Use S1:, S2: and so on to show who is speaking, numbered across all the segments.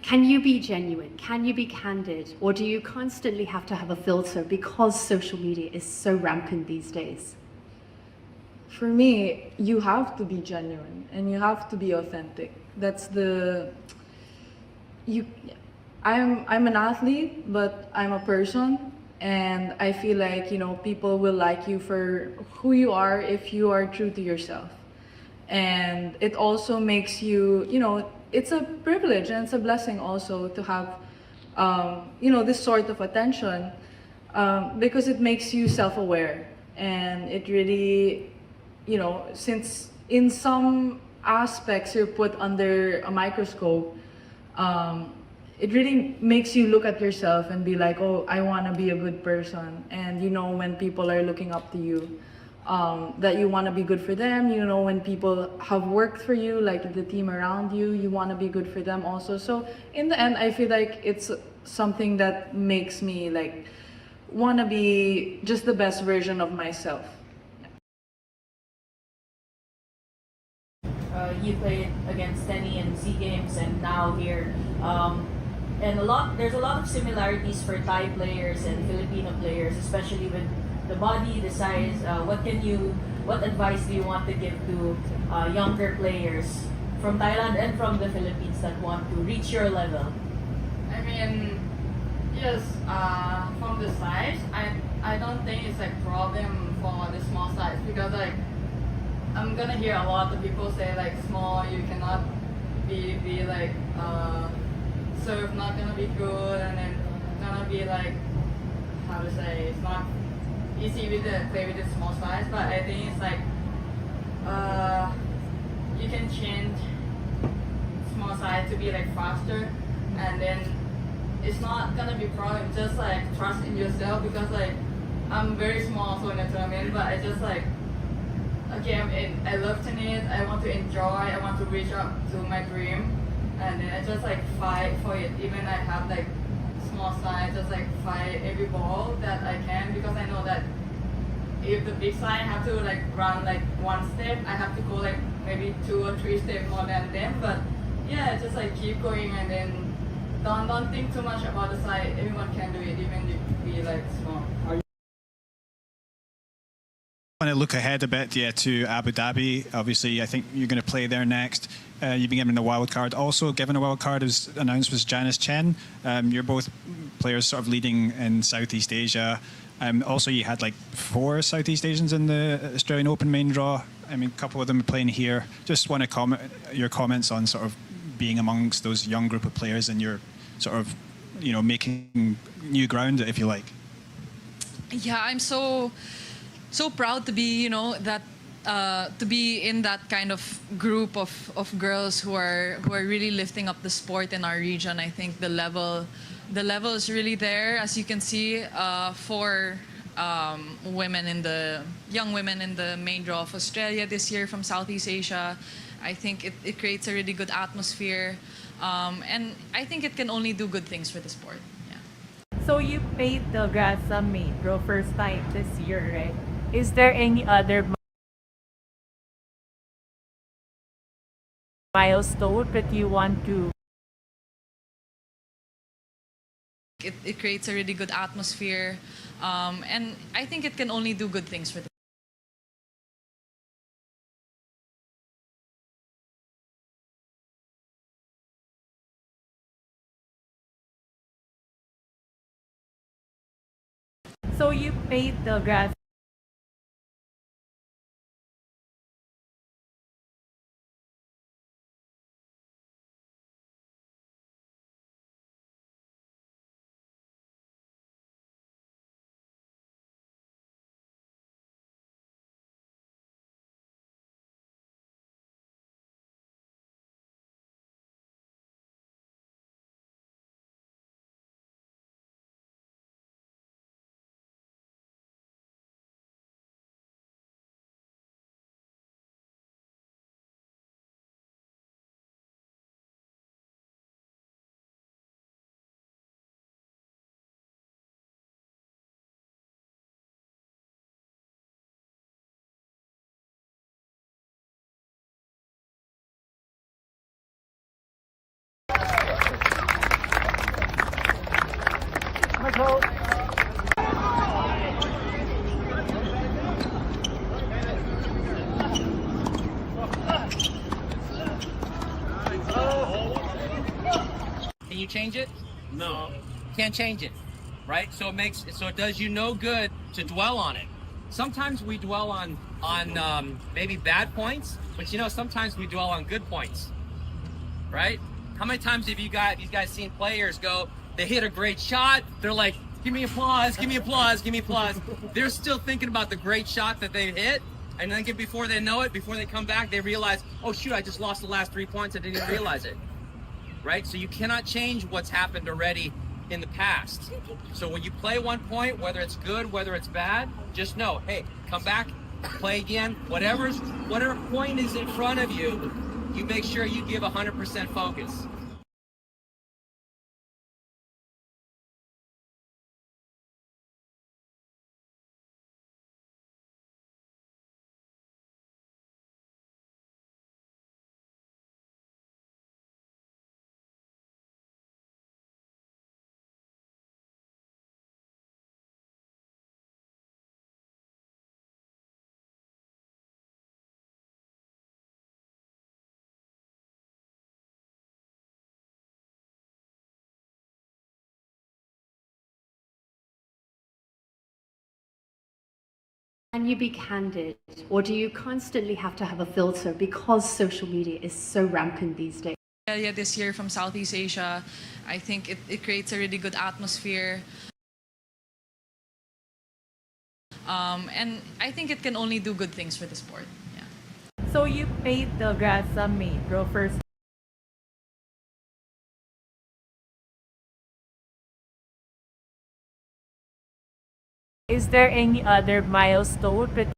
S1: Can you be genuine? Can you be candid? Or do you constantly have to have a filter because social media is so rampant these days?
S2: For me, you have to be genuine and you have to be authentic. That's the you I'm an athlete, but I'm a person, and I feel like, people will like you for who you are if you are true to yourself. And it also makes you, it's a privilege and it's a blessing also to have this sort of attention, because it makes you self-aware, and it really, since in some aspects you're put under a microscope, it really makes you look at yourself and be like, oh, I want to be a good person. And when people are looking up to you, that you want to be good for them. When people have worked for you, like the team around you, you want to be good for them also. So in the end, I feel like it's something that makes me like want to be just the best version of myself.
S3: You played against Tenny in SEA Games and now here. And there's a lot of similarities for Thai players and Filipino players, especially with the body, the size. What advice do you want to give to younger players from Thailand and from the Philippines that want to reach your level?
S4: I mean, yes, from the size, I don't think it's like problem for the small size, because like I'm gonna hear a lot of people say like small you cannot be like serve not gonna be good, and then gonna be like, how to say, it's not easy with the play with the small size. But I think it's like you can change small size to be like faster, and then it's not gonna be problem. Just like trust in yourself, because like I'm very small so in the tournament, but I just like, okay, I love tennis, I want to enjoy, I want to reach up to my dream, and then I just like fight for it. Even I have like small size, just like fight every ball that I can, because I know that if the big side have to like run like one step, I have to go like maybe 2 or 3 steps more than them. But yeah, just like keep going, and then don't think too much about the side. Everyone can do it, even if we like small.
S5: Want to look ahead a bit, to Abu Dhabi. Obviously, I think you're going to play there next. You've been given a wild card. Also given a wild card, as announced, was Janice Chen. You're both players sort of leading in Southeast Asia. Also, you had like 4 Southeast Asians in the Australian Open main draw. I mean, a couple of them are playing here. Just want to comment your comments on sort of being amongst those young group of players, and you're sort of, making new ground, if you like.
S6: Yeah, I'm so proud to be, that to be in that kind of group of girls who are really lifting up the sport in our region. I think the level is really there, as you can see, for young women in the main draw of Australia this year from Southeast Asia. I think it creates a really good atmosphere, and I think it can only do good things for the sport. Yeah.
S7: So you played the Grand Slam main draw first time this year, right? Is there any other milestone that you want to?
S6: It creates a really good atmosphere, and I think it can only do good things for the
S7: So you played the Grand
S8: Can you change it? No. Can't change it, right? So it does you no good to dwell on it. Sometimes we dwell on maybe bad points, but sometimes we dwell on good points, right? How many times have you guys seen players go, they hit a great shot, they're like, give me applause, give me applause, give me applause. They're still thinking about the great shot that they hit, and then before they know it, before they come back, they realize, oh shoot, I just lost the last 3 points, I didn't even realize it, right? So you cannot change what's happened already in the past. So when you play one point, whether it's good, whether it's bad, just know, hey, come back, play again, whatever point is in front of you, you make sure you give 100% focus.
S1: Can you be candid, or do you constantly have to have a filter because social media is so rampant these days?
S6: Eala this year from Southeast Asia, I think it creates a really good atmosphere. And I think it can only do good things for the sport. Yeah.
S7: So you paid the Grand Summit Pro first. Is there any other milestone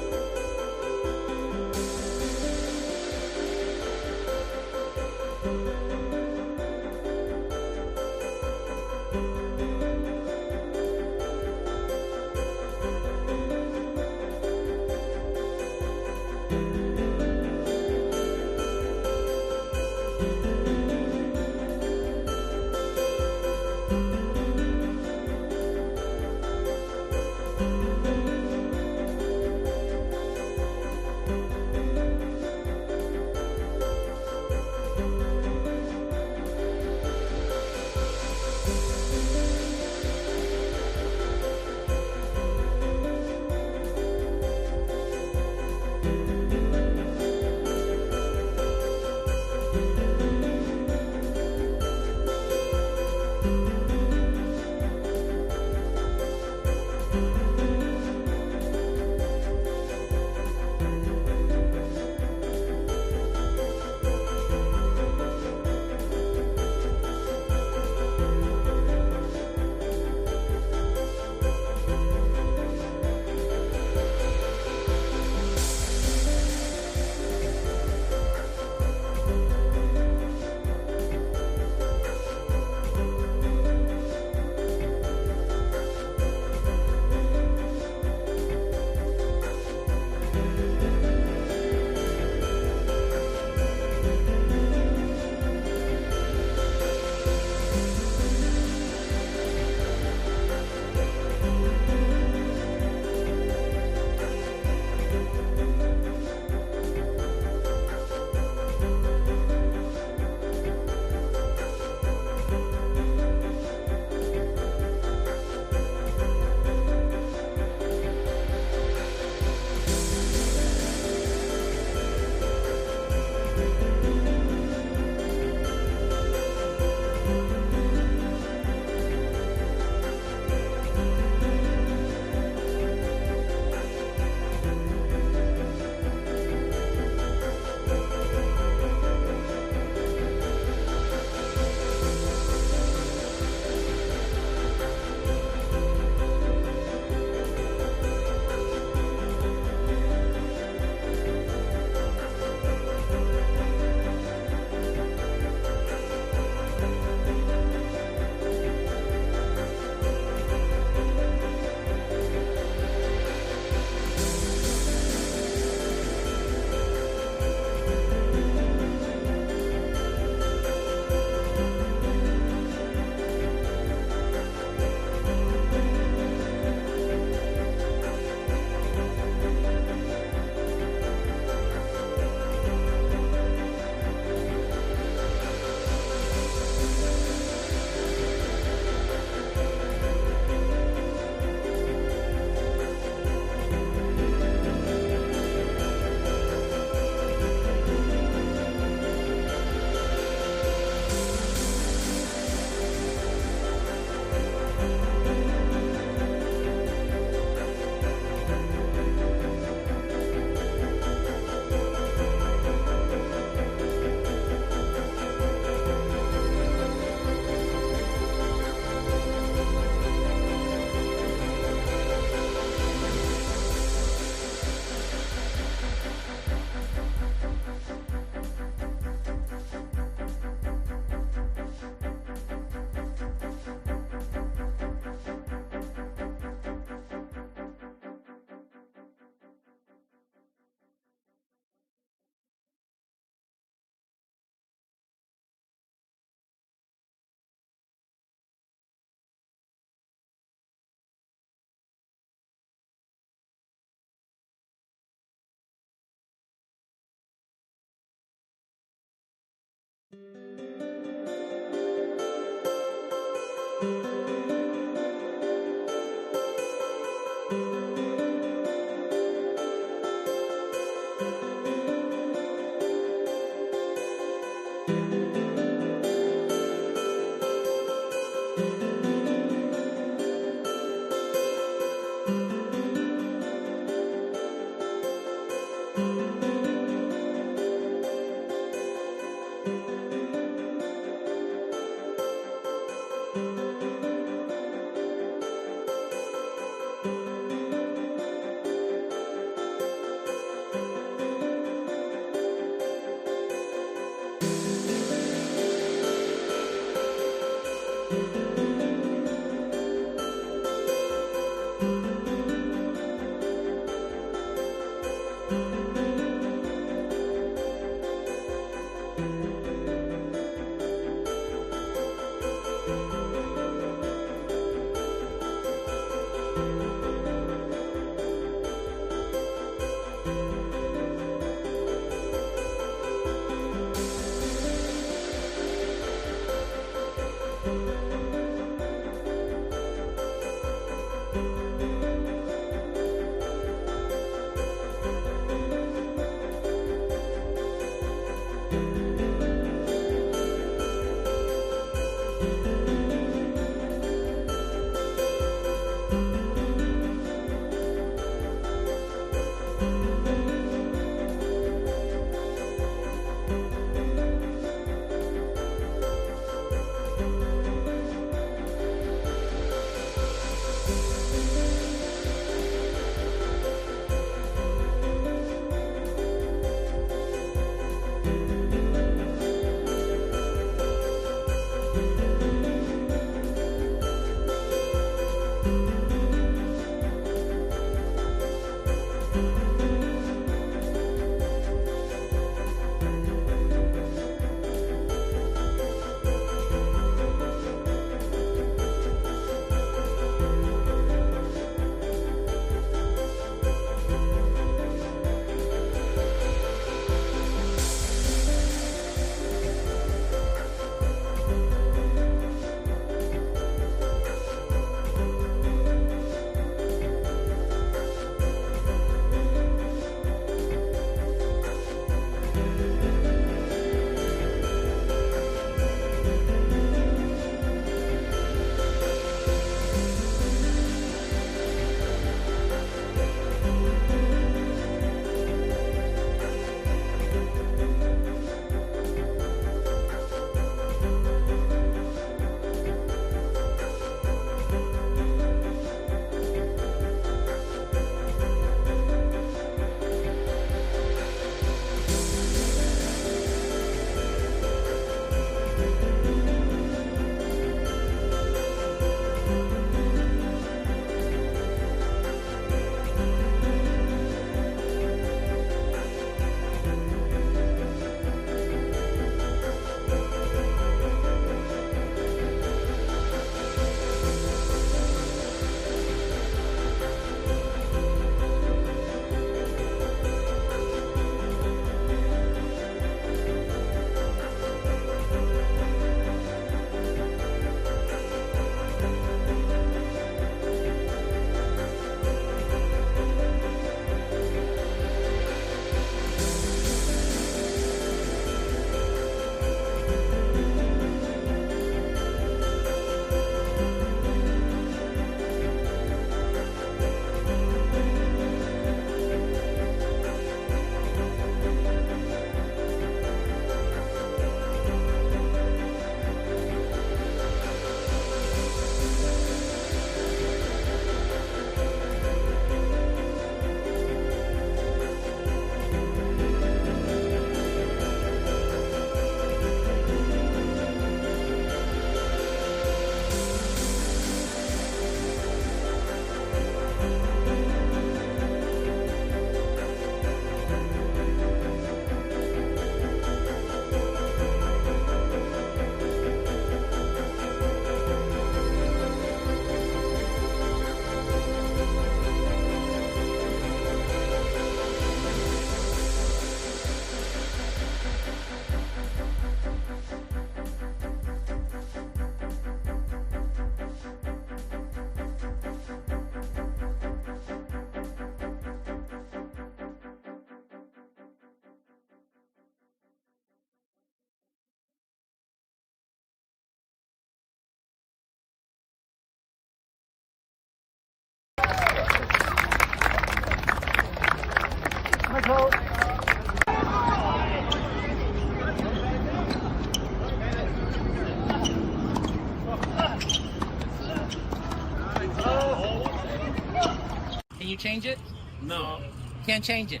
S8: you change it? No. Can't change it,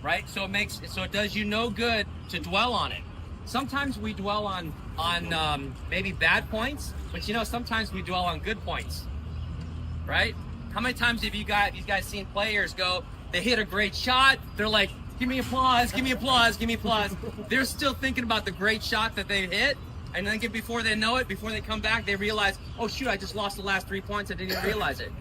S8: right? So it does you no good to dwell on it. Sometimes we dwell on maybe bad points, but sometimes we dwell on good points, right? How many times have you guys seen players go, they hit a great shot, they're like, give me applause, give me applause, give me applause. They're still thinking about the great shot that they hit, and then before they know it, before they come back, they realize, oh shoot, I just lost the last 3 points, I didn't even realize it,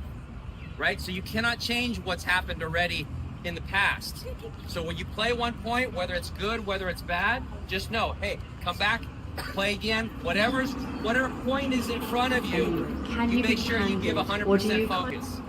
S8: right? So you cannot change what's happened already in the past. So when you play one point, whether it's good, whether it's bad, just know, hey, come back, play again, whatever point is in front of you,
S1: Can
S8: you
S1: you
S8: make
S1: be
S8: sure you give
S1: candid, or do
S8: 100%
S1: you
S8: focus.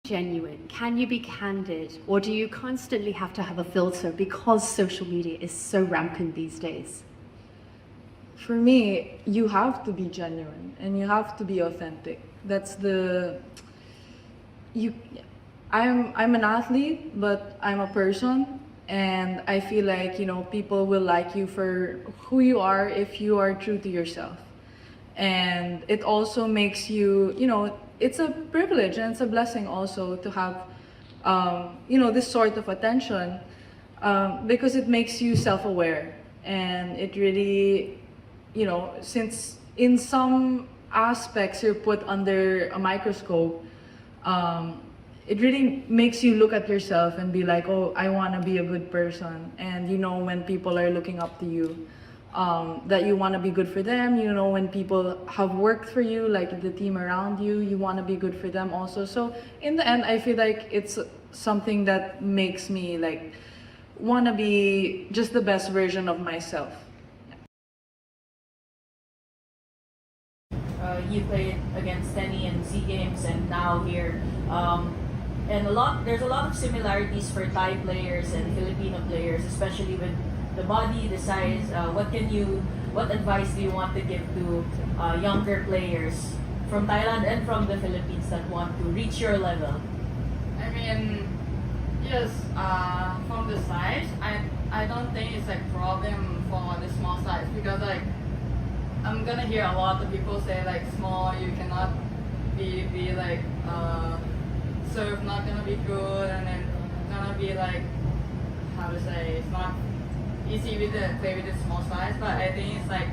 S1: genuine? Can you be candid, or do you constantly have to have a filter because social media is so rampant these days?
S2: For me, you have to be genuine and you have to be authentic. That's the you. I'm an athlete, but I'm a person, and I feel like people will like you for who you are if you are true to yourself. And it also makes it's a privilege and it's a blessing also to have this sort of attention, because it makes you self-aware, and it really since in some aspects you're put under a microscope, it really makes you look at yourself and be like, oh, I want to be a good person. And when people are looking up to you, that you want to be good for them. When people have worked for you, like the team around you, you want to be good for them also. So in the end, I feel like it's something that makes me like want to be just the best version of myself.
S3: You played against Tenny in SEA Games and now here. And there's a lot of similarities for Thai players and Filipino players, especially with the body, the size. What advice do you want to give to younger players from Thailand and from the Philippines that want to reach your level?
S4: I mean, yes, from the size, I don't think it's like problem for the small size, because like I'm gonna hear a lot of people say like small, you cannot be like serve not gonna be good, and then gonna be like, how to say, it's not easy with the play with the small size. But I think it's like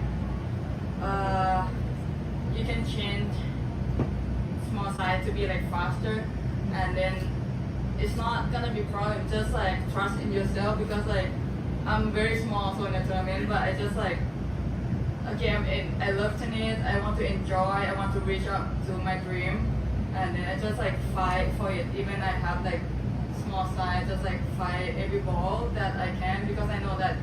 S4: you can change small size to be like faster, and then it's not gonna be problem. Just like trust in yourself, because like I'm very small so in the tournament, but I just like, okay, I love tennis, I want to enjoy, I want to reach up to my dream, and then I just like fight for it. Even I have like small size, just like fight every ball that I can, because I know that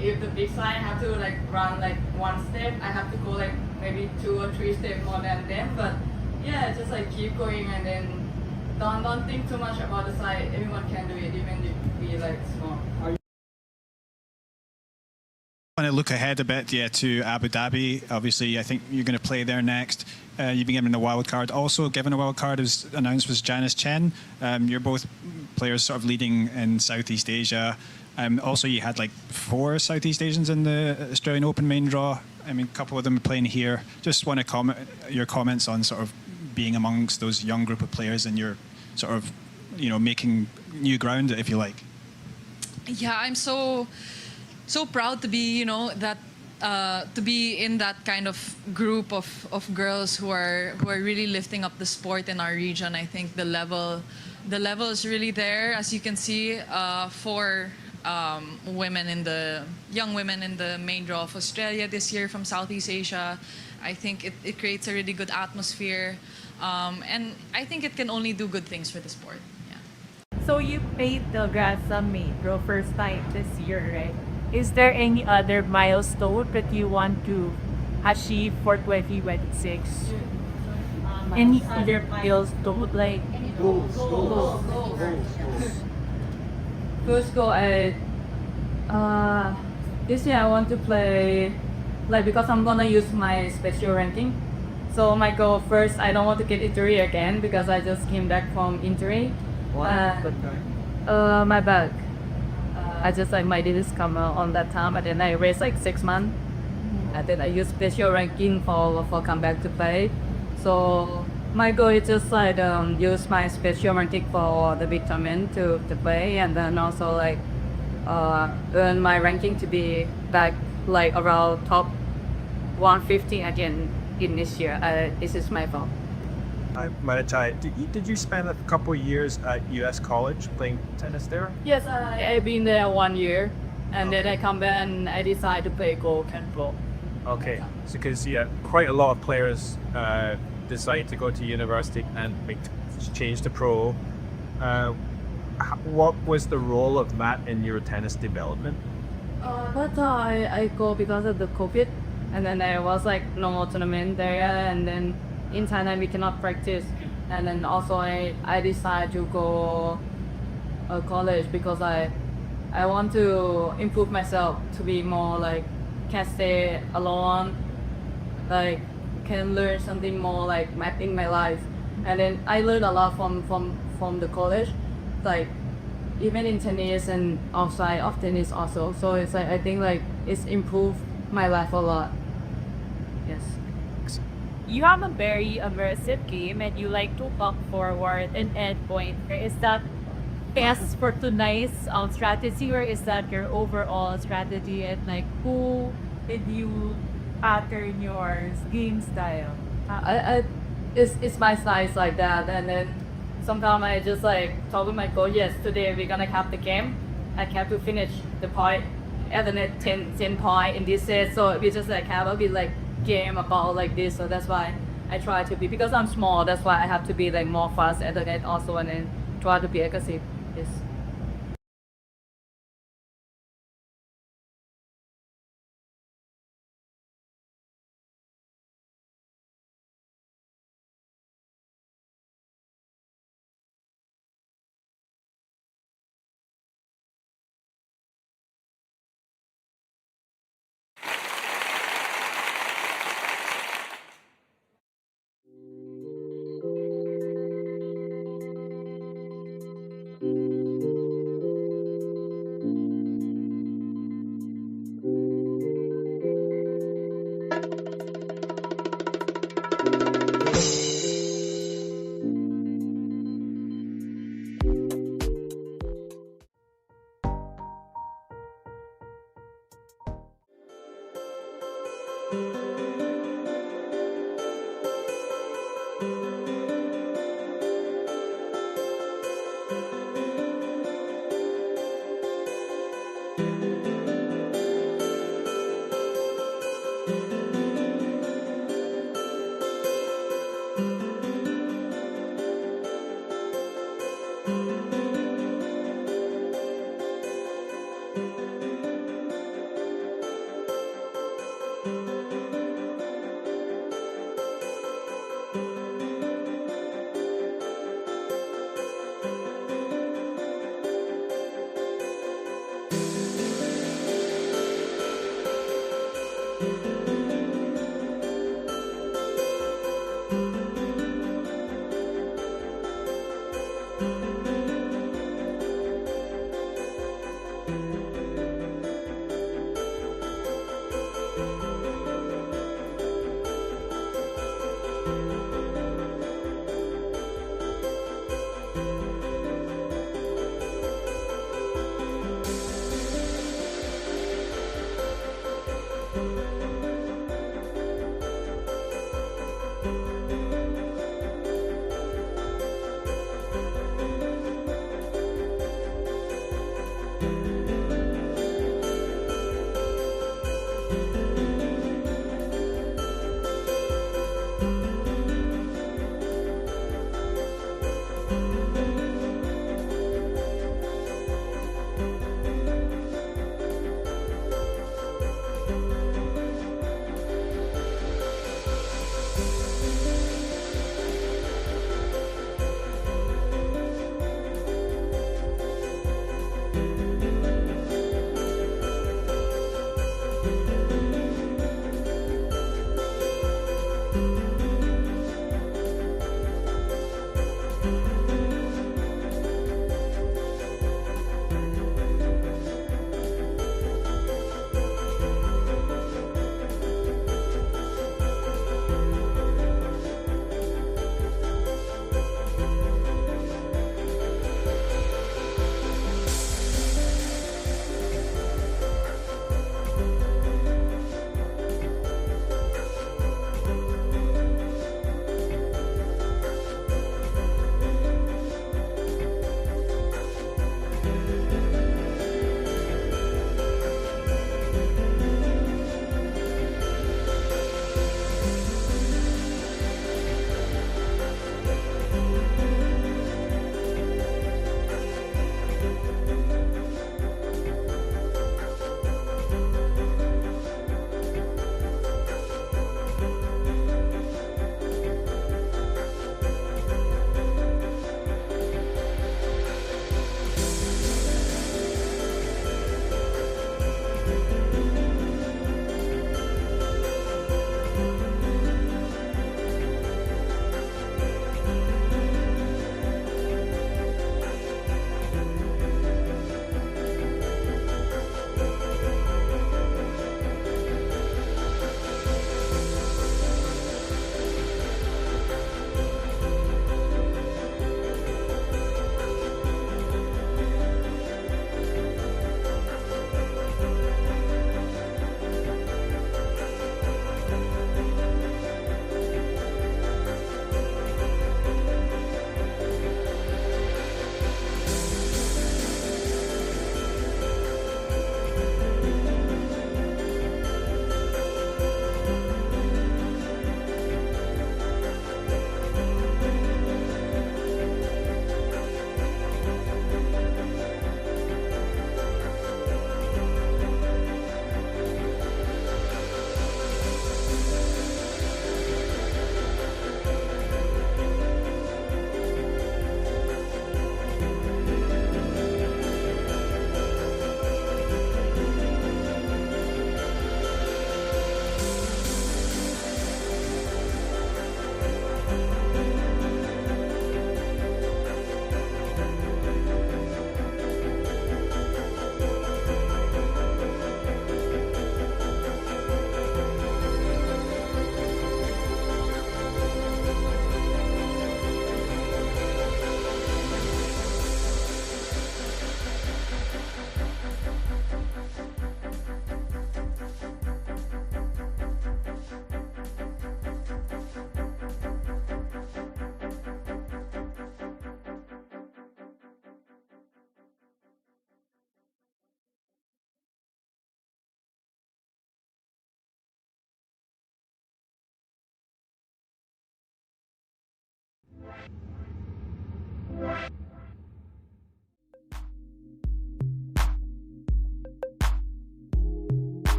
S4: if the big side I have to like run like one step, I have to go like maybe 2 or 3 steps more than them. But yeah, just like keep going, and then don't think too much about the size. Everyone can do it, even if you be like small.
S5: I want to look ahead a bit, to Abu Dhabi. Obviously, I think you're going to play there next. You've been given the wild card. Also given a wild card, was announced, was Janice Chen. You're both players sort of leading in Southeast Asia. Also, you had like 4 Southeast Asians in the Australian Open main draw. I mean, a couple of them are playing here. Just want to comment your comments on sort of being amongst those young group of players, and you're sort of, making new ground, if you like.
S6: Yeah, I'm so proud to be, to be in that kind of group of girls who are really lifting up the sport in our region. I think the level is really there, as you can see, for young women in the main draw of Australia this year from Southeast Asia. I think it creates a really good atmosphere, and I think it can only do good things for the sport. Yeah.
S7: So you played the Grand Slam main draw first time this year, right? Is there any other milestone that you want to achieve for 2026? Any other milestone, like goals?
S2: First goal, this year I want to play, like, because I'm gonna use my special ranking. So my goal first, I don't want to get injury again, because I just came back from injury.
S9: What?
S2: My back. I just like my didn't come out on that time, and then I raced like 6 months, and then I use special ranking for come back to play. So my goal is just like use my special ranking for the big tournament to play, and then also like earn my ranking to be back like around top 150 again in this year. This is my goal.
S9: Maritai, did you spend a couple years at US College playing tennis there?
S2: Yes, I've been there 1 year, and then I come back and I decide to play golf and pro.
S9: Okay, so because quite a lot of players decide to go to university and change to pro. What was the role of Matt in your tennis development?
S2: But I go because of the COVID, and then there was like no more tournament there, and then in Thailand we cannot practice, and then also I decided to go college because I want to improve myself to be more like can stay alone, like can learn something more like mapping my life, and then I learned a lot from the college, like even in tennis and outside of tennis also. So it's like I think like it's improved my life a lot. Yes.
S7: You have a very immersive game and you like to walk forward and end point. Is that best for tonight's strategy, or is that your overall strategy, and like who did you pattern your game style?
S2: It's my size like that, and then sometimes I just like talk with my coach. Yes, today we're gonna have the game. I have to finish the point at the net 10 point in this set. So we just like have a bit like game about like this. So that's why I try to be, because I'm small. That's why I have to be like more fast at the net also, and then try to be aggressive. Yes.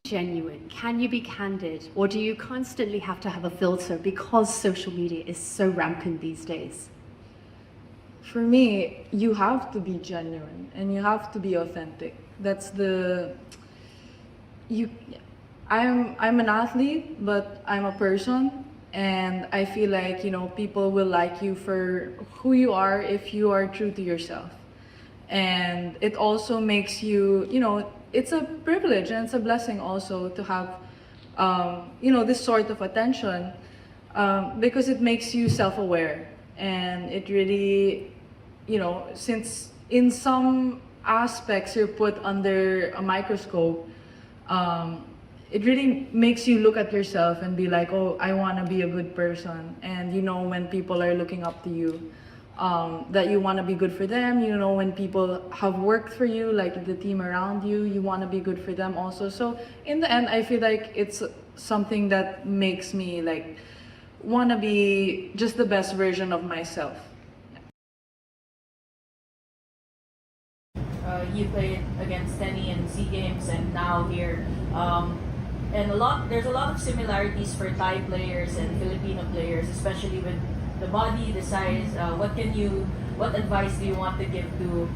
S1: genuine? Can you be candid? Or do you constantly have to have a filter because social media is so rampant these days?
S2: For me, you have to be genuine and you have to be authentic. That's the you I'm an athlete, but I'm a person, and I feel like, people will like you for who you are if you are true to yourself. And it also makes you, it's a privilege and it's a blessing also to have this sort of attention, because it makes you self-aware, and it really, since in some aspects you're put under a microscope, it really makes you look at yourself and be like, oh, I want to be a good person. And when people are looking up to you, that you want to be good for them. When people have worked for you, like the team around you, you want to be good for them also. So in the end, I feel like it's something that makes me like want to be just the best version of myself.
S3: You played against Tenny in SEA Games and now here. And there's a lot of similarities for Thai players and Filipino players, especially with the body, the size. What advice do you want to give to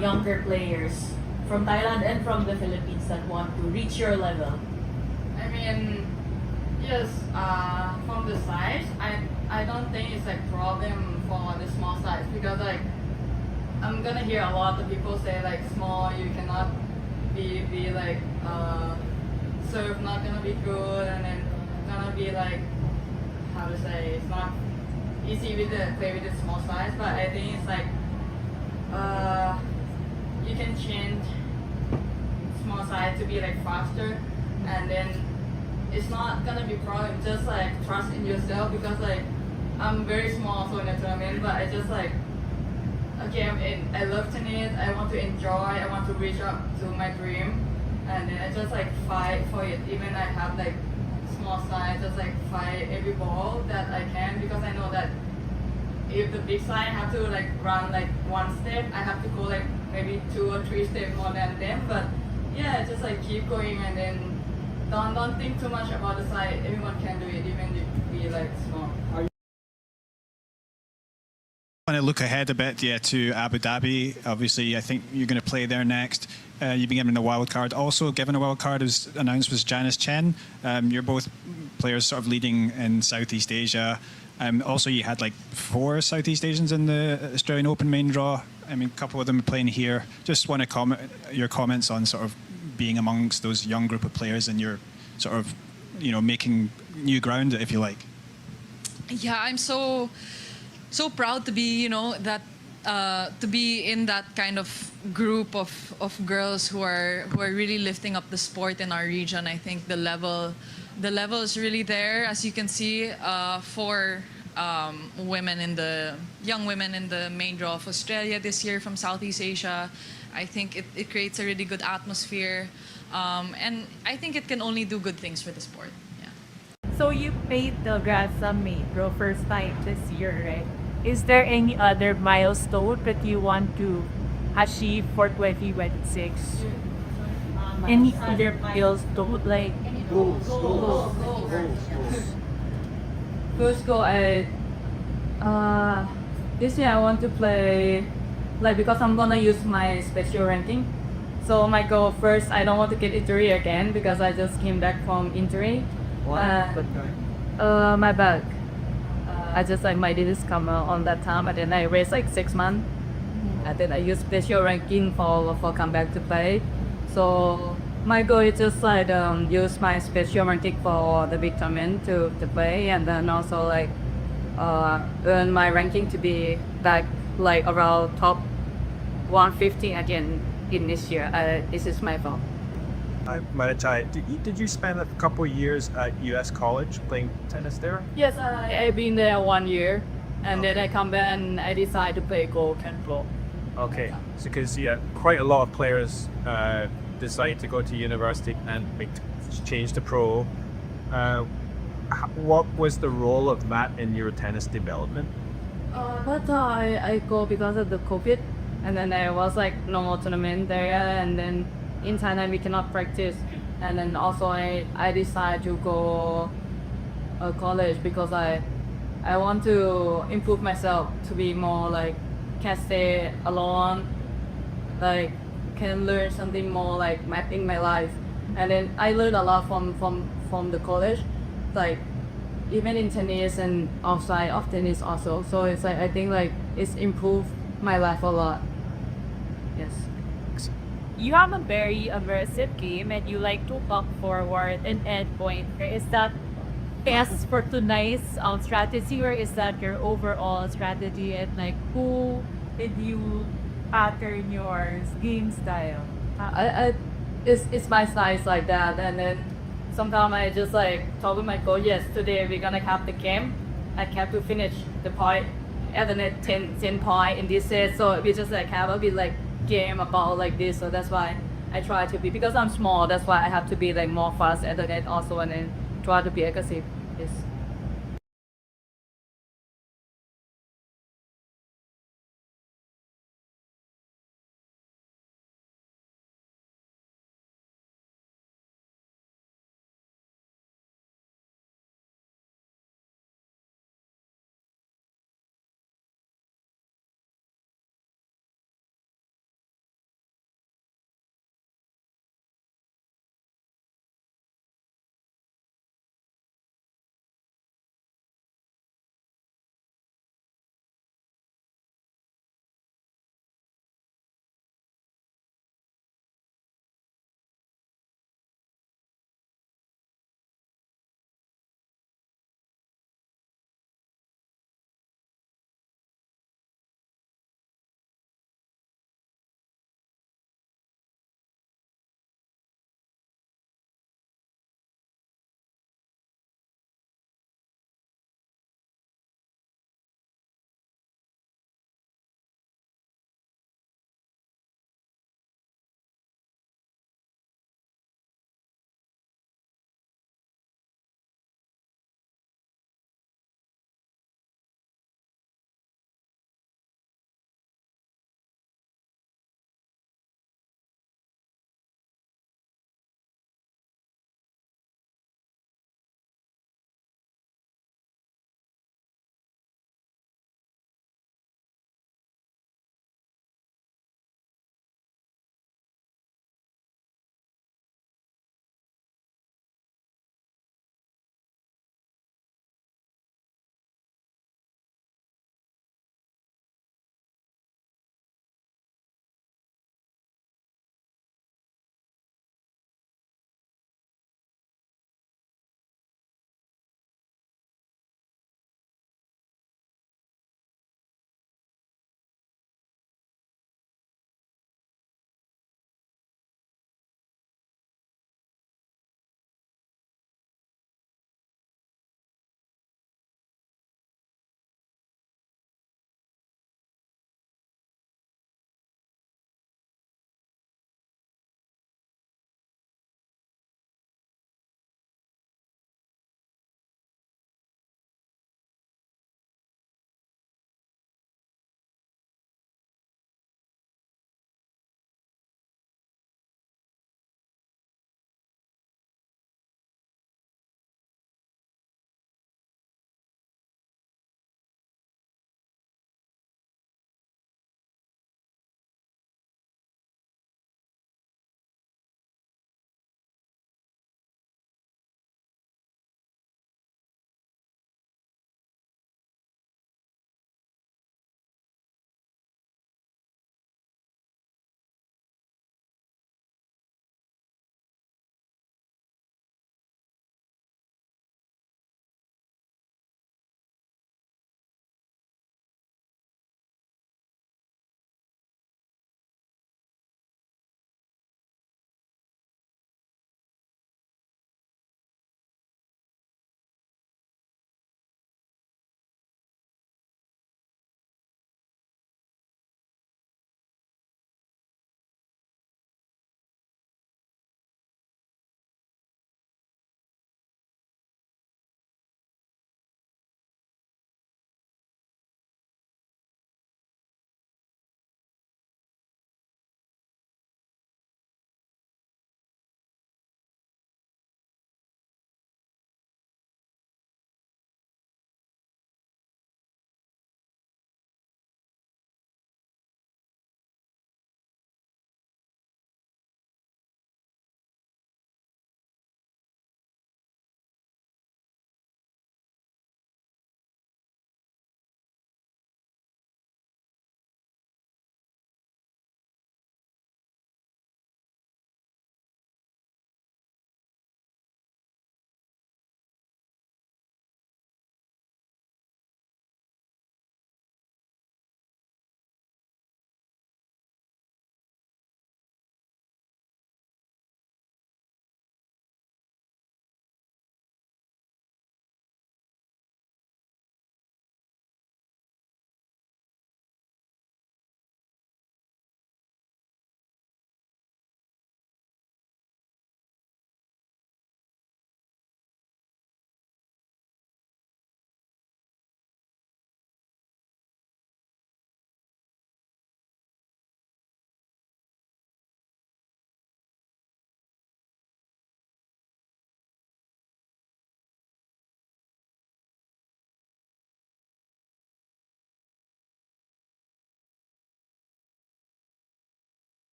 S3: younger players from Thailand and from the Philippines that want to reach your level?
S4: I mean, yes, from the size, I don't think it's like problem for the small size, because like I'm gonna hear a lot of people say like small, you cannot be like serve not gonna be good, and then gonna be like, how to say, it's not easy with the play with the small size. But I think it's like you can change small size to be like faster, and then it's not gonna be problem. Just like trust in yourself, because like I'm very small so in the tournament, but I just like, okay, I love tennis, I want to enjoy, I want to reach up to my dream, and then I just like fight for it. Even I have like small size, just like fight every ball that I can, because I know that if the big side have to like run like one step, I have to go like maybe 2 or 3 steps more than them. But yeah, just like keep going, and then don't think too much about the side. Everyone can do it, even if we like small.
S5: Want to look ahead a bit, to Abu Dhabi. Obviously, I think you're going to play there next. You've been given a wild card. Also given a wild card, as announced, was Janice Chen. You're both players sort of leading in Southeast Asia. Also, you had like 4 Southeast Asians in the Australian Open main draw. I mean, a couple of them are playing here. Just want to comment your comments on sort of being amongst those young group of players, and you're sort of, making new ground, if you like.
S6: Yeah, I'm so proud to be, to be in that kind of group of girls who are really lifting up the sport in our region. I think the level is really there, as you can see, for young women in the main draw of Australia this year from Southeast Asia. I think it creates a really good atmosphere, and I think it can only do good things for the sport. Yeah.
S7: So you played the Grand Summit Pro first time this year, right? Is there any other milestone that you want to achieve for 2026? Any other milestone, like goals?
S2: First goal, this year I want to play, like, because I'm gonna use my special ranking. So my goal first, I don't want to get injury again, because I just came back from injury. My back. I just like my disease come on that time, and then I rest like 6 months, and then I use special ranking for come back to play. So my goal is just like use my special ranking for the big tournament to play, and then also like earn my ranking to be back like around top 150 again in this year. This is my goal.
S9: Maritai, did you spend a couple of years at US College playing tennis there?
S2: Yes, I've been there 1 year, and then I come back and I decide to play golf and pro.
S9: Okay, so because quite a lot of players decide to go to university and change to pro. What was the role of that in your tennis development?
S2: But I go because of the COVID, and then there was like no tournament there, and then in Thailand we cannot practice. and then also I decided to go college because I want to improve myself to be more like can stay alone, like can learn something more like mapping my life, and then I learned a lot from the college, like even in tennis and outside of tennis also. So it's like I think like it's improved my life a lot. Yes.
S7: You have a very immersive game and you like to walk forward and end point. Is that best for tonight's strategy, or is that your overall strategy, and like who did you pattern your game style?
S2: I it's my size like that, and then sometimes I just like talk with my coach. Yes, today we're gonna have the game. I have to finish the point at the net 10 point in this set. So we just like have a bit like game about like this. So that's why I try to be, because I'm small. That's why I have to be like more fast at the net also, and then try to be aggressive. Yes.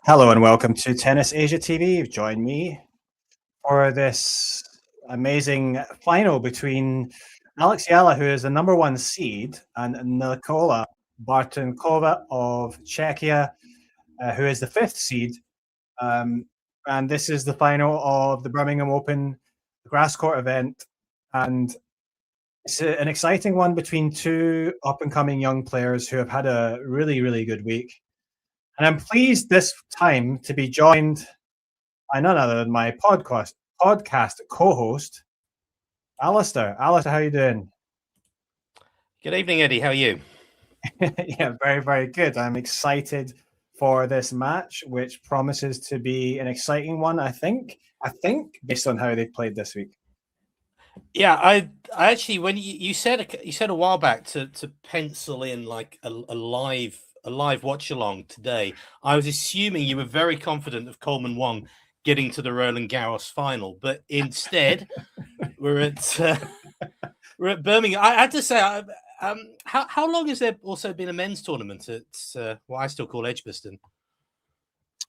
S10: Hello and welcome to Tennis Asia TV. You've joined me for this amazing final between Alex Eala, who is the number 1 seed, and Nikola Bartunkova of Czechia, who is the 5th seed. And this is the final of the Birmingham Open grass court event. And it's an exciting one between two up-and-coming young players who have had a really, really good week. And I'm pleased this time to be joined by none other than my podcast co-host, Alistair. Alistair, how are you doing?
S8: Good evening, Eddie. How are you?
S10: Yeah, very, very good. I'm excited for this match, which promises to be an exciting one, I think, based on how they played this week.
S8: Yeah, I actually, when you said a while back to pencil in like a live watch along today, I was assuming you were very confident of Coleman Wong getting to the Roland Garros final, but instead we're at Birmingham. I had to say, how long has there also been a men's tournament at what I still call Edgbaston?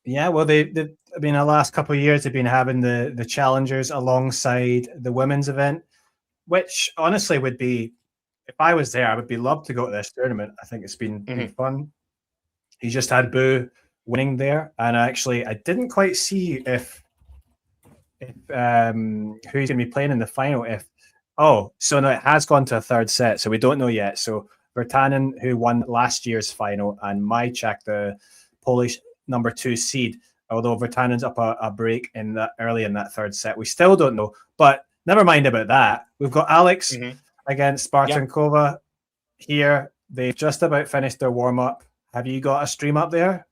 S10: Yeah, well, I mean, the last couple of years they've been having the challengers alongside the women's event, which honestly would be, if I was there, I would be loved to go to this tournament. I think it's been fun. He just had Boo winning there, and actually, I didn't quite see if who he's going to be playing in the final. So no, it has gone to a third set, so we don't know yet. So Virtanen, who won last year's final, and Majchak, the Polish number 2 seed, although Virtanen's up a break early in that third set, we still don't know. But never mind about that. We've got Alex against Bartunkova here. They've just about finished their warm up. Have you got a stream up there?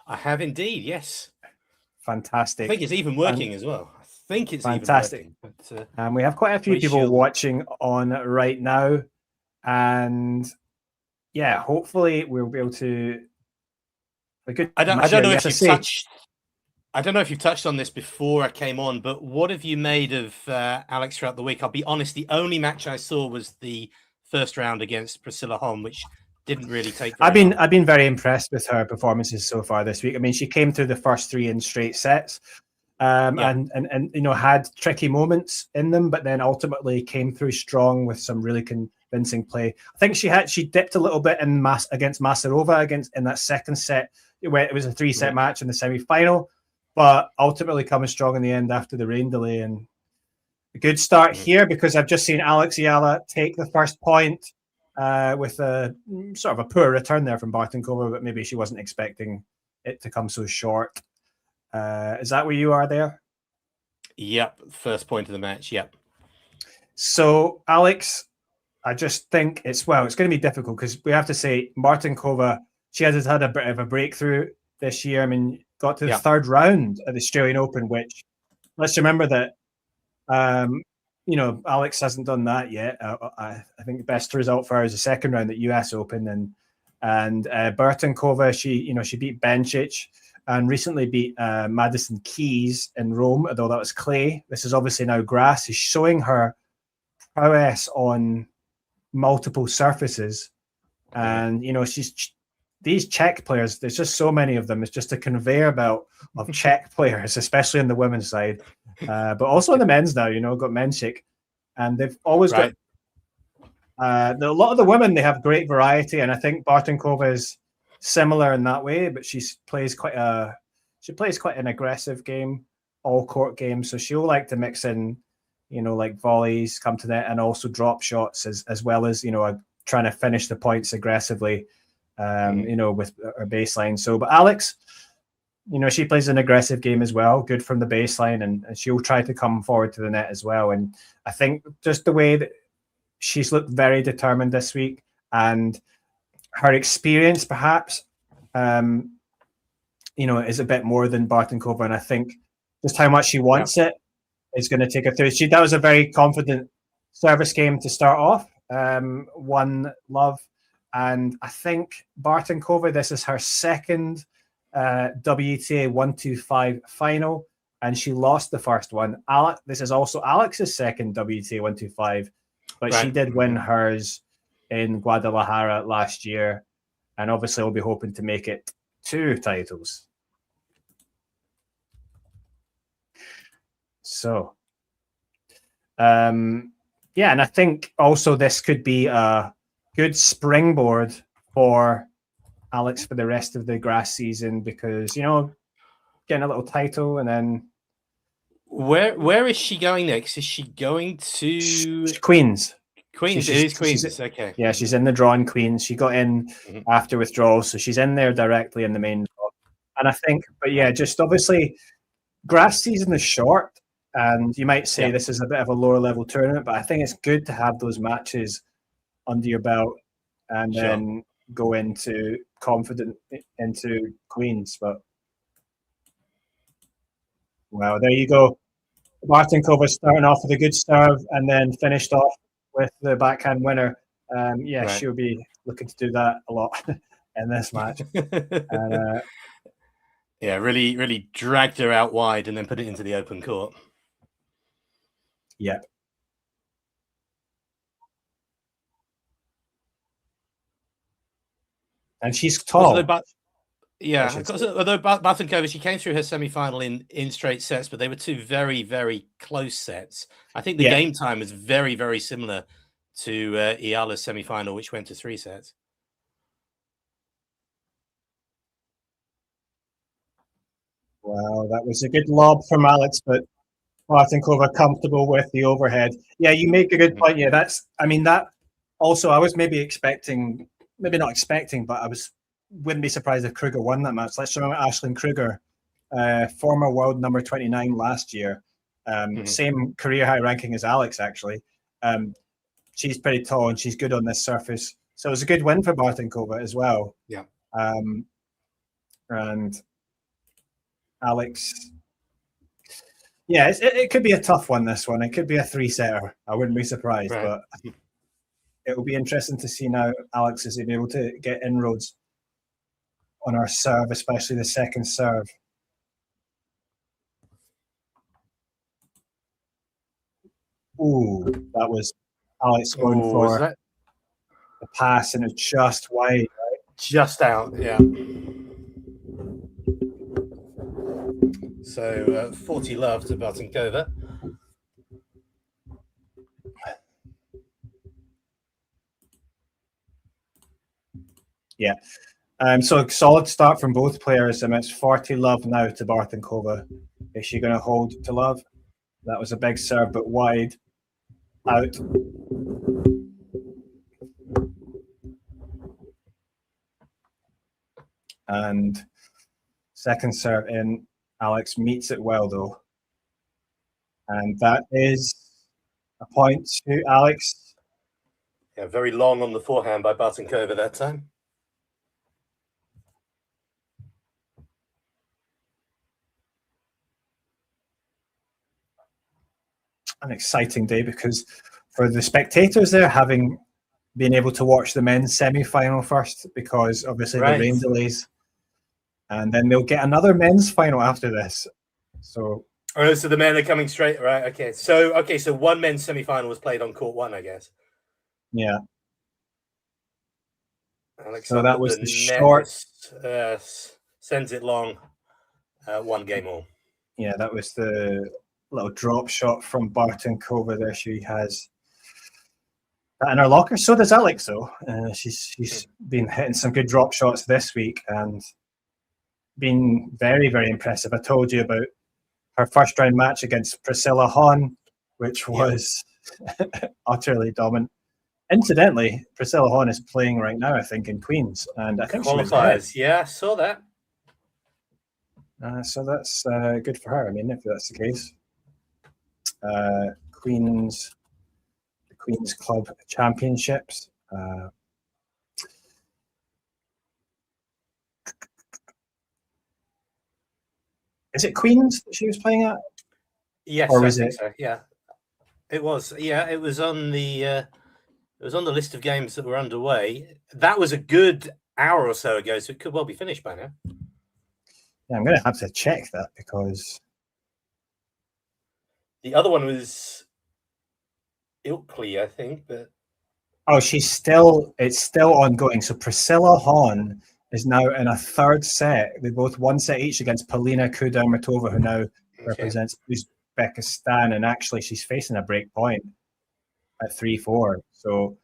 S8: I have indeed, yes.
S10: Fantastic.
S8: I think it's even working as well. I think it's
S10: fantastic.
S8: Even working,
S10: but, we have quite a few people watching on right now, and yeah, hopefully we'll be able to.
S8: I don't know if you've touched. I don't know if you've touched on this before I came on, but what have you made of Alex throughout the week? I'll be honest, the only match I saw was the first round against Priscilla Holm, which didn't really take.
S10: I've been very impressed with her performances so far this week. I mean, she came through the first 3 in straight sets, and had tricky moments in them, but then ultimately came through strong with some really convincing play. I think she dipped a little bit against Masarova in that second set, where it was a 3-set match in the semi-final, but ultimately coming strong in the end after the rain delay. And a good start here, because I've just seen Alex Eala take the first point with a sort of a poor return there from Bartunkova, but maybe she wasn't expecting it to come so short. Is that where you are there?
S8: Yep, first point of the match, yep.
S10: So, Alex, I just think it's going to be difficult, because we have to say Bartunkova, she has had a bit of a breakthrough this year. I mean, got to the third round at the Australian Open, which, let's remember that, Alex hasn't done that yet. I think the best result for her is the second round at US Open, and Bartunkova, she beat Bencic and recently beat Madison Keys in Rome, although that was clay. This is obviously now grass. She's showing her prowess on multiple surfaces, and these Czech players, there's just so many of them. It's just a conveyor belt of Czech players, especially on the women's side, but also on the men's now. Got Mencic, and they've always got a lot of the women. They have great variety, and I think Bartunkova is similar in that way, but she plays quite an aggressive game, all court game. So she'll like to mix in, like volleys, come to net, and also drop shots as well as trying to finish the points aggressively. With her baseline. So, but Alex, she plays an aggressive game as well, good from the baseline, and she'll try to come forward to the net as well. And I think just the way that she's looked very determined this week, and her experience perhaps, is a bit more than Bartunkova. And I think just how much she wants it is going to take her through. That was a very confident service game to start off. 1-love. And I think Bartunkova, this is her second WTA 125 final, and she lost the first one. This is also Alex's second WTA 125, but she did win hers in Guadalajara last year, and obviously will be hoping to make it 2 titles. So, yeah, and I think also this could be a good springboard for Alex for the rest of the grass season because, you know, getting a little title and then
S11: Where is she going next? Is she going to
S10: Queens?
S11: Queens? It is Queens. Okay.
S10: Yeah, she's in the draw in Queens. She got in after withdrawal, so she's in there directly in the main draw. And I think, but yeah, just obviously, grass season is short, and you might say this is a bit of a lower level tournament, but I think it's good to have those matches under your belt and then go into confident into Queens. But well, there you go. Bartunkova starting off with a good serve and then finished off with the backhand winner. She'll be looking to do that a lot in this match. And,
S11: yeah, really dragged her out wide and then put it into the open court.
S10: Yeah. And she's tall.
S11: Although Bartunkova, she came through her semi-final in straight sets, but they were two very, very close sets. I think the game time was very, very similar to Eala's semi-final, which went to 3 sets.
S10: Wow, that was a good lob from Alex, but Bartunkova comfortable with the overhead. Yeah, you make a good point. Yeah, that also I was maybe not expecting, but wouldn't be surprised if Kruger won that match. Let's remember Aisling Kruger, former world number 29 last year. Same career high ranking as Alex, actually. She's pretty tall and she's good on this surface. So it was a good win for Bartunkova as well.
S11: Yeah.
S10: And Alex, yeah, it could be a tough one, this one. It could be a 3-setter. I wouldn't be surprised, but it will be interesting to see now Alex is able to get inroads on our serve, especially the second serve. Ooh, that was Alex going for the pass, and it's just wide, right?
S11: Just out, yeah. So 40 love to Bartunkova.
S10: Yeah. So solid start from both players. It's 40 love now to Bartunkova. Is she going to hold to love? That was a big serve, but wide out. And second serve in. Alex meets it well, though. And that is a point to Alex.
S11: Yeah, very long on the forehand by Bartunkova that time.
S10: An exciting day because for the spectators there, having been able to watch the men's semi-final first, because obviously the rain delays, and then they'll get another men's final after this. So
S11: so the men are coming straight, right? Okay, so one men's semi-final was played on court 1, I guess.
S10: Yeah.
S11: Alexander,
S10: so that was the short.
S11: Sends it long, 1 game all.
S10: Yeah, that was the little drop shot from Bartunkova there. She has that in her locker. So does Alex, though. She's been hitting some good drop shots this week and been very, very impressive. I told you about her first round match against Priscilla Hahn, which was utterly dominant. Incidentally, Priscilla Hahn is playing right now, I think, in Queens, and I think she was there.
S11: Yeah, I saw that.
S10: So that's good for her. I mean, if that's the case. The Queens Club Championships. Is it Queens that she was playing at?
S11: Yes,
S10: or was it?
S11: So. Yeah, it was. Yeah, it was on the. It was on the list of games that were underway. That was a good hour or so ago, so it could well be finished by now.
S10: Yeah, I'm going to have to check that because
S11: the other one was Ilkley, I think. But
S10: it's still ongoing. So Priscilla Hahn is now in a third set. They both 1 set each against Polina Kudermatova, who now represents, who's Uzbekistan, and actually she's facing a break point at 3-4. So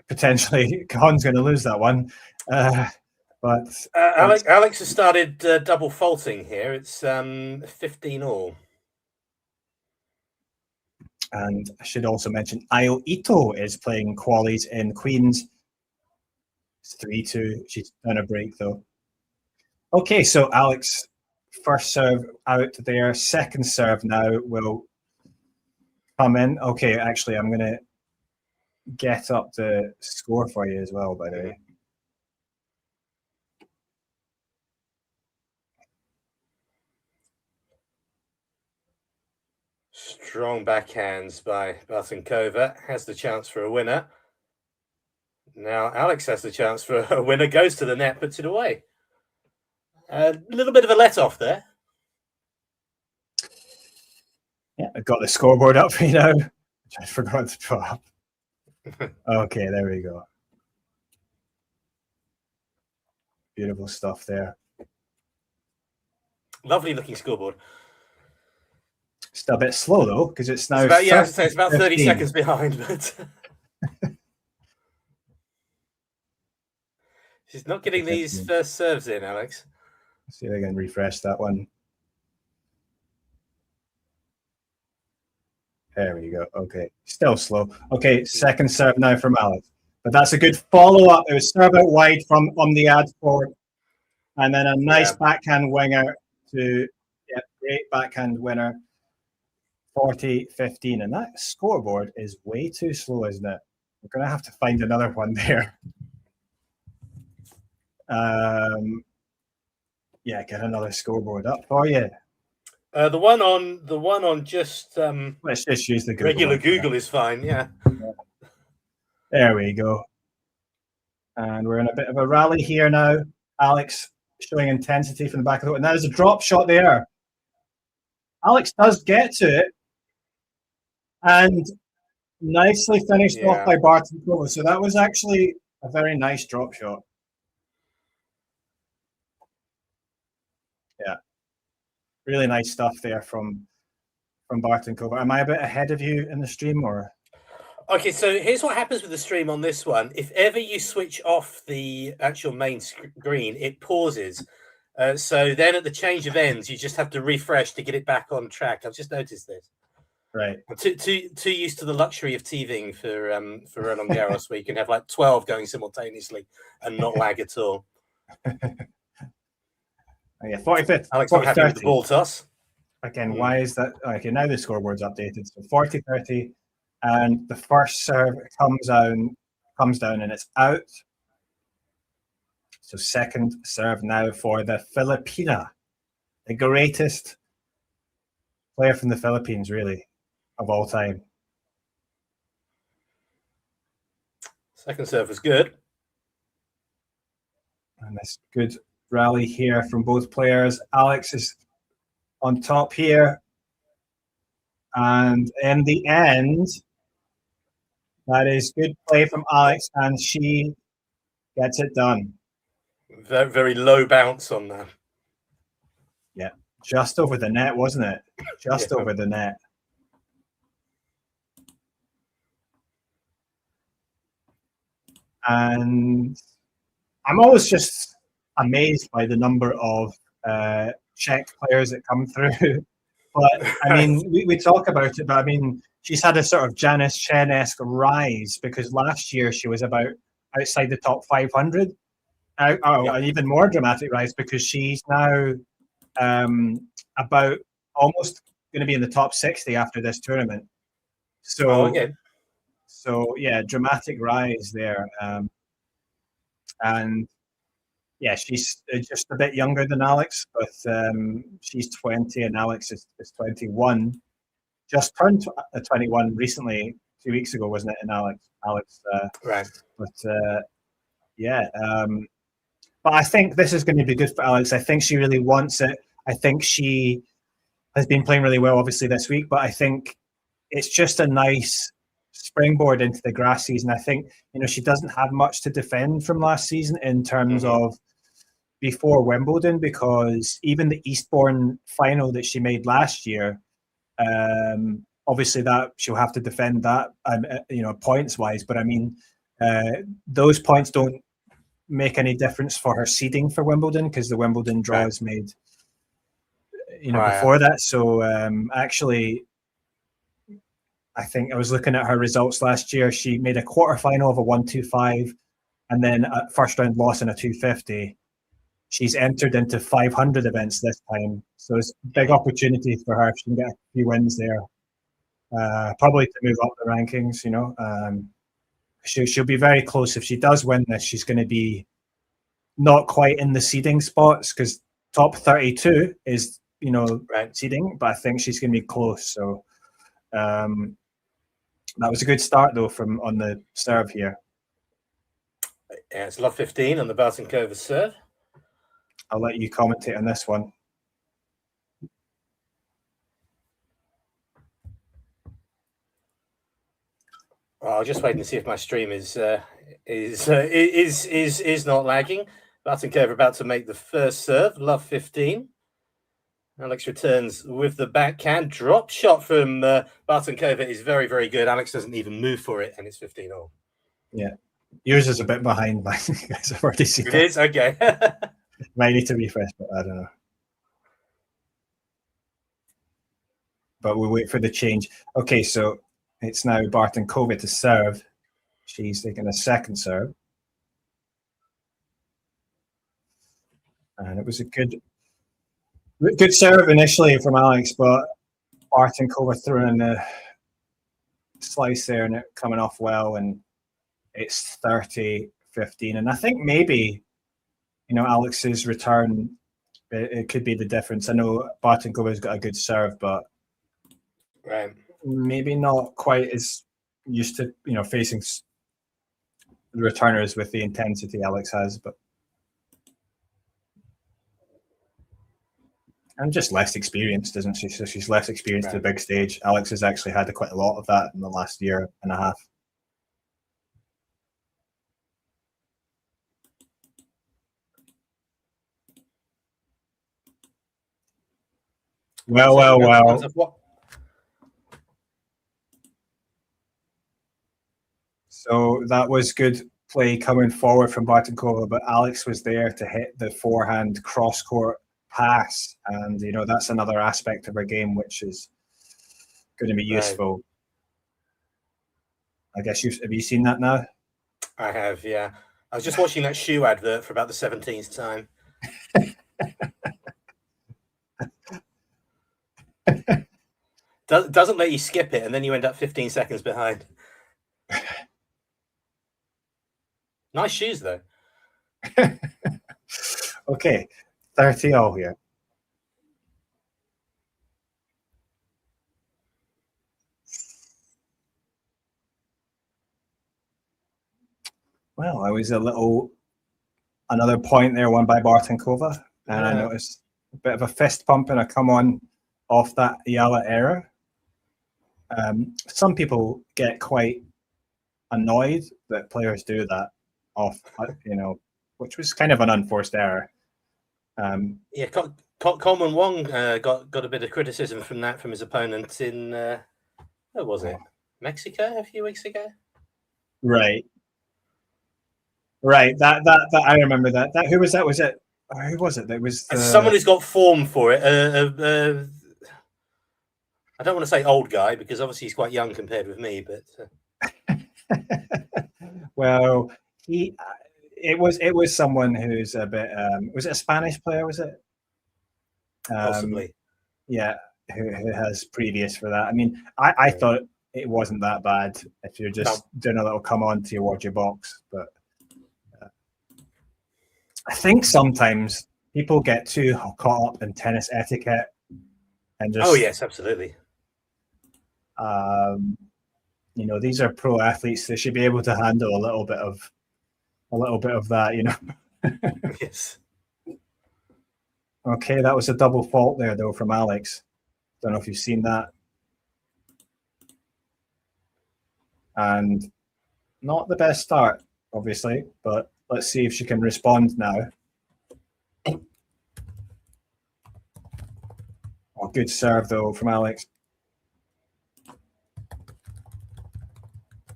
S10: potentially Khan's going to lose that one. But
S11: Alex has started double faulting here. It's 15-all.
S10: And I should also mention Ayo Ito is playing qualies in Queens. It's 3-2. She's done a break though. Okay, so Alex, first serve out there. Second serve now will come in. Okay, actually, I'm going to get up the score for you as well, by the way.
S11: Strong backhands by Bartunkova. Has the chance for a winner. Now Alex has the chance for a winner. Goes to the net, puts it away. A little bit of a let-off there.
S10: Yeah, I've got the scoreboard up for you now, which I forgot to put up. Okay, there we go. Beautiful stuff there.
S11: Lovely looking scoreboard.
S10: Still a bit slow though, because it's now.
S11: It's about 30 seconds behind, but she's not getting these first serves in, Alex.
S10: Let's see if I can refresh that one. There we go. Okay, still slow. Okay, second serve now from Alex. But that's a good follow-up. It was serve out wide from on the ad forward. And then a nice backhand winger to, great backhand winner. 40-15. And that scoreboard is way too slow, isn't it? We're going to have to find another one there. Yeah, get another scoreboard up for you.
S11: The one on just
S10: let's just use the
S11: regular Google is fine. Yeah.
S10: There we go. And we're in a bit of a rally here now. Alex showing intensity from the back of the court. And there's a drop shot there. Alex does get to it. And nicely finished off by Bartunkova. So that was actually a very nice drop shot. Yeah. Really nice stuff there from Bartunkova. Am I a bit ahead of you in the stream, or?
S11: Okay, so here's what happens with the stream on this one. If ever you switch off the actual main screen, it pauses. So then at the change of ends, you just have to refresh to get it back on track. I've just noticed this.
S10: Right.
S11: I'm too used to the luxury of TVing for Roland Garros, where you can have like 12 going simultaneously and not lag at all.
S10: Yeah, 45th.
S11: Alex, not happy with the ball toss.
S10: Again, why is that? Okay, now the scoreboard's updated. So 40-30, and the first serve comes down, and it's out. So second serve now for the Filipina, the greatest player from the Philippines, really, of all time.
S11: Second serve was good.
S10: And this good rally here from both players. Alex is on top here. And in the end, that is good play from Alex, and she gets it done.
S11: Very, very low bounce on that.
S10: Yeah, just over the net, wasn't it? Just over the net. And I'm always just amazed by the number of Czech players that come through. But I mean, we talk about it, but I mean, she's had a sort of Janice Chen-esque rise, because last year she was about outside the top 500. An even more dramatic rise, because she's now about almost going to be in the top 60 after this tournament. So, so yeah, dramatic rise there. And yeah, she's just a bit younger than Alex, but she's 20 and Alex is 21. Just turned 21 recently, 2 weeks ago, wasn't it? And Alex,
S11: right.
S10: But yeah, but I think this is going to be good for Alex. I think she really wants it. I think she has been playing really well, obviously, this week, but I think it's just a nice springboard into the grass season. I think, she doesn't have much to defend from last season in terms of before Wimbledon, because even the Eastbourne final that she made last year, Obviously, that she'll have to defend that, points wise. But I mean, those points don't make any difference for her seeding for Wimbledon, because the Wimbledon draw is made, before that. So actually, I think I was looking at her results last year. She made a quarterfinal of a 125, and then a first round loss in a 250. She's entered into 500 events this time, so it's a big opportunity for her if she can get a few wins there. Probably to move up the rankings. She'll be very close. If she does win this, she's going to be not quite in the seeding spots, because top 32 is seeding, but I think she's going to be close. So that was a good start though on the serve here.
S11: Yeah, it's love 15 on the Bartunkova serve.
S10: I'll let you commentate on this one.
S11: Well, I'll just wait and see if my stream is not lagging. Bartunkova about to make the first serve. Love 15. Alex returns with the backhand. Drop shot from Bartunkova is very, very good. Alex doesn't even move for it, and it's 15-all.
S10: Yeah, yours is a bit behind mine. Guys, I've already seen
S11: it. It is okay.
S10: Might need to refresh, but I don't know. But we'll wait for the change. Okay, so it's now Bartunkova to serve. She's taking a second serve. And it was a good serve initially from Alex, but Bartunkova threw in the slice there and it coming off well, and it's 30-15. And I think maybe, Alex's return, it could be the difference. I know Bartunkova's got a good serve, but maybe not quite as used to, facing the returners with the intensity Alex has, but and just less experienced, isn't she? So she's less experienced to the big stage. Alex has actually had quite a lot of that in the last year and a half. Well. So that was good play coming forward from Bartunkova, but Alex was there to hit the forehand cross-court pass, and that's another aspect of her game which is going to be useful. I guess have you seen that now?
S11: I have, yeah. I was just watching that shoe advert for about the 17th time. Doesn't let you skip it, and then you end up 15 seconds behind. Nice shoes, though.
S10: Okay, 30-all here. Well, I was another point there won by Bartunkova, and I noticed a bit of a fist pump and a come on off that Eala error. Some people get quite annoyed that players do that off, which was kind of an unforced error.
S11: Yeah, Coleman Wong got a bit of criticism from that from his opponent in where was it? Mexico a few weeks ago.
S10: Right. That I remember that. Who was that? Was it? Who was it? That was
S11: someone who's got form for it. I don't want to say old guy because obviously he's quite young compared with me, but
S10: well, it was someone who's a bit. Was it a Spanish player? Was it?
S11: Possibly.
S10: Yeah, who has previous for that. I mean, I thought it wasn't that bad if you're just doing a little come on towards your box, but I think sometimes people get too caught up in tennis etiquette and just.
S11: Oh yes, absolutely.
S10: These are pro athletes. They should be able to handle a little bit of that,
S11: Yes.
S10: Okay, that was a double fault there though from Alex. Don't know if you've seen that. And not the best start, obviously, but let's see if she can respond now. Oh, good serve though from Alex.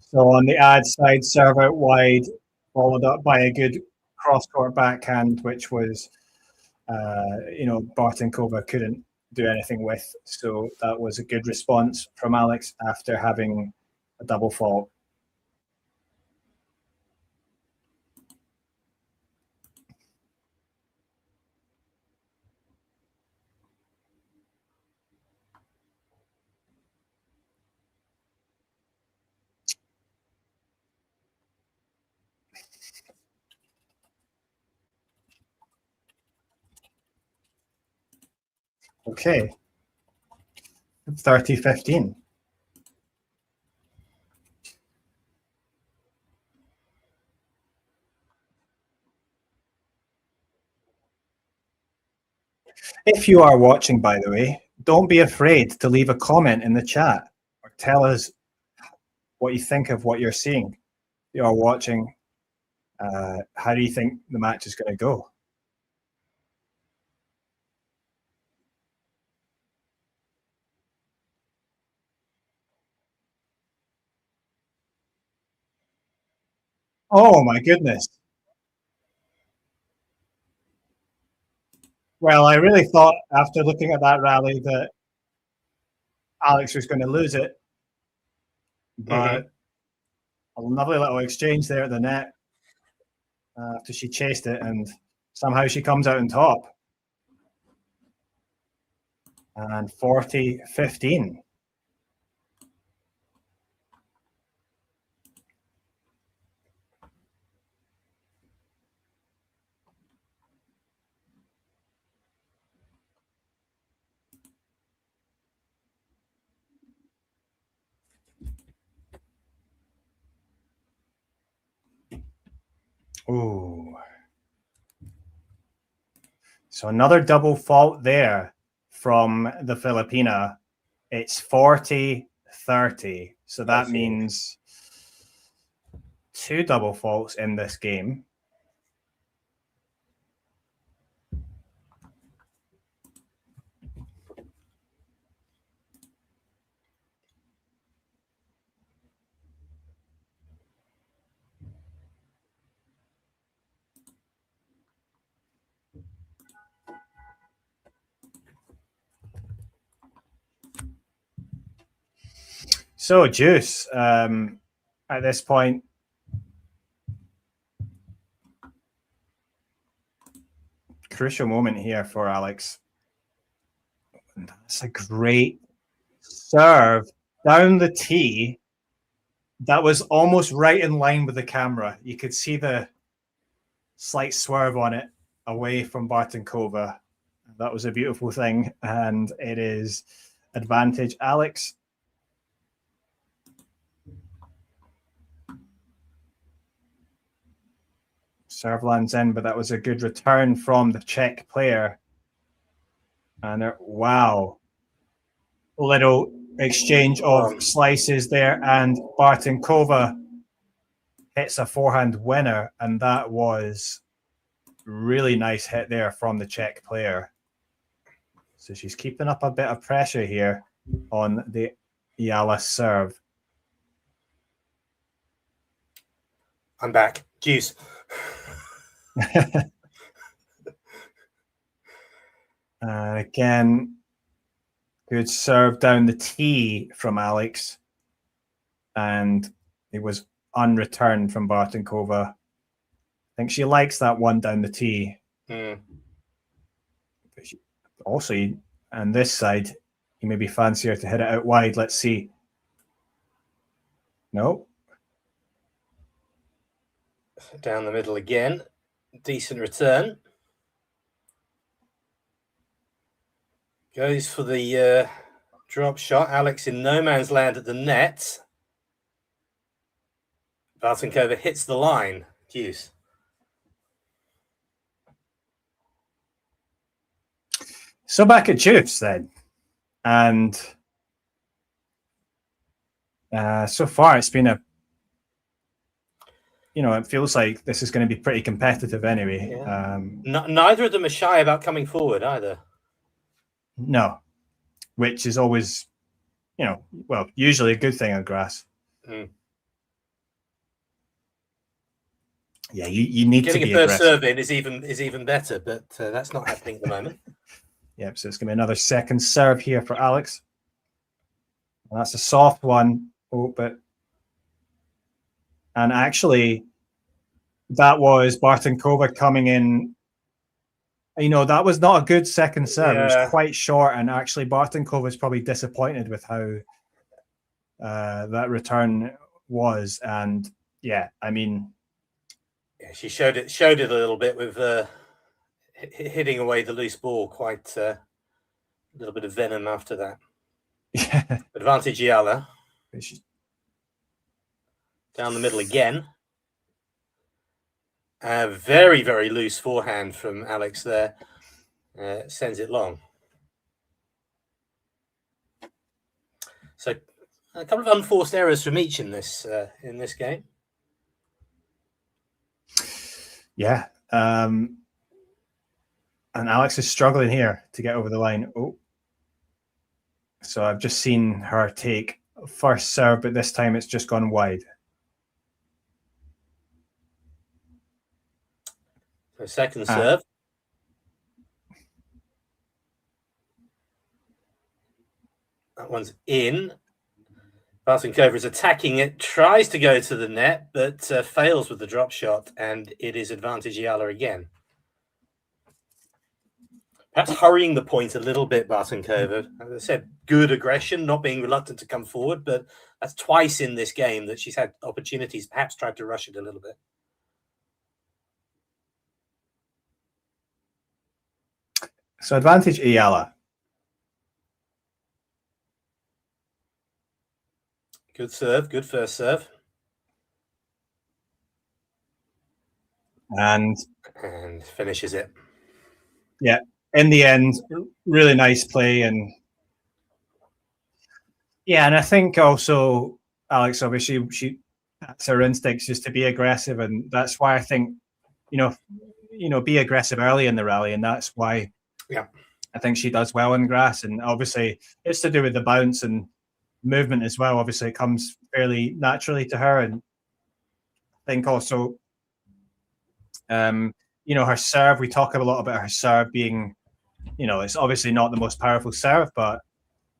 S10: So on the ad side, serve out wide, followed up by a good cross-court backhand, which was, Bartunkova couldn't do anything with. So that was a good response from Alex after having a double fault. Okay. 30-15. If you are watching, by the way, don't be afraid to leave a comment in the chat or tell us what you think of what you're seeing. If you are watching, how do you think the match is going to go? Oh my goodness. Well, I really thought after looking at that rally that Alex was going to lose it, but a lovely little exchange there at the net after she chased it, and somehow she comes out on top. And 40-15. Ooh. So another double fault there from the Filipina. It's 40-30. So that means 2 double faults in this game. So, Juice, at this point, crucial moment here for Alex. And that's a great serve down the tee. That was almost right in line with the camera. You could see the slight swerve on it away from Bartunkova. That was a beautiful thing, and it is advantage Alex. Serve lands in, but that was a good return from the Czech player. And wow, little exchange of slices there, and Bartunkova hits a forehand winner, and that was really nice hit there from the Czech player. So she's keeping up a bit of pressure here on the Eala serve.
S11: I'm back. Juice.
S10: Again, good serve down the tee from Alex, and it was unreturned from Bartunkova. I think she likes that one down the tee. Also, on this side, you maybe fancier to hit it out wide. Let's see. No.
S11: Down the middle again. Decent return. Goes for the drop shot. Alex in no man's land at the net. Bartunkova hits the line. Juice.
S10: So back at Juice then. And so far it's been it feels like this is going to be pretty competitive anyway.
S11: Yeah. Neither of them are shy about coming forward either.
S10: No, which is always, usually a good thing on grass. Yeah, you need
S11: Getting
S10: to be
S11: a first
S10: aggressive.
S11: serve in is even better, but that's not happening at the moment.
S10: Yep, so it's going to be another second serve here for Alex. And that's a soft one. Oh, but... And actually, that was Bartunkova coming in. You know, that was not a good second serve. It was quite short, and actually Bartunkova was probably disappointed with how that return was. And yeah, I mean...
S11: Yeah, she showed it a little bit with hitting away the loose ball, quite a little bit of venom after that.
S10: Yeah.
S11: Advantage Eala. Down the middle again. Very, very loose forehand from Alex there. Sends it long. So a couple of unforced errors from each in this game.
S10: Yeah. And Alex is struggling here to get over the line. Oh. So I've just seen her take first serve, but this time it's just gone wide.
S11: So second serve. That one's in. Bartunkova is attacking it, tries to go to the net, but fails with the drop shot, and it is advantage Eala again. Perhaps hurrying the point a little bit, Bartunkova. As I said, good aggression, not being reluctant to come forward, but that's twice in this game that she's had opportunities, perhaps tried to rush it a little bit.
S10: So advantage Eala.
S11: Good serve, good first serve.
S10: And
S11: finishes it.
S10: Yeah, in the end, really nice play. And yeah, and I think also, Alex, obviously, that's her instincts just to be aggressive. And that's why I think, be aggressive early in the rally. And that's why I think she does well in grass. And obviously, it's to do with the bounce and movement as well. Obviously, it comes fairly naturally to her. And I think also, her serve, we talk a lot about her serve being, it's obviously not the most powerful serve, but,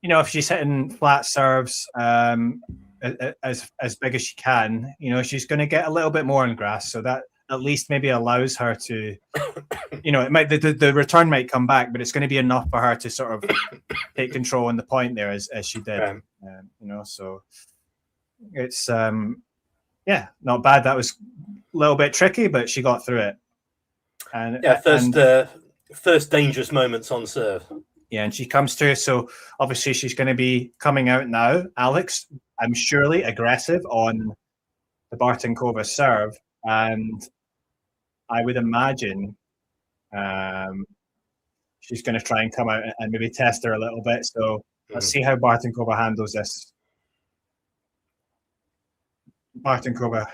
S10: if she's hitting flat serves as big as she can, she's going to get a little bit more in grass. So that at least maybe allows her to, it might, the return might come back, but it's going to be enough for her to sort of take control in the point there as she did, so it's, not bad. That was a little bit tricky, but she got through it. And
S11: first dangerous moments on serve.
S10: Yeah, and she comes through. So obviously she's going to be coming out now. Alex, I'm surely aggressive on the Bartunkova serve, and I would imagine she's going to try and come out and maybe test her a little bit. So let's see how Bartunkova handles this. Bartunkova,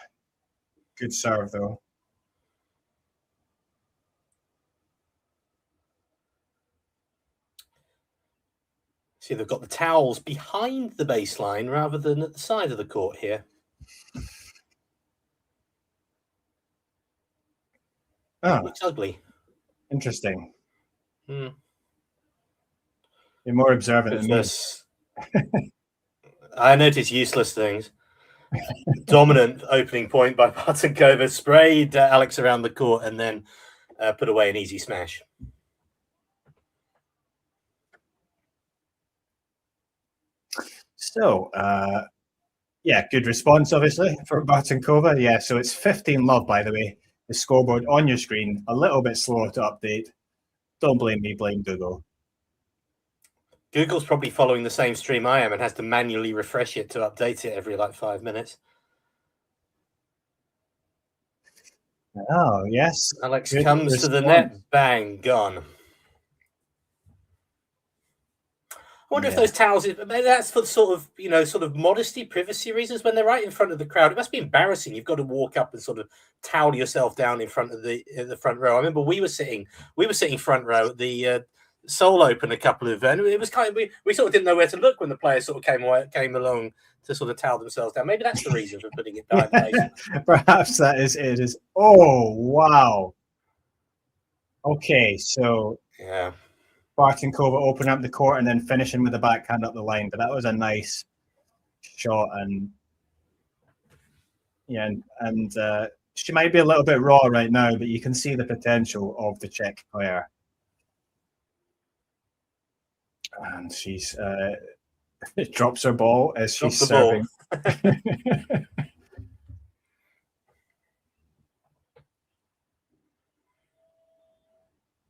S10: good serve though.
S11: See, they've got the towels behind the baseline rather than at the side of the court here.
S10: Oh,
S11: it looks ugly.
S10: Interesting. You're more observant than me.
S11: I notice useless things. Dominant opening point by Bartunkova, sprayed Alex around the court and then put away an easy smash.
S10: So, good response, obviously, for Bartunkova. Yeah, so it's 15-love, by the way. The scoreboard on your screen, a little bit slower to update. Don't blame me, blame Google.
S11: Google's probably following the same stream I am and has to manually refresh it to update it every 5 minutes.
S10: Oh, yes.
S11: Alex comes to the net, bang, gone. I wonder if those towels, that's for sort of modesty, privacy reasons. When they're right in front of the crowd, it must be embarrassing. You've got to walk up and sort of towel yourself down in front of the front row. I remember we were sitting front row at the Seoul Open a couple of, and it was kind of we sort of didn't know where to look when the players sort of came along to sort of towel themselves down. Maybe that's the reason for putting it behind the baseline.
S10: Perhaps that is it. Is oh wow. Okay, so
S11: Yeah.
S10: Bartunkova opening up the court and then finishing with the backhand up the line, but that was a nice shot, and yeah, and she might be a little bit raw right now, but you can see the potential of the Czech player. And she's drops her ball as she's serving.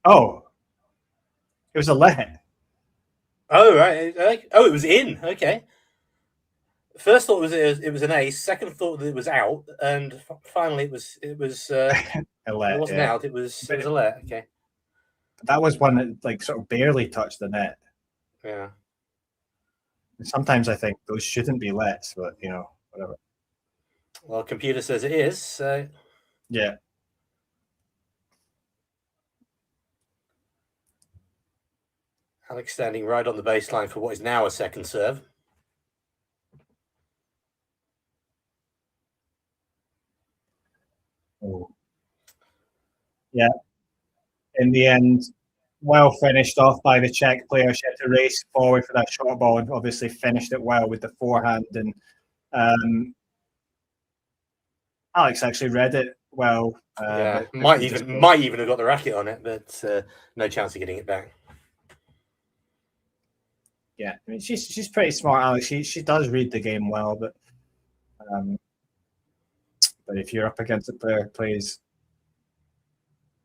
S10: Oh, it was a let.
S11: Oh right. Oh, it was in. Okay. First thought it was an ace. Second thought that it was out, and finally it was
S10: a let,
S11: it wasn't out. It was a let. Okay.
S10: That was one that like sort of barely touched the net.
S11: Yeah.
S10: Sometimes I think those shouldn't be lets, but you know, whatever.
S11: Well, computer says it is. So
S10: yeah.
S11: Alex standing right on the baseline for what is now a second serve.
S10: Oh. Yeah. In the end, well finished off by the Czech player. She had to race forward for that short ball and obviously finished it well with the forehand. And Alex actually read it well.
S11: Yeah, might even have got the racket on it, but no chance of getting it back.
S10: Yeah, I mean she's pretty smart, Alex. She does read the game well, but if you're up against a player who plays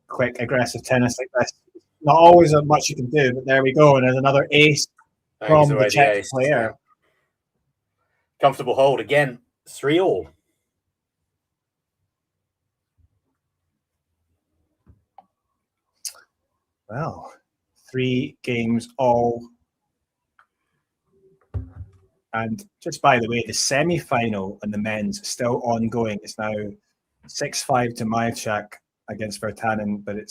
S10: quick, aggressive tennis like this, not always much you can do. But there we go, and there's another ace from the Czech player.
S11: Yeah. Comfortable hold again, 3-all.
S10: Well, 3 games all. And just by the way, the semi-final and the men's still ongoing. It's now 6-5 to Majchak against Virtanen, but it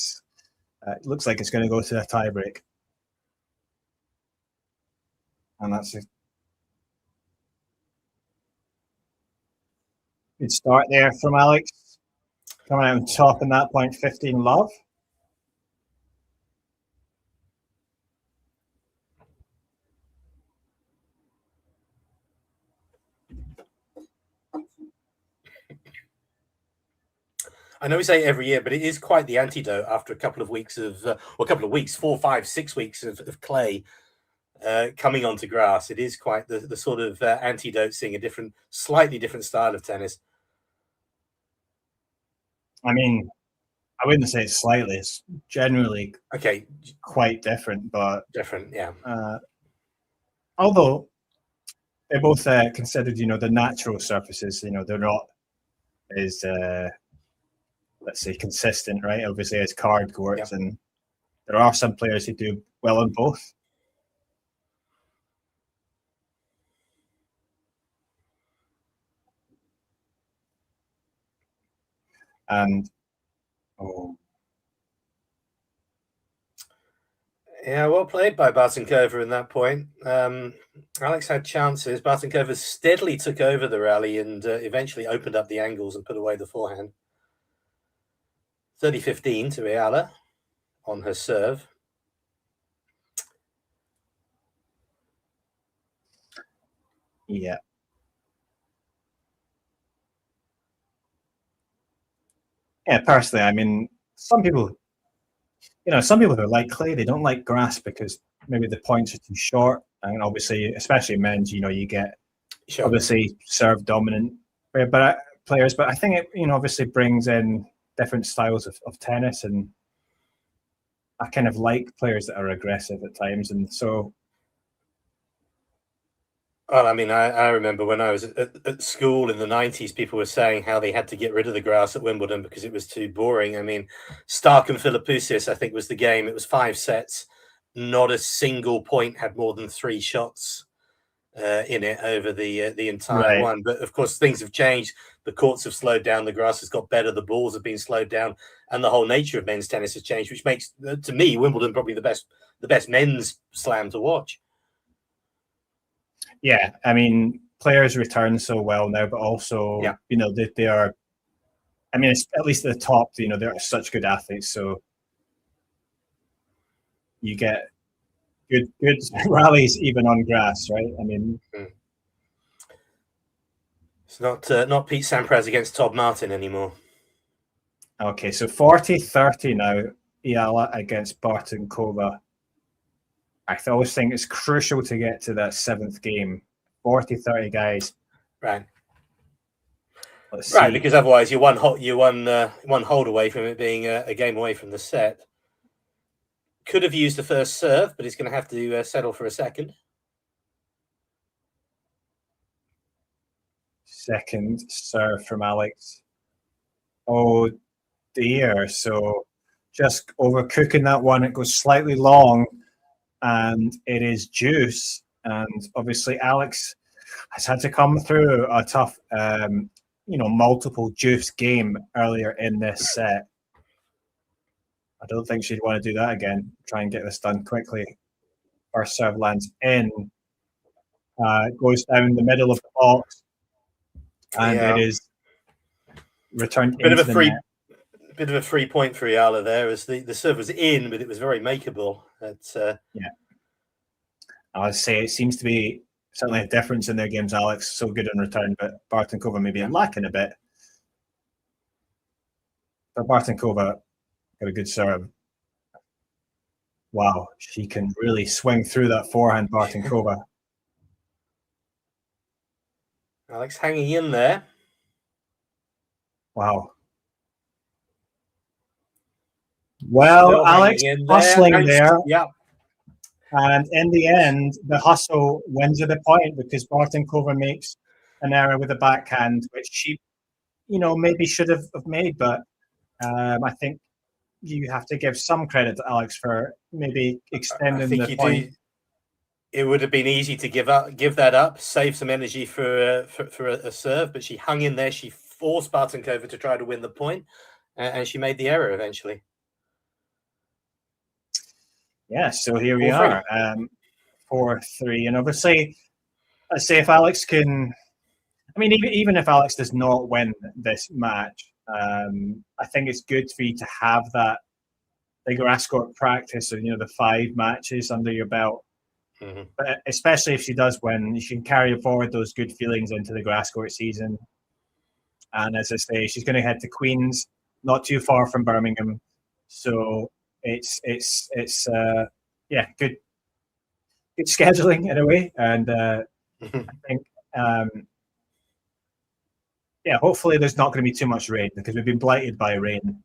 S10: looks like it's going to go to a tiebreak. And that's a good start there from Alex. Coming out on top in that point, 15 love.
S11: I know we say it every year, but it is quite the antidote after a couple of weeks of, 4, 5, 6 weeks of clay coming onto grass. It is quite the sort of antidote, seeing a slightly different style of tennis.
S10: I mean, I wouldn't say it's slightly. It's generally quite different, but
S11: different, yeah.
S10: Although they're both considered, the natural surfaces. They're not as let's say consistent, right? Obviously, as card courts, and there are some players who do well on both. And
S11: yeah, well played by Bartunkova in that point. Alex had chances. Bartunkova steadily took over the rally and eventually opened up the angles and put away the forehand. 30-15 to Eala on her serve.
S10: Yeah. Yeah, personally, I mean, some people who like clay, they don't like grass because maybe the points are too short. And obviously, especially men's, you get obviously serve dominant players. But I think it, obviously brings in different styles of tennis, and I kind of like players that are aggressive at times, and so.
S11: Well, I mean, I remember when I was at school in the 90s, people were saying how they had to get rid of the grass at Wimbledon because it was too boring. I mean, Stark and Philippoussis, I think, was the game. It was 5 sets. Not a single point had more than 3 shots. in it over the entire one. But of course, things have changed. The courts have slowed down. The grass has got better. The balls have been slowed down, and the whole nature of men's tennis has changed, which makes, to me, Wimbledon probably the best men's slam to watch.
S10: Yeah, I mean, players return so well now, but also, you know, they are. I mean, at least at the top, you know, they're such good athletes, so you get good rallies even on grass, right? I mean,
S11: it's not Pete Sampras against Todd Martin anymore.
S10: Okay, so 40-30 now, Eala against Bartunkova. I always think it's crucial to get to that 7th game. 40-30, guys.
S11: Right.
S10: Let's
S11: right,
S10: see.
S11: Because otherwise you're one hold away from it being a game away from the set. Could have used the first serve, but he's going to have to settle for a second.
S10: Second serve from Alex. Oh dear. So just overcooking that one. It goes slightly long and it is deuce. And obviously Alex has had to come through a tough, you know, multiple deuce game earlier in this set. I don't think she'd want to do that again. Try and get this done quickly. First serve lands in. Goes down the middle of the box. And it is returned
S11: Bit
S10: into
S11: of a
S10: the net.
S11: Bit of a free point for Eala there, as the serve was in, but it was very makeable.
S10: Yeah. I'd say it seems to be certainly a difference in their games. Alex so good in return, but Bartunkova maybe lacking a bit. But Bartunkova got a good serve. Wow, she can really swing through that forehand, Bartunkova.
S11: Alex hanging in there.
S10: Wow. Well,
S11: Still
S10: Alex hustling there.
S11: Yeah.
S10: And in the end, the hustle wins at the point because Bartunkova makes an error with a backhand, which she, you know, maybe should have made. But I think you have to give some credit to Alex for maybe extending the point.
S11: It would have been easy to give that up, save some energy for a serve, but she hung in there. She forced Bartunkova to try to win the point, and she made the error eventually.
S10: Yeah, so here we are, 4-3, and obviously, let's say if Alex can, I mean, even if Alex does not win this match, I think it's good for you to have that the grass court practice, or, you know, the 5 matches under your belt.
S11: Mm-hmm.
S10: But especially if she does win, you can carry forward those good feelings into the grass court season. And as I say, she's going to head to Queens, not too far from Birmingham. So it's good scheduling in a way. And I think hopefully there's not going to be too much rain, because we've been blighted by rain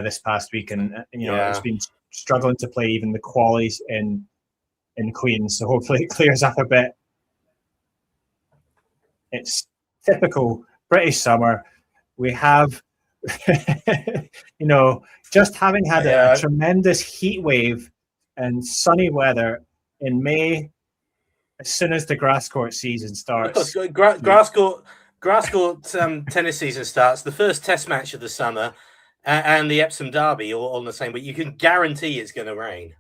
S10: this past week, and it's been struggling to play even the qualies in Queens, so hopefully it clears up a bit. It's typical British summer. We have, just having had a tremendous heat wave and sunny weather in May, as soon as the grass court season starts.
S11: Grass court tennis season starts. The first test match of the summer and the Epsom Derby all on the same, but you can guarantee it's going to rain.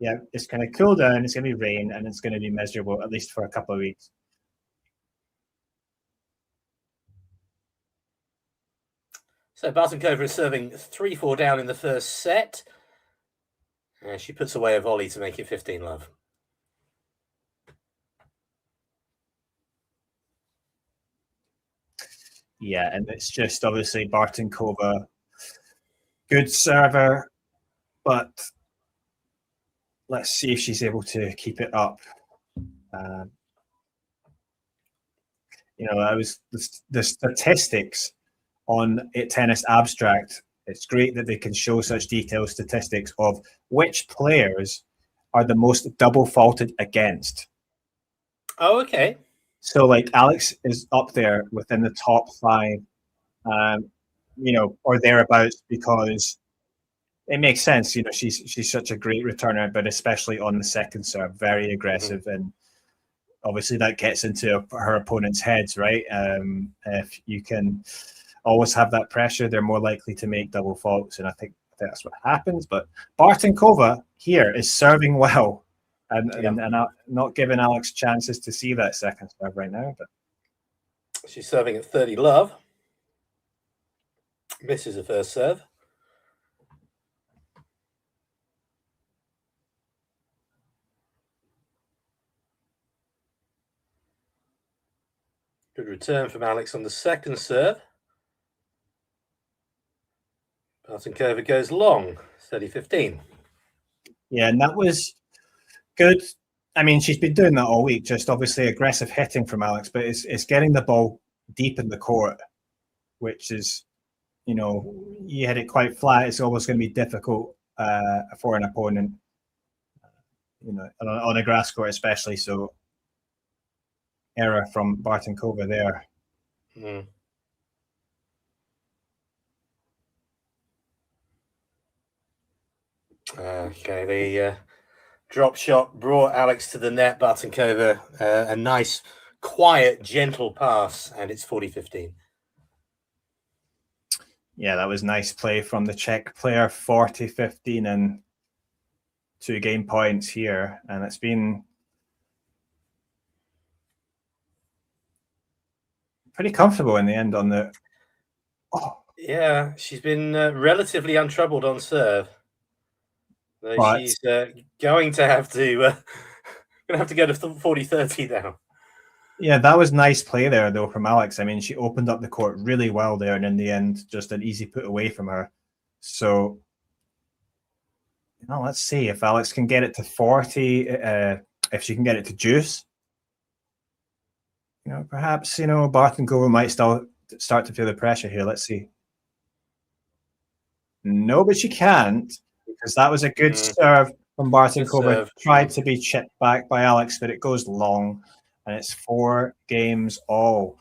S10: Yeah, it's going to cool down, it's going to be rain, and it's going to be miserable, at least for a couple of weeks.
S11: So Bartunkova is serving 3-4 down in the first set. And she puts away a volley to make it 15-love.
S10: Yeah, and it's just obviously Bartunkova, good server, but let's see if she's able to keep it up. I was the statistics on Tennis Abstract. It's great that they can show such detailed statistics of which players are the most double faulted against.
S11: Oh, okay.
S10: So, like, Alex is up there within the top 5, or thereabouts, because it makes sense. She's such a great returner, but especially on the second serve, very aggressive. And obviously that gets into her opponent's heads, right? If you can always have that pressure, they're more likely to make double faults, and I think that's what happens. But Bartunkova here is serving well, and not giving Alex chances to see that second serve right now. But
S11: she's serving at 30 love. Misses the first serve. Good return from Alex on the second serve. Bartunkova goes long, 30-15.
S10: Yeah, and that was good. I mean, she's been doing that all week, just obviously aggressive hitting from Alex, but it's getting the ball deep in the court, which is, you hit it quite flat. It's always going to be difficult for an opponent, on a grass court especially. So, error from Bartunkova there.
S11: Okay, the drop shot brought Alex to the net. Bartunkova, a nice, quiet, gentle pass, and it's 40-15.
S10: Yeah, that was nice play from the Czech player, 40-15 and 2 game points here. And it's been pretty comfortable in the end on the...
S11: Yeah, she's been relatively untroubled on serve. But she's going to have to go to 40-30 now.
S10: Yeah, that was nice play there, though, from Alex. I mean, she opened up the court really well there, and in the end, just an easy put away from her. So, let's see if Alex can get it to 40, if she can get it to juice. Perhaps, Bartunkova might still start to feel the pressure here. Let's see. No, but she can't, because that was a good serve from Bartunkova. Tried to be chipped back by Alex, but it goes long. And it's 4 games all.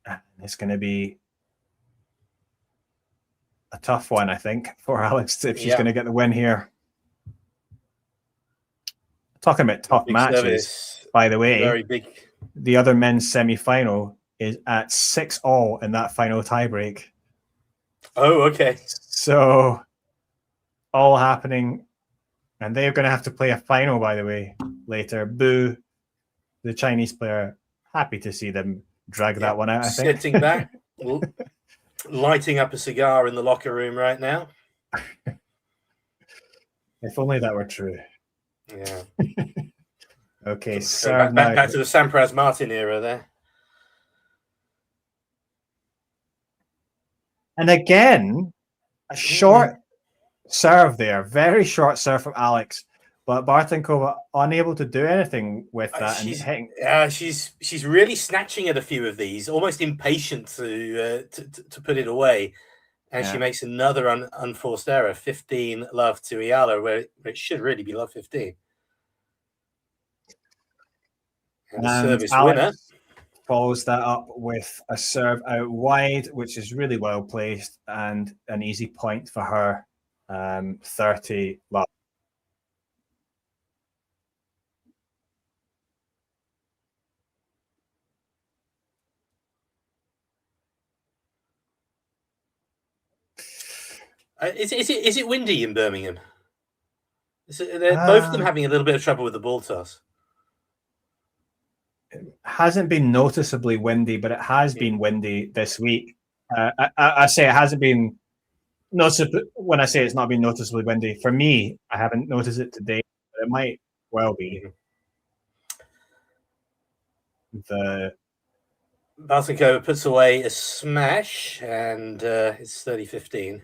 S10: And it's going to be a tough one, I think, for Alex if she's going to get the win here. Talking about tough matches, by the way,
S11: very big.
S10: The other men's semi-final is at 6-all in that final tiebreak.
S11: Oh, okay.
S10: So, all happening. And they're going to have to play a final, by the way, later. Boo, the Chinese player. Happy to see them drag that one out, I think.
S11: Sitting back, lighting up a cigar in the locker room right now.
S10: If only that were true.
S11: Yeah.
S10: Okay,
S11: so back to the Sampras Martin era there.
S10: And again, a short serve there, very short serve from Alex, but Bartunkova unable to do anything with that.
S11: She's really snatching at a few of these, almost impatient to put it away, and she makes another unforced error. 15 love to Eala, where it should really be love 15. And the service winner
S10: follows that up with a serve out wide, which is really well placed and an easy point for her. 30 love.
S11: Is it windy in Birmingham? They're both of them having a little bit of trouble with the ball toss.
S10: It hasn't been noticeably windy, but it has been windy this week. I say it hasn't been. When I say it's not been noticeably windy, for me, I haven't noticed it today, but it might well be. The
S11: Bartunkova puts away a smash, and it's 30-15.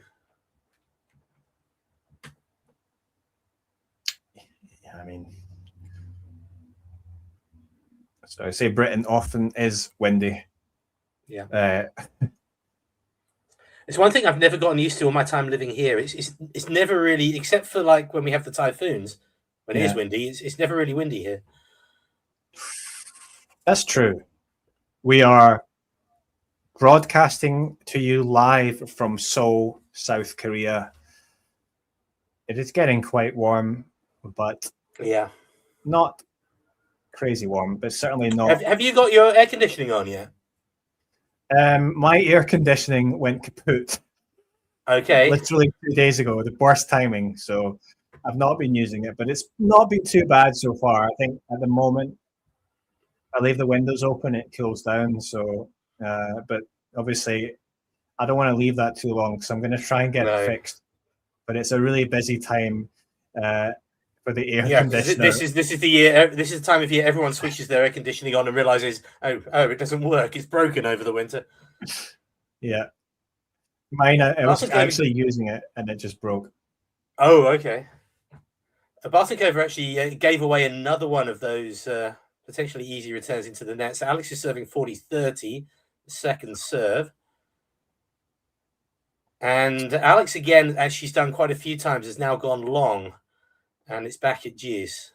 S10: Yeah, I mean, so I say Britain often is windy.
S11: Yeah. It's one thing I've never gotten used to all my time living here. It's never really, except for like when we have the typhoons, when it is windy, it's never really windy here.
S10: That's true. We are broadcasting to you live from Seoul, South Korea. It is getting quite warm, but not crazy warm, but certainly not.
S11: Have you got your air conditioning on yet?
S10: My air conditioning went kaput.
S11: Okay.
S10: Literally 2 days ago, the worst timing. So I've not been using it, but it's not been too bad so far. I think at the moment, I leave the windows open, it cools down. So, but obviously, I don't want to leave that too long, so I'm going to try and get it fixed. But it's a really busy time for the air conditioner.
S11: This is the year. This is the time of year everyone switches their air conditioning on and realizes, oh, it doesn't work. It's broken over the winter.
S10: Yeah, mine. I was actually using it, and it just broke.
S11: Oh, okay. Bartunkova actually gave away another one of those potentially easy returns into the net. So Alex is serving 40-30, second serve. And Alex, again, as she's done quite a few times, has now gone long. And it's back at deuce.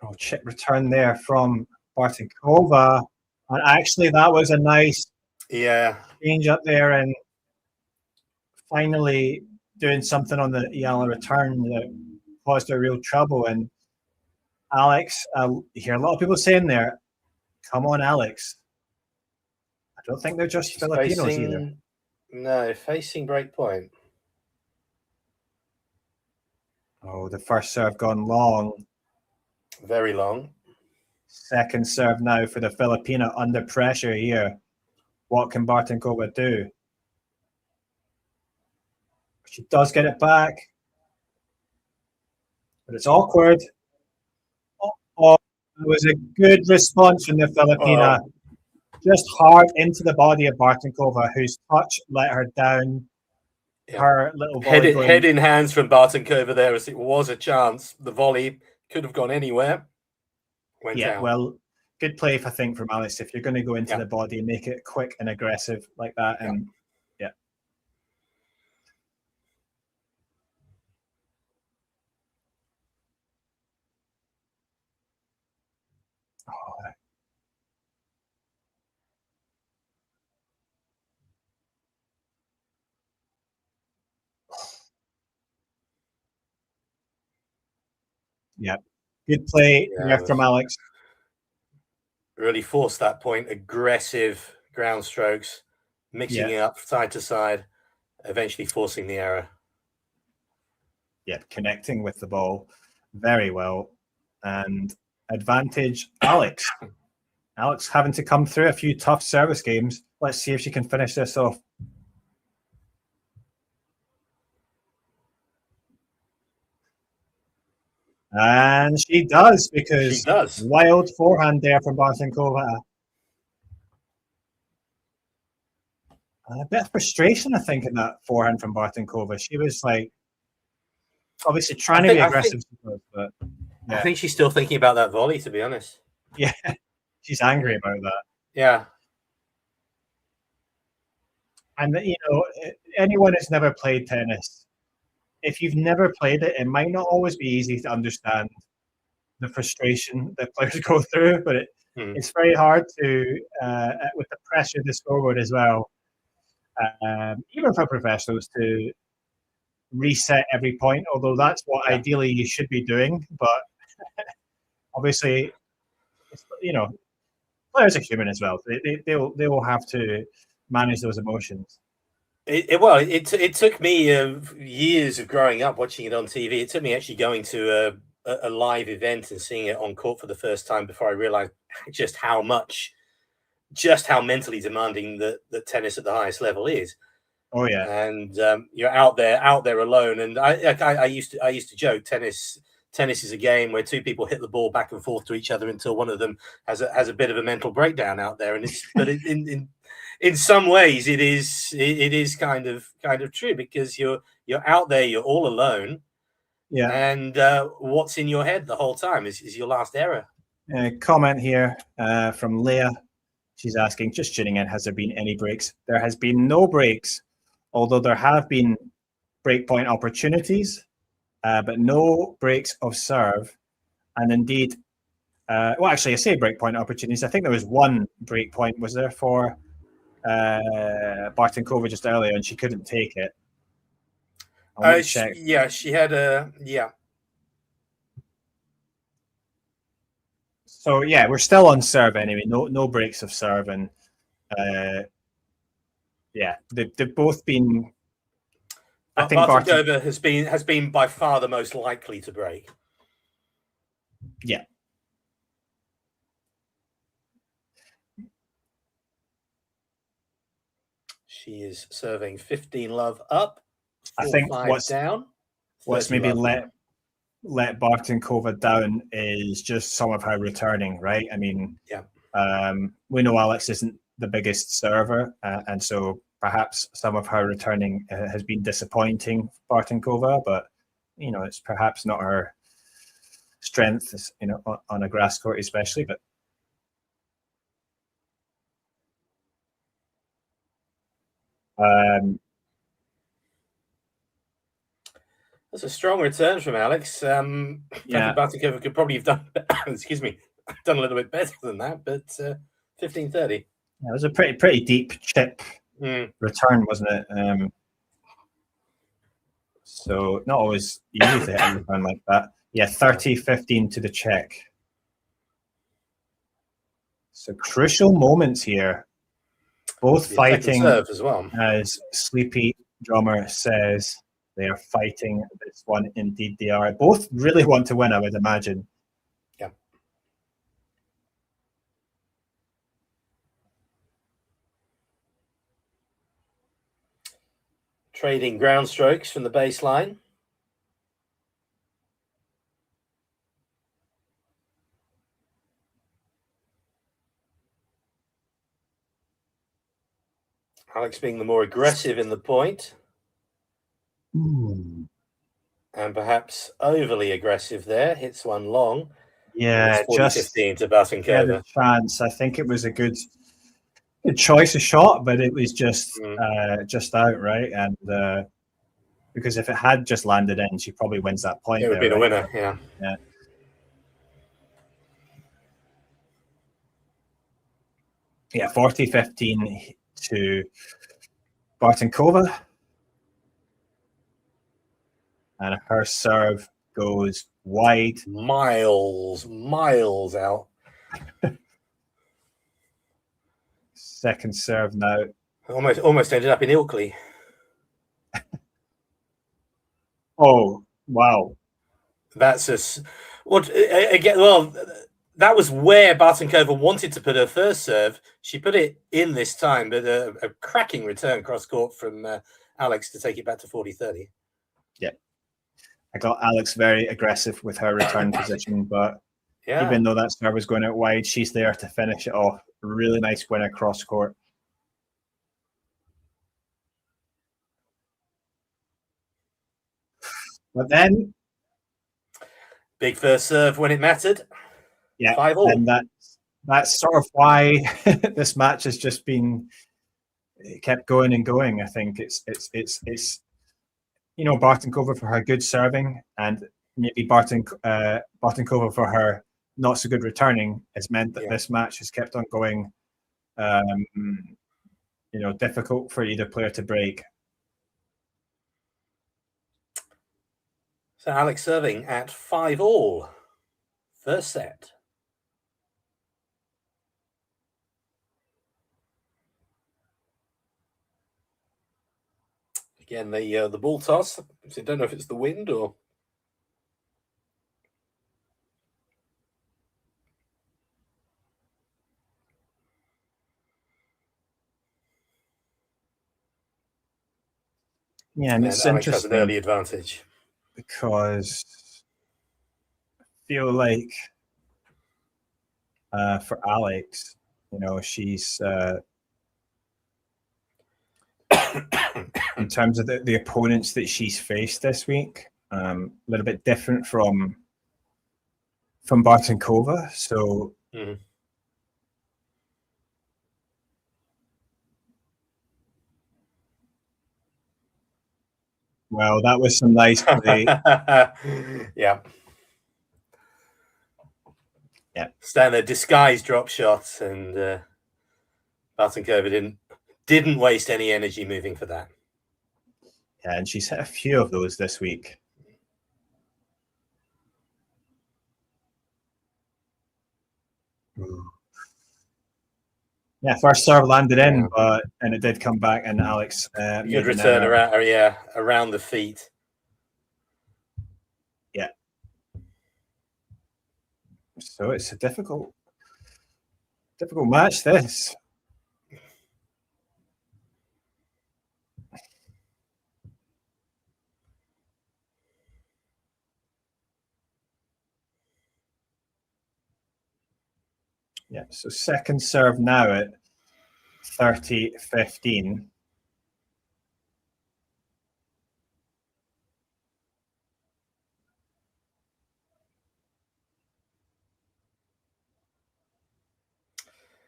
S10: Oh, chip return there from Bartunkova. And actually, that was a nice change up there, and finally doing something on the Eala return that caused her real trouble. And Alex, I hear a lot of people saying there, come on, Alex. I don't think they're just Filipinos either.
S11: No, facing break point.
S10: Oh, the first serve gone long.
S11: Very long.
S10: Second serve now for the Filipina under pressure here. What can Bartunkova do? She does get it back. But it's awkward. Oh, it was a good response from the Filipina. Just hard into the body of Bartunkova, whose touch let her down. Her little volley
S11: head in hands from Bartunkova there, as it was a chance. The volley could have gone anywhere. Went out.
S10: Well, good play, I think, from Alex. If you're going to go into the body and make it quick and aggressive like that, and good play from Alex.
S11: Really forced that point. Aggressive ground strokes, mixing it up side to side, eventually forcing the error.
S10: Yeah, connecting with the ball very well. And advantage Alex. Alex having to come through a few tough service games. Let's see if she can finish this off. And she does, because wild forehand there from Bartunkova. A bit of frustration, I think, in that forehand from Bartunkova. She was like, obviously trying to be aggressive, but
S11: I think she's still thinking about that volley, to be honest.
S10: Yeah, she's angry about that.
S11: Yeah.
S10: And, you know, anyone who's never played tennis, if you've never played it, it might not always be easy to understand the frustration that players go through, but it's very hard to, with the pressure of the scoreboard as well, even for professionals, to reset every point, although that's what ideally you should be doing. But obviously, you know, players are human as well. They will have to manage those emotions.
S11: It took me years of growing up watching it on TV. It took me actually going to a live event and seeing it on court for the first time before I realized just how mentally demanding that tennis at the highest level is.
S10: Oh yeah,
S11: and you're out there alone. And I used to joke, tennis is a game where two people hit the ball back and forth to each other until one of them has a bit of a mental breakdown out there. And in some ways it is kind of true, because you're out there, you're all alone.
S10: Yeah.
S11: And what's in your head the whole time is your last error.
S10: Comment here from Leah. She's asking, just tuning in, has there been any breaks? There has been no breaks, although there have been breakpoint opportunities, but no breaks of serve. And indeed, well, actually, I say breakpoint opportunities. I think there was one breakpoint, was there, for Bartunkova just earlier, and she couldn't take it. I want to check.
S11: Yeah, she had a
S10: So yeah, we're still on serve anyway. No breaks of serve, and yeah, they've both been. I think
S11: Bartunkova has been by far the most likely to break.
S10: Yeah.
S11: She is serving 15 love up.
S10: I think
S11: down.
S10: What's maybe let Bartunkova down is just some of her returning, right? I mean,
S11: yeah.
S10: We know Alex isn't the biggest server, and so perhaps some of her returning has been disappointing for Bartunkova, but you know, it's perhaps not her strength, you know, on a grass court especially, but
S11: that's a strong return from Alex.
S10: Yeah.
S11: Bartunkova could probably have done, excuse me, done a little bit better than that, but 15-30.
S10: It was a pretty deep chip return, wasn't it? So not always easy to hit a return like that. Yeah, 30-15 to the Czech. So crucial moments here. Both fighting
S11: serve as well.
S10: As Sleepy Drummer says, they are fighting this one. Indeed, they are. Both really want to win, I would imagine.
S11: Yeah. Trading ground strokes from the baseline. Alex being the more aggressive in the point. And perhaps overly aggressive there. Hits one long.
S10: Yeah, just
S11: 15 to Bartunkova.
S10: Chance. I think it was a good choice of shot, but it was just out, right? And because if it had just landed in, she probably wins that point.
S11: It would have been a winner, yeah.
S10: Yeah, 40-15 to Bartunkova. And her serve goes wide.
S11: Miles out.
S10: Second serve now.
S11: Almost ended up in Ilkley.
S10: Oh, wow.
S11: That's that was where Bartunkova wanted to put her first serve. She put it in this time, but a cracking return cross court from Alex to take it back to 40-30.
S10: Yeah. I got Alex very aggressive with her return position, but even though that serve was going out wide, she's there to finish it off. Really nice win across court. But then
S11: big first serve when it mattered.
S10: Yeah,
S11: 5-all.
S10: And that's sort of why this match has just been kept going and going. I think it's you know, Bartunkova for her good serving, and maybe Bartunkova for her not so good returning has meant that this match has kept on going. You know, difficult for either player to break.
S11: So Alex serving at 5-all. First set. Again, the ball toss. I don't know if it's the wind or.
S10: Yeah, and it's
S11: Alex
S10: interesting.
S11: has an early advantage.
S10: Because I feel like for Alex, you know, she's in terms of the opponents that she's faced this week, a little bit different from Bartunkova. So well, that was some nice play.
S11: Yeah.
S10: Yeah.
S11: Stand there, disguised drop shots, and Bartunkova Didn't waste any energy moving for that.
S10: Yeah, and she's hit a few of those this week. Yeah, first serve landed in, and it did come back, and Alex
S11: Good return around the feet.
S10: Yeah. So it's a difficult match, this. Yeah, so second serve now at 30-15.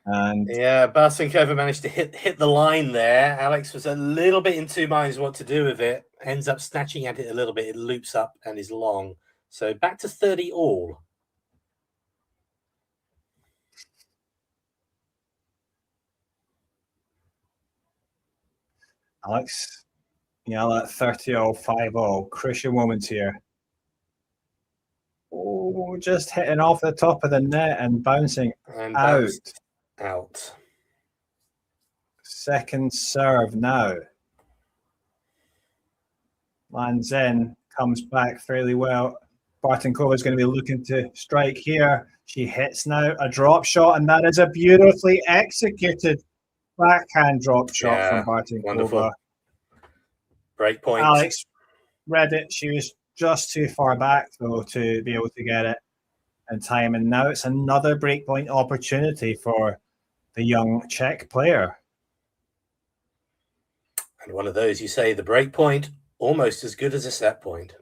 S10: And
S11: yeah, Bartunkova managed to hit the line there. Alex was a little bit in two minds what to do with it. Ends up snatching at it a little bit. It loops up and is long. So back to 30 all.
S10: Alex, Eala at 30 all, 5 all. Crucial moments here. Oh, just hitting off the top of the net and bouncing out. Second serve now. Lands in, comes back fairly well. Bartunkova is going to be looking to strike here. She hits now a drop shot, and that is a beautifully executed backhand drop shot from Bartunkova.
S11: Wonderful. Break point.
S10: Alex read it. She was just too far back, though, to be able to get it in time. And now it's another breakpoint opportunity for the young Czech player.
S11: And one of those, you say, the break point, almost as good as a set point.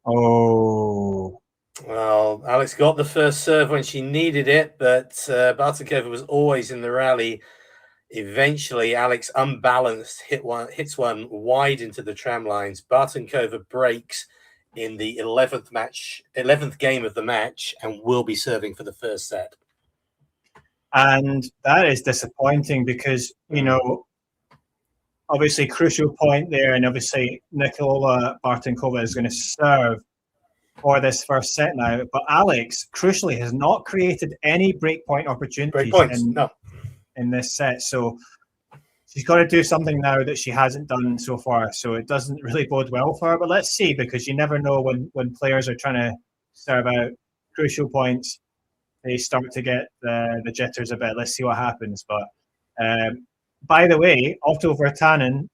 S10: Oh.
S11: Well, Alex got the first serve when she needed it, but Bartunkova was always in the rally. Eventually, Alex unbalanced, hits one wide into the tram lines. Bartunkova breaks in the 11th game of the match, and will be serving for the first set.
S10: And that is disappointing because, you know, obviously crucial point there, and obviously Nikola Bartunkova is going to serve for this first set now. But Alex, crucially, has not created any breakpoint opportunities in this set. So she's got to do something now that she hasn't done so far. So it doesn't really bode well for her. But let's see, because you never know when players are trying to serve out crucial points, they start to get the jitters a bit. Let's see what happens. But by the way, Otto Virtanen,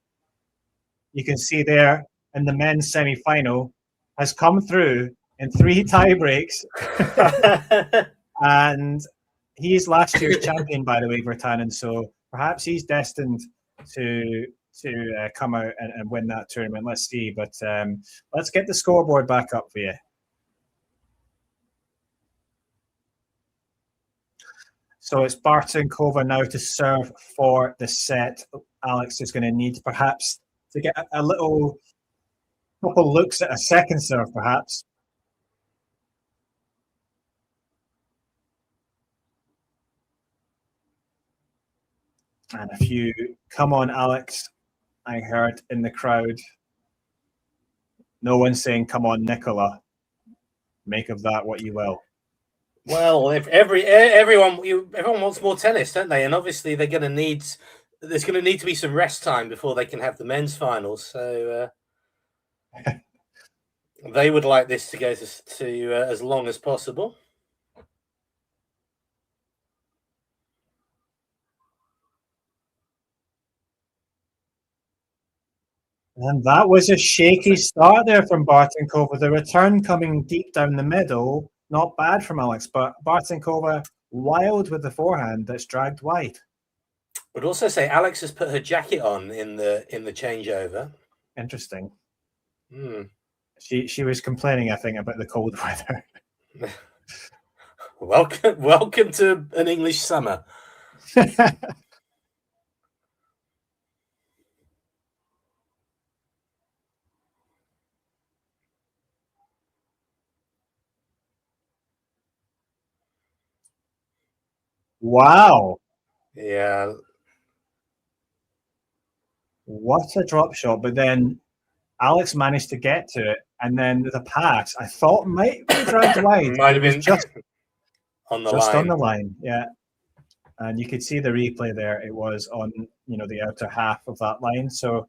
S10: you can see there in the men's semi-final, has come through in 3 tie breaks. And he's last year's champion, by the way, Virtanen. So perhaps he's destined to come out and win that tournament. Let's see. But let's get the scoreboard back up for you. So it's Bartunkova now to serve for the set. Alex is going to need perhaps to get a couple looks at a second serve, perhaps. And a few, come on, Alex, I heard in the crowd. No one saying, come on, Nikola. Make of that what you will.
S11: Well, if everyone wants more tennis, don't they? And obviously there's going to need to be some rest time before they can have the men's finals. So they would like this to go to as long as possible.
S10: And that was a shaky start there from Bartunkova. The return coming deep down the middle, not bad from Alex, but Bartunkova wild with the forehand that's dragged wide.
S11: Would also say Alex has put her jacket on in the changeover.
S10: Interesting.
S11: Hmm.
S10: She was complaining, I think, about the cold weather.
S11: Welcome to an English summer.
S10: Wow.
S11: Yeah.
S10: What a drop shot. But then Alex managed to get to it. And then the pass, I thought might be dragged wide.
S11: Might
S10: It
S11: have
S10: was
S11: been
S10: just
S11: on the
S10: on
S11: line.
S10: the line. Yeah. And you could see the replay there. It was on, the outer half of that line. So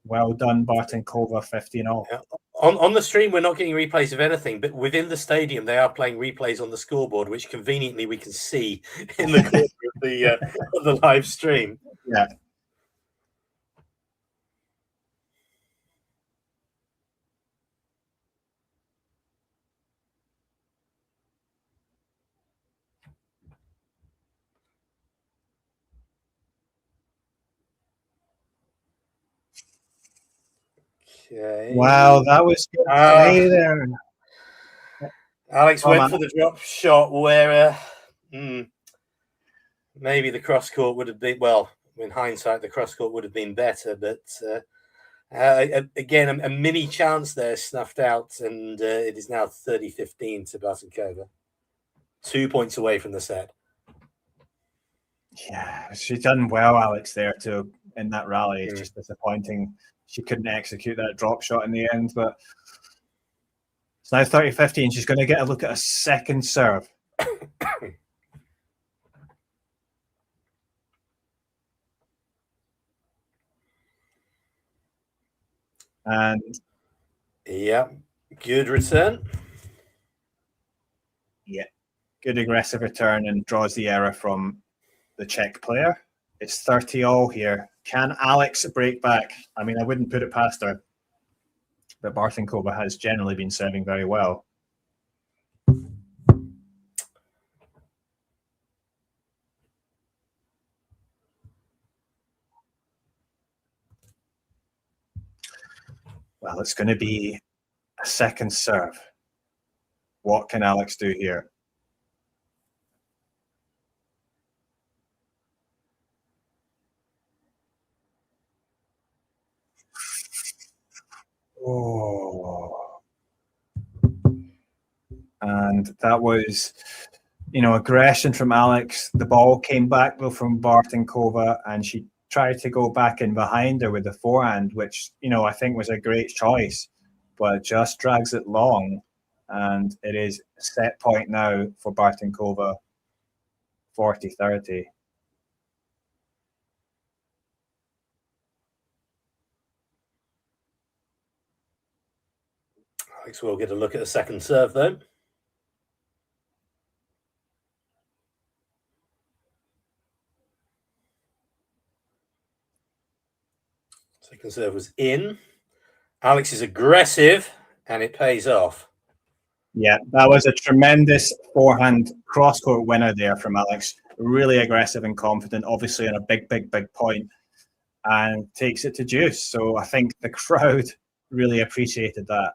S10: well done, Bartunkova, 15-all.
S11: Yeah. On the stream, we're not getting replays of anything, but within the stadium, they are playing replays on the scoreboard, which conveniently we can see in the corner of the live stream.
S10: Yeah.
S11: Okay.
S10: Wow, that was good play there.
S11: Alex went for the drop shot where maybe the cross court would have been, well, in hindsight, the cross court would have been better, but again, a mini chance there snuffed out, and it is now 30-15 to Bartunkova. 2 points away from the set.
S10: Yeah, she's done well, Alex, there too, in that rally. It's just disappointing she couldn't execute that drop shot in the end, but it's now 30-15. She's going to get a look at a second serve. And
S11: yeah, good return.
S10: Yeah, good aggressive return and draws the error from the Czech player. It's 30-all here. Can Alex break back? I mean, I wouldn't put it past her, but Bartunkova has generally been serving very well. Well, it's going to be a second serve. What can Alex do here? Oh. And that was, aggression from Alex. The ball came back, though, from Bartunkova, and she tried to go back in behind her with the forehand, which, I think was a great choice, but just drags it long. And it is a set point now for Bartunkova, 40-30.
S11: Alex will get a look at the second serve, though. Second serve was in. Alex is aggressive, and it pays off.
S10: Yeah, that was a tremendous forehand cross-court winner there from Alex. Really aggressive and confident, obviously on a big point, and takes it to deuce. So I think the crowd really appreciated that.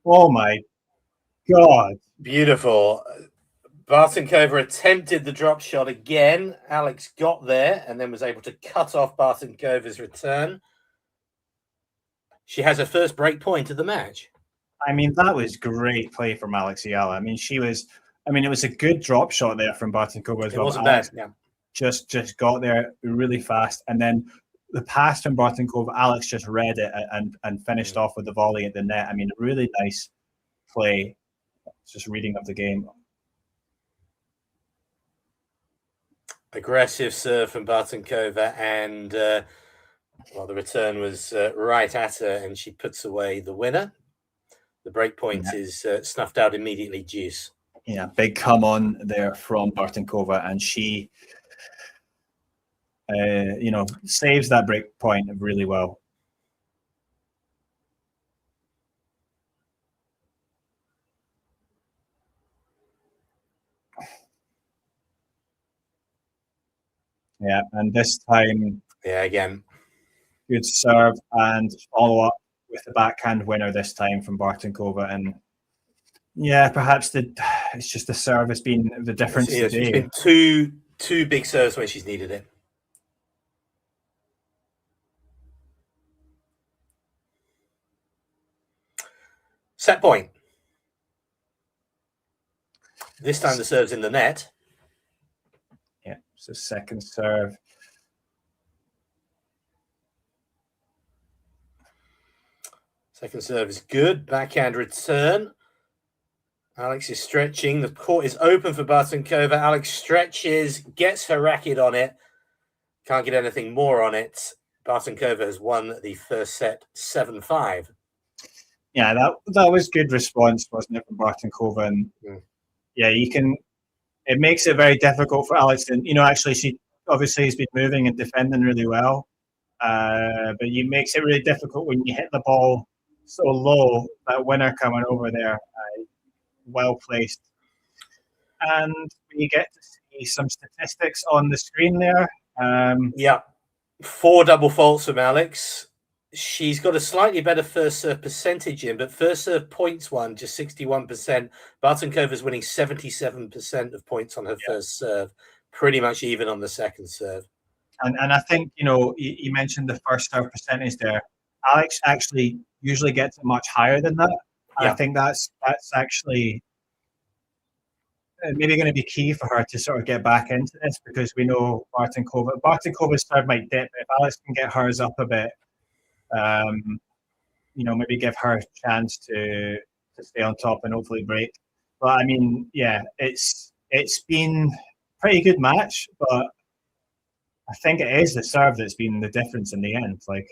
S10: Oh my God.
S11: Beautiful. Bartunkova attempted the drop shot again. Alex got there and then was able to cut off Bartunkova's return. She has her first break point of the match.
S10: I mean, that was great play from Alex Eala. I mean, it was a good drop shot there from Bartunkova as well.
S11: It wasn't bad, yeah.
S10: Just got there really fast. And then the pass from Bartunkova, Alex just read it and finished off with the volley at the net. I mean, really nice play. Just reading up the game.
S11: Aggressive serve from Bartunkova, and the return was right at her, and she puts away the winner. The break point is snuffed out immediately, deuce.
S10: Yeah, big come on there from Bartunkova, and she, saves that break point really well. Yeah, and this time,
S11: again,
S10: good serve and follow up with the backhand winner this time from Bartunkova, and Yeah, perhaps it's just the serve has been the difference
S11: It's
S10: today.
S11: been two big serves when she's needed it. Set point. This time the serve's in the net.
S10: Yeah, so second serve.
S11: Second serve is good. Backhand return. Alex is stretching. The court is open for Bartunkova. Alex stretches, gets her racket on it. Can't get anything more on it. Bartunkova has won the first set 7-5.
S10: Yeah, that was good response, wasn't it, from Bartunkova? And yeah, it makes it very difficult for Alex. And, actually, she obviously has been moving and defending really well. But it makes it really difficult when you hit the ball so low, that winner coming over there, well placed. And when you get to see some statistics on the screen there.
S11: Yeah, 4 double faults from Alex. She's got a slightly better first serve percentage in, but first serve points won just 61%. Bartunkova's winning 77% of points on her first serve, pretty much even on the second serve.
S10: And I think, you mentioned the first serve percentage there. Alex actually usually gets it much higher than that.
S11: Yeah.
S10: I think that's actually maybe going to be key for her to sort of get back into this, because we know Bartunkova's serve might dip. If Alex can get hers up a bit, maybe give her a chance to stay on top and hopefully break. But I mean, yeah, it's been a pretty good match, but I think it is the serve that's been the difference in the end. Like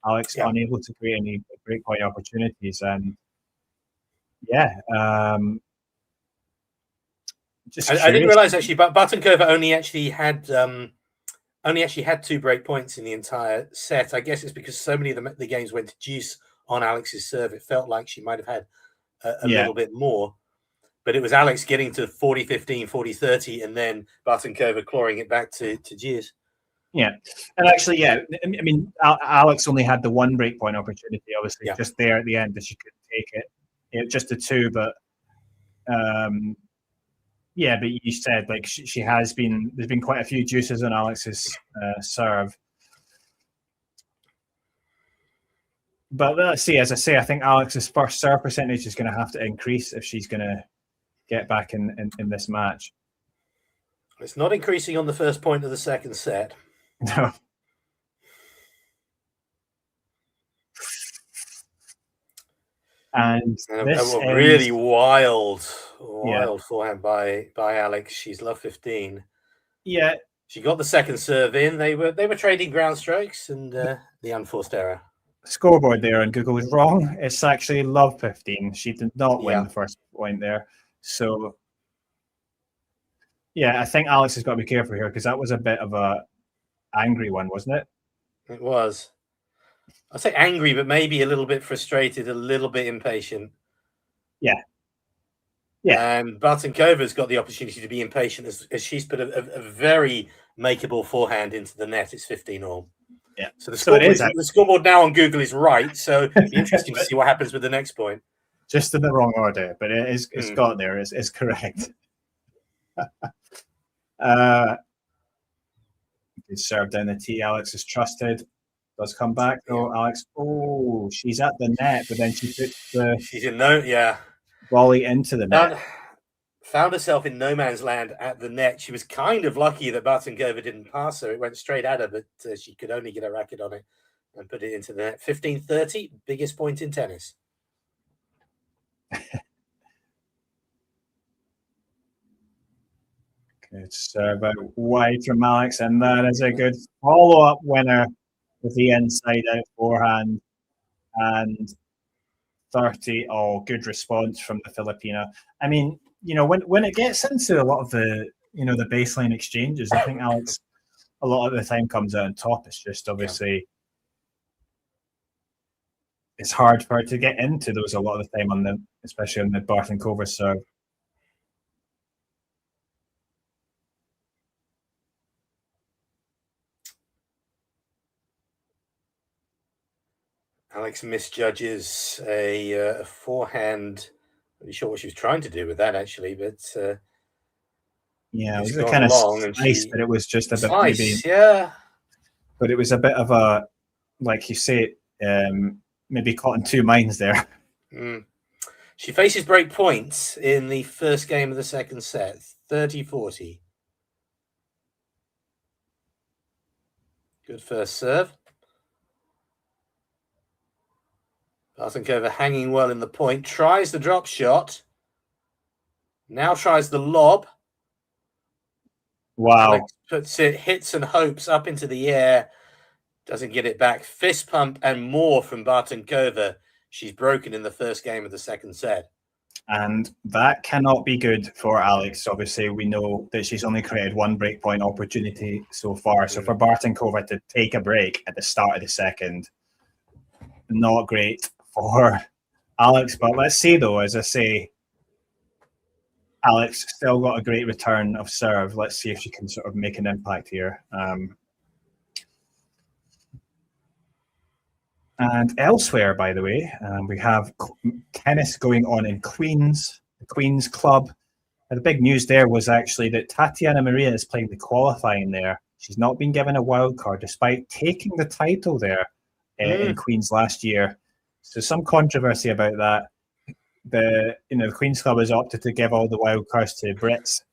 S10: Alex unable to create any breakpoint opportunities, and
S11: I didn't realize actually, but Bartunkova only actually had 2 break points in the entire set. I guess it's because so many of the games went to deuce on Alex's serve. It felt like she might have had a little bit more, but it was Alex getting to 40-15, 40-30, and then Bartunkova clawing it back to deuce.
S10: Yeah, and actually, I mean, Alex only had the 1 breakpoint opportunity, obviously, just there at the end that she couldn't take it. Just the 2, but but you said like she has been. There's been quite a few deuces on Alex's serve. But let's see. As I say, I think Alex's first serve percentage is going to have to increase if she's going to get back in this match.
S11: It's not increasing on the first point of the second set.
S10: No. And
S11: a really wild forehand by Alex. She's love 15.
S10: Yeah,
S11: she got the second serve in. They were trading ground strokes, and the unforced error.
S10: Scoreboard there on Google is wrong. It's actually love 15. She did not win the first point there. So I think Alex has got to be careful here, because that was a bit of a angry one, wasn't it?
S11: It was. I'd say angry, but maybe a little bit frustrated, a little bit impatient.
S10: Yeah.
S11: And Bartunkova's got the opportunity to be impatient as she's put a very makeable forehand into the net. It's 15-all.
S10: Yeah.
S11: So the scoreboard now on Google is right. So it'd be interesting to see what happens with the next point.
S10: Just in the wrong order, but it's got there. It's correct. Good serve down the tee. Alex is trusted. Does come back though. Alex, she's at the net, but then she puts
S11: she's in
S10: volley into the net.
S11: Found herself in no man's land at the net. She was kind of lucky that Bartunkova didn't pass her. It went straight at her, but she could only get a racket on it and put it into the net. 15-30, biggest point in tennis.
S10: Good serve out wide from Alex, and that is a good follow-up winner with the inside out forehand, and 30. Good response from the Filipina. I mean, when it gets into a lot of the the baseline exchanges, I think Alex a lot of the time comes out on top. It's just obviously it's hard for her to get into those a lot of the time especially on the Bartunkova serve.
S11: Alex misjudges a forehand Really sure what she was trying to do with that, actually, but
S10: yeah, it
S11: it's
S10: was a
S11: gone
S10: kind of
S11: long, and
S10: slice,
S11: she
S10: but it was just a bit
S11: slice,
S10: maybe,
S11: yeah.
S10: but it was a bit of a, like you say, maybe caught in two minds there.
S11: Mm. She faces break points in the first game of the second set, 30-40. Good first serve. Bartunkova hanging well in the point, tries the drop shot. Now tries the lob.
S10: Wow.
S11: Alex puts it, hits and hopes up into the air. Doesn't get it back. Fist pump and more from Bartunkova. She's broken in the first game of the second set.
S10: And that cannot be good for Alex. Obviously, we know that she's only created one breakpoint opportunity so far. So for Bartunkova to take a break at the start of the second, not great for Alex. But let's see, though, as I say, Alex still got a great return of serve. Let's see if she can sort of make an impact here. And elsewhere, by the way, we have tennis going on in Queens, the Queens Club. And the big news there was actually that Tatiana Maria is playing the qualifying there. She's not been given a wild card despite taking the title there in Queens last year. So some controversy about that. The Queens Club has opted to give all the wild cards to Brits.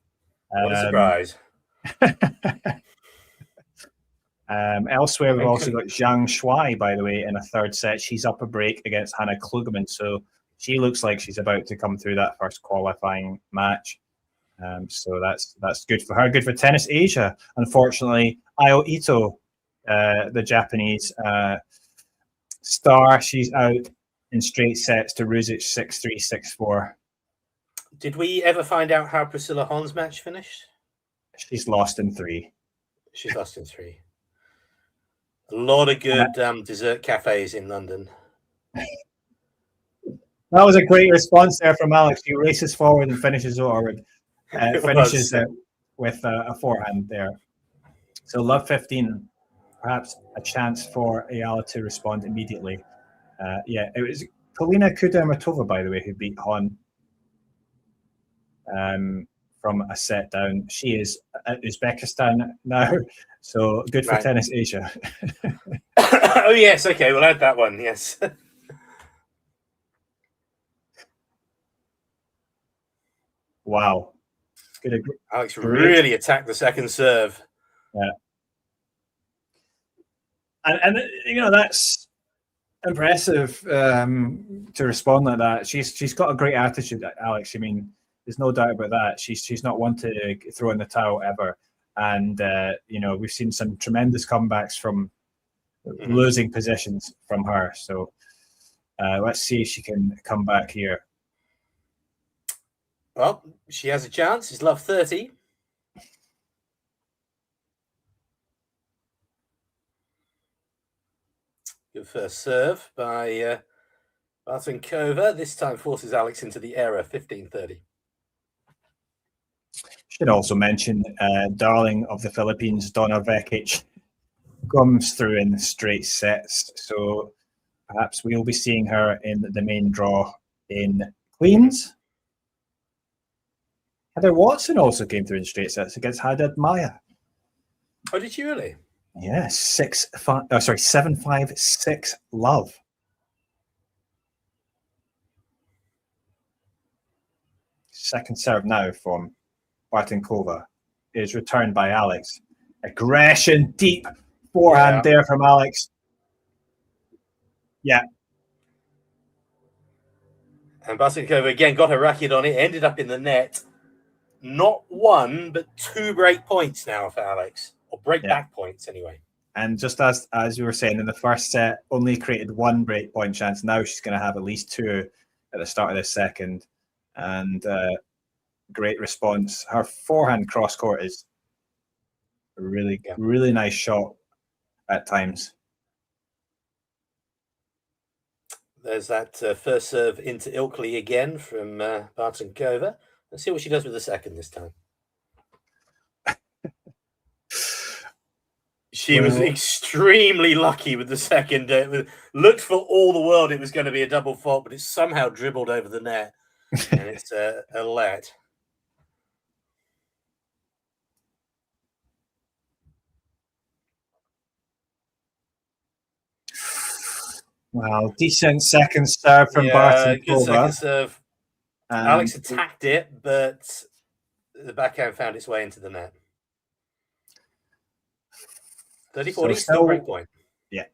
S11: What a surprise.
S10: Elsewhere, we've also got Zhang Shuai, by the way, in a third set. She's up a break against Hannah Klugeman, so she looks like she's about to come through that first qualifying match. So that's good for her. Good for Tennis Asia. Unfortunately, Ayo Ito, the Japanese star, she's out in straight sets to Ruzic 6-3, 6-4.
S11: Did we ever find out how Priscilla Hon's match finished?
S10: She's lost in 3.
S11: She's lost in 3. A lot of good dessert cafes in London.
S10: That was a great response there from Alex. He races forward and finishes with a forehand there. So love 15, perhaps a chance for Eala to respond immediately. It was Polina Kudermetova, by the way, who beat Hon from a set down. She is at Uzbekistan now, so good for Tennis Asia.
S11: Oh, yes. Okay, we'll add that one. Yes.
S10: Wow.
S11: Alex really attacked the second serve.
S10: Yeah. And that's impressive to respond like that. She's got a great attitude, Alex. I mean, there's no doubt about that. She's not one to throw in the towel ever. And we've seen some tremendous comebacks from losing positions from her. So let's see if she can come back here.
S11: Well, she has a chance. It's love 30. Good first serve by Bartunkova. This time forces Alex into the error, 15-30.
S10: Should also mention darling of the Philippines, Donna Vekic, comes through in straight sets. So perhaps we'll be seeing her in the main draw in Queens. Heather Watson also came through in straight sets against Haddad Maya.
S11: Oh, did she really?
S10: Yes, 7-5-6 love. Second serve now from Bartunkova is returned by Alex. Aggression, deep forehand there from Alex. Yeah.
S11: And Bartunkova again got her racket on it, ended up in the net. Not one, but 2 break points now for Alex, or break back points anyway.
S10: And just as you were saying, in the first set, only created 1 break point chance. Now she's going to have at least 2 at the start of the second. And great response. Her forehand cross court is a really nice shot at times.
S11: There's that first serve into Ilkley again from Bartunkova. Let's see what she does with the second this time. She was extremely lucky with the second. Looked for all the world it was going to be a double fault, but it somehow dribbled over the net. And it's a let.
S10: Well, decent second serve from
S11: Good second
S10: Bartunkova.
S11: serve. Alex attacked it, but the backhand found its way into the net. 30-40, still break point.
S10: Yeah.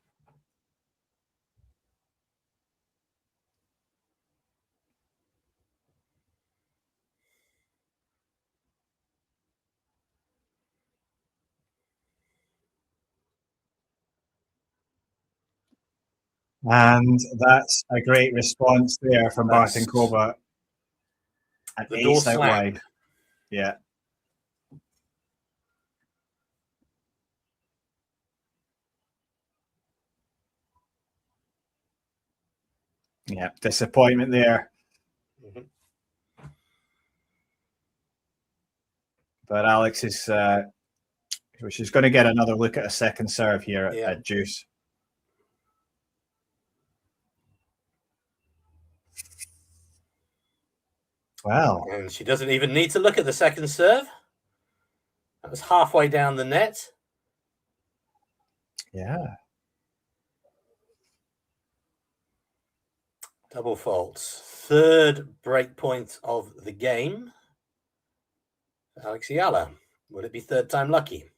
S10: And that's a great response there from Bartunkova. An ace out wide. Yeah. Yeah, disappointment there. But Alex is she's going to get another look at a second serve here at deuce. Wow.
S11: And she doesn't even need to look at the second serve. That was halfway down the net.
S10: Yeah.
S11: Double faults. Third break point of the game. Alex Eala. Will it be third time lucky?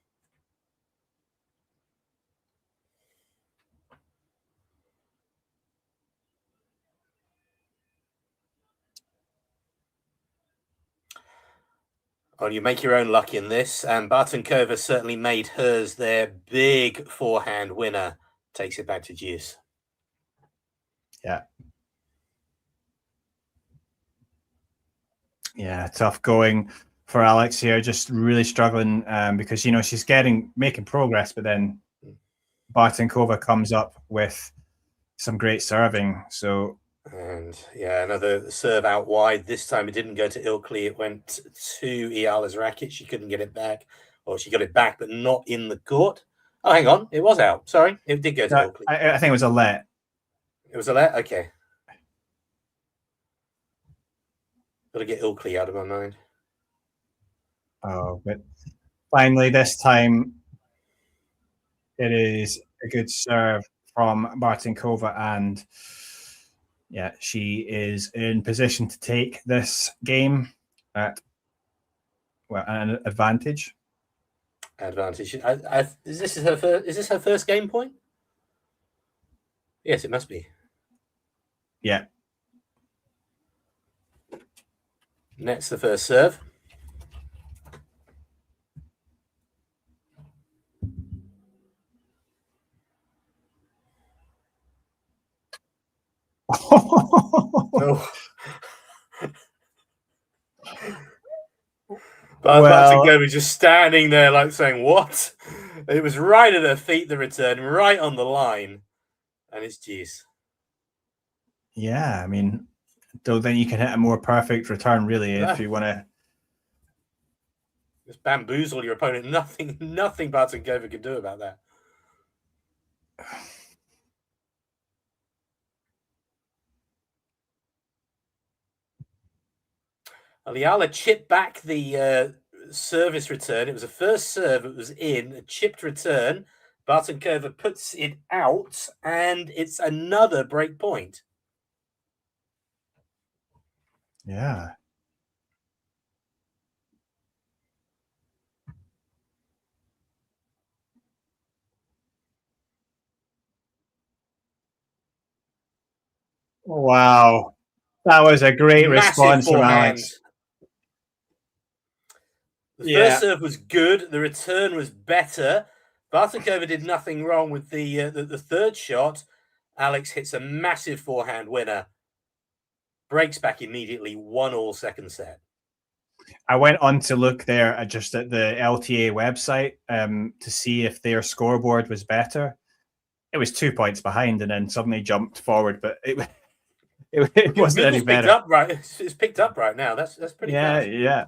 S11: Oh, you make your own luck in this, and Bartunkova certainly made hers their big forehand winner. Takes it back to deuce.
S10: Yeah. Yeah, tough going for Alex here. Just really struggling because, you know, she's making progress, but then Bartunkova comes up with some great serving. So,
S11: and yeah, another serve out wide. This time it didn't go to Ilkley. It went to Eala's racket. She couldn't get it back, or she got it back, but not in the court. Oh, hang on, it was out. Sorry, it did go to Ilkley.
S10: I think it was a let.
S11: It was a let. Okay, got to get Ilkley out of my mind.
S10: Oh, but finally this time it is a good serve from Bartunkova, and yeah, she is in position to take this game at an advantage.
S11: Advantage. Is this her first? Is this her first game point? Yes, it must be.
S10: Yeah.
S11: Next, the first serve. Oh. Bartunkova was just standing there like saying, what? It was right at her feet, the return, right on the line. And it's deuce.
S10: Yeah, I mean, don't think you can hit a more perfect return, really, if you want to
S11: just bamboozle your opponent. Nothing Bartunkova can do about that. Eala chipped back the service return. It was a first serve. It was in a chipped return. Bartunkova puts it out, and it's another break point.
S10: Yeah. Wow. That was a great response from Alex.
S11: The first serve was good. The return was better. Bartunkova did nothing wrong with the third shot. Alex hits a massive forehand winner. Breaks back immediately. 1-1 second set.
S10: I went on to look there at the LTA website to see if their scoreboard was better. It was 2 points behind and then suddenly jumped forward, but it wasn't any better.
S11: It's picked up right now. That's pretty fast.
S10: Yeah.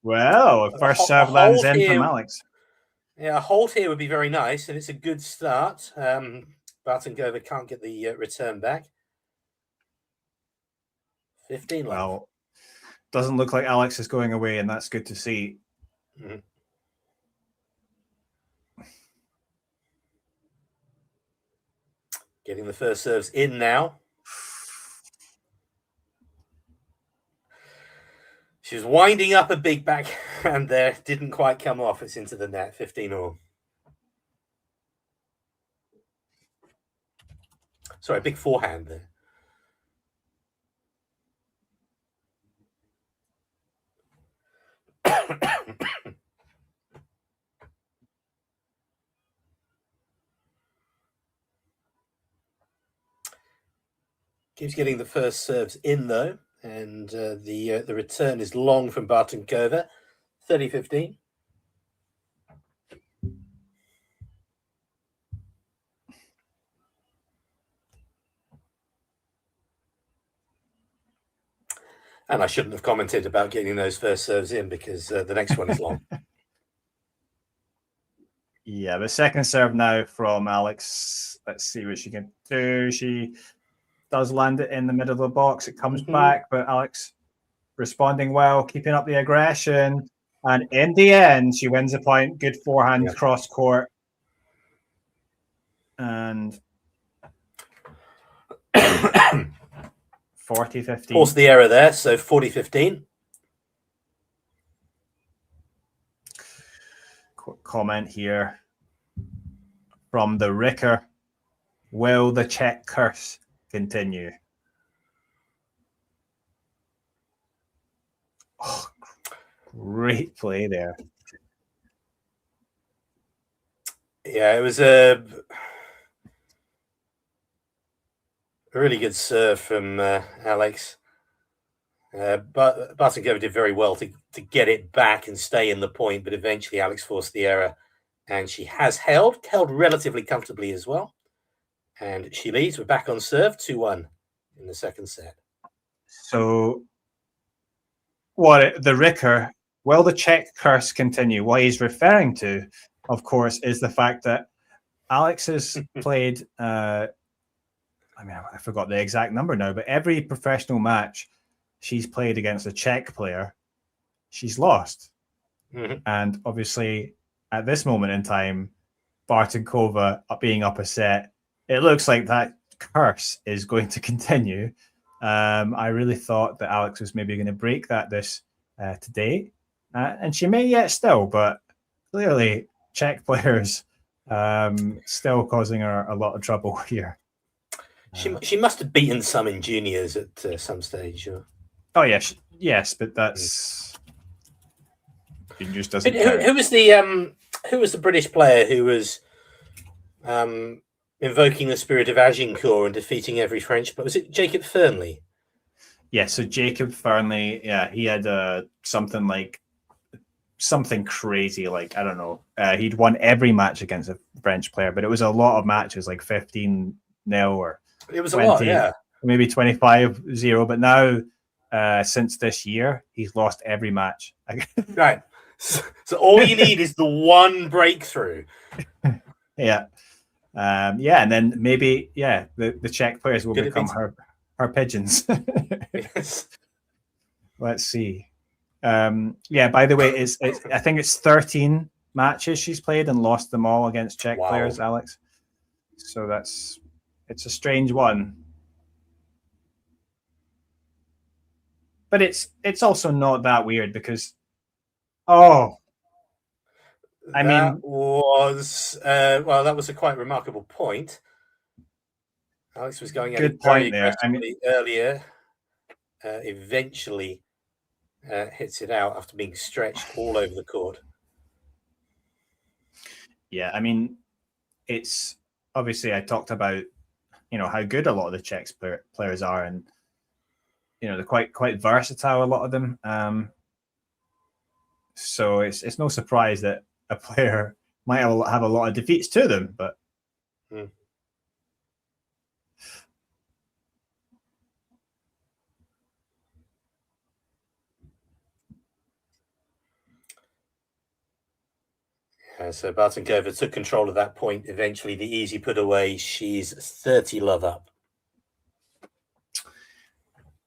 S10: Well, first serve lands in from Alex.
S11: Yeah, a hold here would be very nice, and it's a good start. Bartunkova can't get the return back. 15 love.
S10: Well, doesn't look like Alex is going away, and that's good to see.
S11: Mm-hmm. Getting the first serves in now. She was winding up a big backhand there. Didn't quite come off. It's into the net. 15-all. Sorry, a big forehand there. Keeps getting the first serves in though, and the return is long from Bartunkova, 30-15. And I shouldn't have commented about getting those first serves in because the next one is long.
S10: Yeah, the second serve now from Alex. Let's see what she can do. She does land it in the middle of the box. It comes back, but Alex responding well, keeping up the aggression. And in the end, she wins the point. Good forehand cross court. And 40-15.
S11: Pause the error there, so 40-15.
S10: Quick comment here from the Ricker. Will the Czech curse continue? Oh, great play there.
S11: Yeah, it was a really good serve from Alex. But Bartunkova did very well to get it back and stay in the point, but eventually Alex forced the error, and she has held relatively comfortably as well. And she leads. We're back on serve, 2-1 in the second set.
S10: So, what the Ricker, will the Czech curse continue? What he's referring to, of course, is the fact that Alex has played, I forgot the exact number now, but every professional match she's played against a Czech player, she's lost.
S11: Mm-hmm.
S10: And obviously, at this moment in time, Bartunkova being up a set, it looks like that curse is going to continue. I really thought that Alex was maybe going to break that today, and she may yet still, but clearly Czech players still causing her a lot of trouble here.
S11: She must have beaten some in juniors at some stage. Or...
S10: Oh yes, yes, but that's juniors doesn't.
S11: Who was the British player who was invoking the spirit of Agincourt and defeating every French player? Was it Jacob Fernley?
S10: Yeah, so Jacob Fernley, yeah, he had something crazy, like, I don't know. He'd won every match against a French player, but it was a lot of matches, like 15-0 or
S11: it was
S10: 20,
S11: a lot, yeah.
S10: Maybe 25-0. But now, since this year, he's lost every match.
S11: Right. So all you need is the one breakthrough.
S10: Yeah. And then maybe, the Czech players will become her pigeons.
S11: Yes.
S10: Let's see. By the way, it's I think it's 13 matches she's played and lost them all against Czech players, Alex. So it's a strange one. But it's also not that weird because that
S11: was a quite remarkable point. Alex was going at
S10: good
S11: it very
S10: point there.
S11: aggressively earlier. Eventually hits it out after being stretched all over the court.
S10: Yeah, I mean, it's obviously I talked about how good a lot of the Czech players are, and they're quite versatile, a lot of them. So it's no surprise that a player might have a lot of defeats to them, but.
S11: So Bartunkova took control of that point. Eventually, the easy put away. She's 30 love up.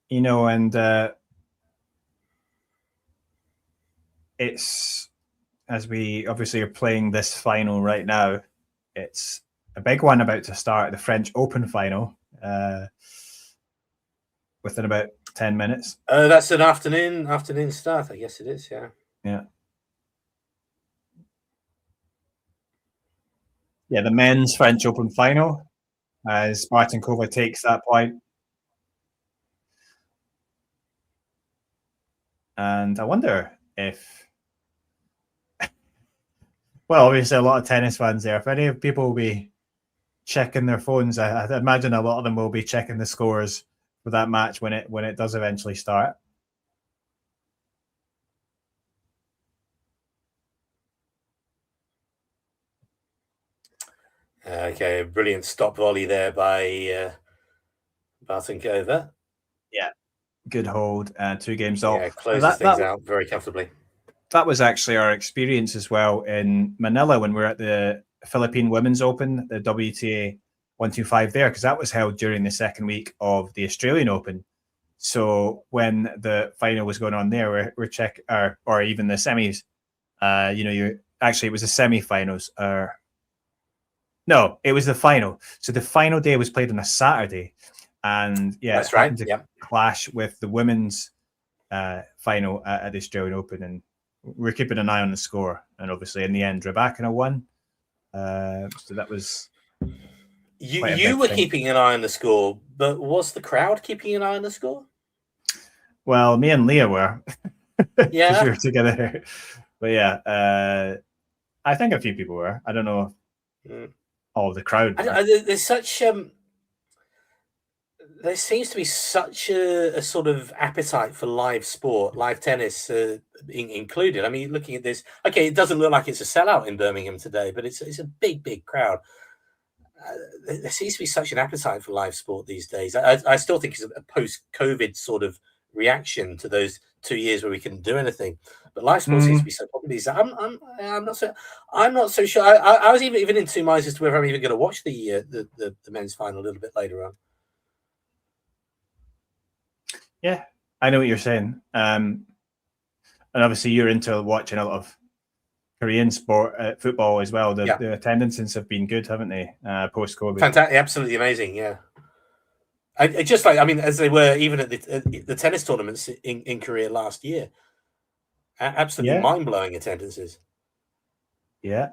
S10: You know, and it's, as we obviously are playing this final right now, it's a big one about to start, the French Open final, within about 10 minutes.
S11: That's an afternoon start, I guess it is, yeah.
S10: Yeah. Yeah, the men's French Open final, as Bartunkova takes that point. And I wonder if, well, obviously a lot of tennis fans there, if any people will be checking their phones, I imagine a lot of them will be checking the scores for that match when it does eventually start.
S11: Okay, brilliant stop volley there by Bartunkova.
S10: Yeah, good hold, 2 games off.
S11: Yeah, closes things out very comfortably.
S10: That was actually our experience as well in Manila when we were at the Philippine Women's Open, the WTA 125 there, because that was held during the second week of the Australian Open. So when the final was going on there, we're check or even the semis. It was the semi-finals. No, it was the final. So the final day was played on a Saturday, and yeah,
S11: that's right. Yeah,
S10: clash with the women's final at the Australian Open, and we're keeping an eye on the score. And obviously, in the end, Rybakina won. So that was.
S11: You were keeping an eye on the score, but was the crowd keeping an eye on the score?
S10: Well, me and Leah were.
S11: Yeah,
S10: we were together. But yeah, I think a few people were. I don't know. All the crowd.
S11: There's such there seems to be such a sort of appetite for live sport, live tennis included. I mean, looking at this, okay, it doesn't look like it's a sellout in Birmingham today, but it's a big crowd. There seems to be such an appetite for live sport these days. I still think it's a post-COVID sort of reaction to those 2 years where we couldn't do anything. But live sport seems to be so popular these days. I'm not so sure. I was even in two minds as to whether I'm even going to watch the men's final a little bit later on.
S10: Yeah, I know what you're saying. And obviously you're into watching a lot of Korean sport, football as well. The attendances have been good, haven't they? Post-COVID.
S11: Fantastic, absolutely amazing. Yeah, as they were even at the tennis tournaments in Korea last year. Absolutely mind-blowing attendances.
S10: Yeah.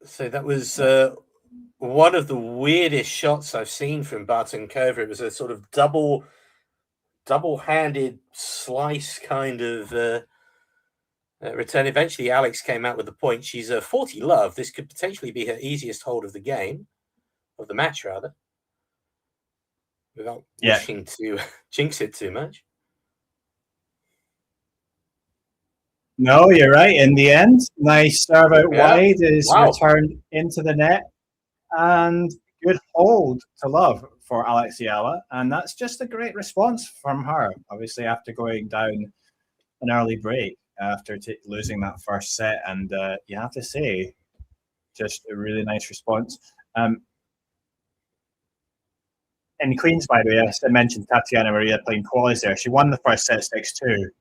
S11: So that was one of the weirdest shots I've seen from Bartunkova. It was a sort of double-handed slice kind of return. Eventually, Alex came out with the point. She's 40 love. This could potentially be her easiest hold of the game, of the match, rather, without wishing to jinx it too much.
S10: No, you're right. In the end, nice serve out wide is returned into the net, and good hold to love for Alex Eala, and that's just a great response from her. Obviously, after going down an early break after losing that first set, and you have to say, just a really nice response. In Queens, by the way, I mentioned Tatiana Maria playing qualies there. She won the first set 6-2.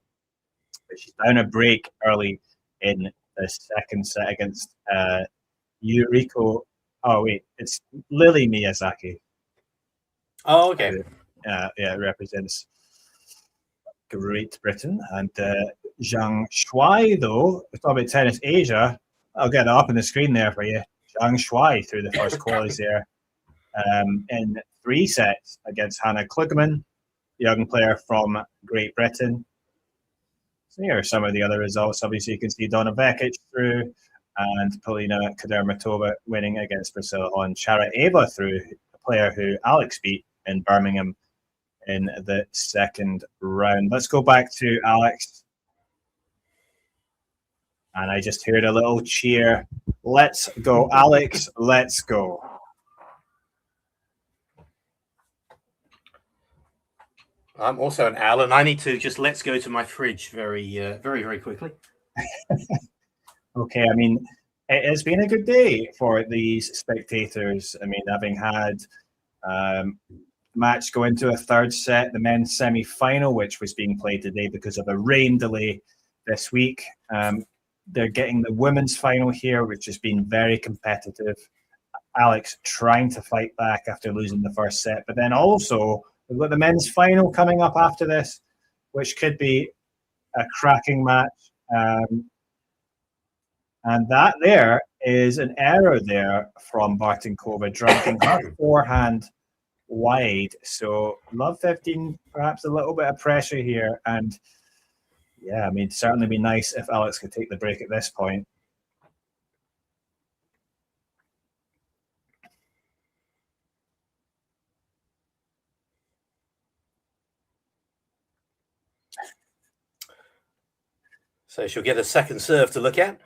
S10: But she's down a break early in the second set against Yuriko. Oh wait, it's Lily Miyazaki.
S11: Oh, okay.
S10: It represents Great Britain. And Zhang Shuai, though, we talk about Tennis Asia. I'll get it up on the screen there for you. Zhang Shuai through the first qualies there in 3 sets against Hannah Klugeman, young player from Great Britain. So here are some of the other results. Obviously, you can see Donna Vekic through, and Polina Kadermatova winning against Priscilla Hon. Sharapova through, a player who Alex beat in Birmingham in the second round. Let's go back to Alex. And I just heard a little cheer. Let's go, Alex. Let's go.
S11: I'm also an owl, and I need to just let's go to my fridge very quickly.
S10: Okay, I mean, it has been a good day for these spectators. I mean, having had match go into a third set, the men's semi-final, which was being played today because of a rain delay this week. They're getting the women's final here, which has been very competitive. Alex trying to fight back after losing the first set, but then also we've got the men's final coming up after this, which could be a cracking match. And that there is an error there from Bartunkova, dragging her forehand wide. So love 15, perhaps a little bit of pressure here. And yeah, I mean, certainly be nice if Alex could take the break at this point.
S11: So she'll get a second serve to look at.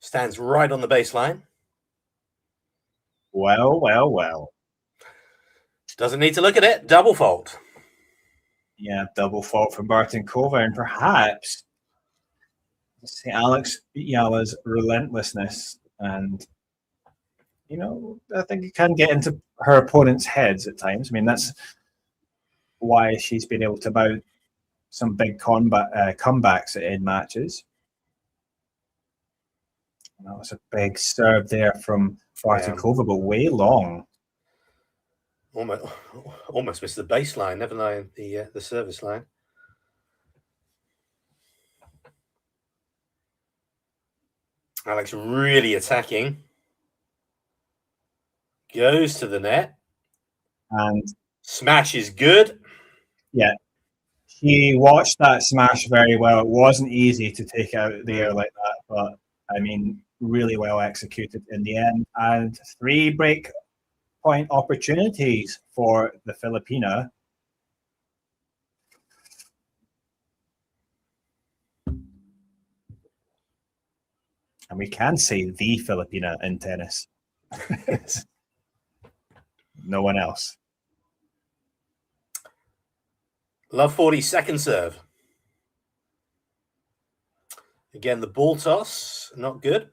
S11: Stands right on the baseline.
S10: Well.
S11: Doesn't need to look at it. Double fault.
S10: Yeah, double fault for Bartunkova, and perhaps Alex Eala's relentlessness, and you know, I think it can get into her opponent's heads at times. I mean, that's why she's been able to mount some big comebacks in matches. That was a big serve there from Bartunkova, but way long.
S11: Almost missed the baseline, never mind the service line. Alex really attacking. Goes to the net.
S10: And
S11: smash is good.
S10: Yeah. He watched that smash very well. It wasn't easy to take out the air like that, but I mean, really well executed in the end. And 3 break point opportunities for the Filipina. And we can say the Filipina in tennis. No one else.
S11: Love 40 second serve. Again, the ball toss, not good.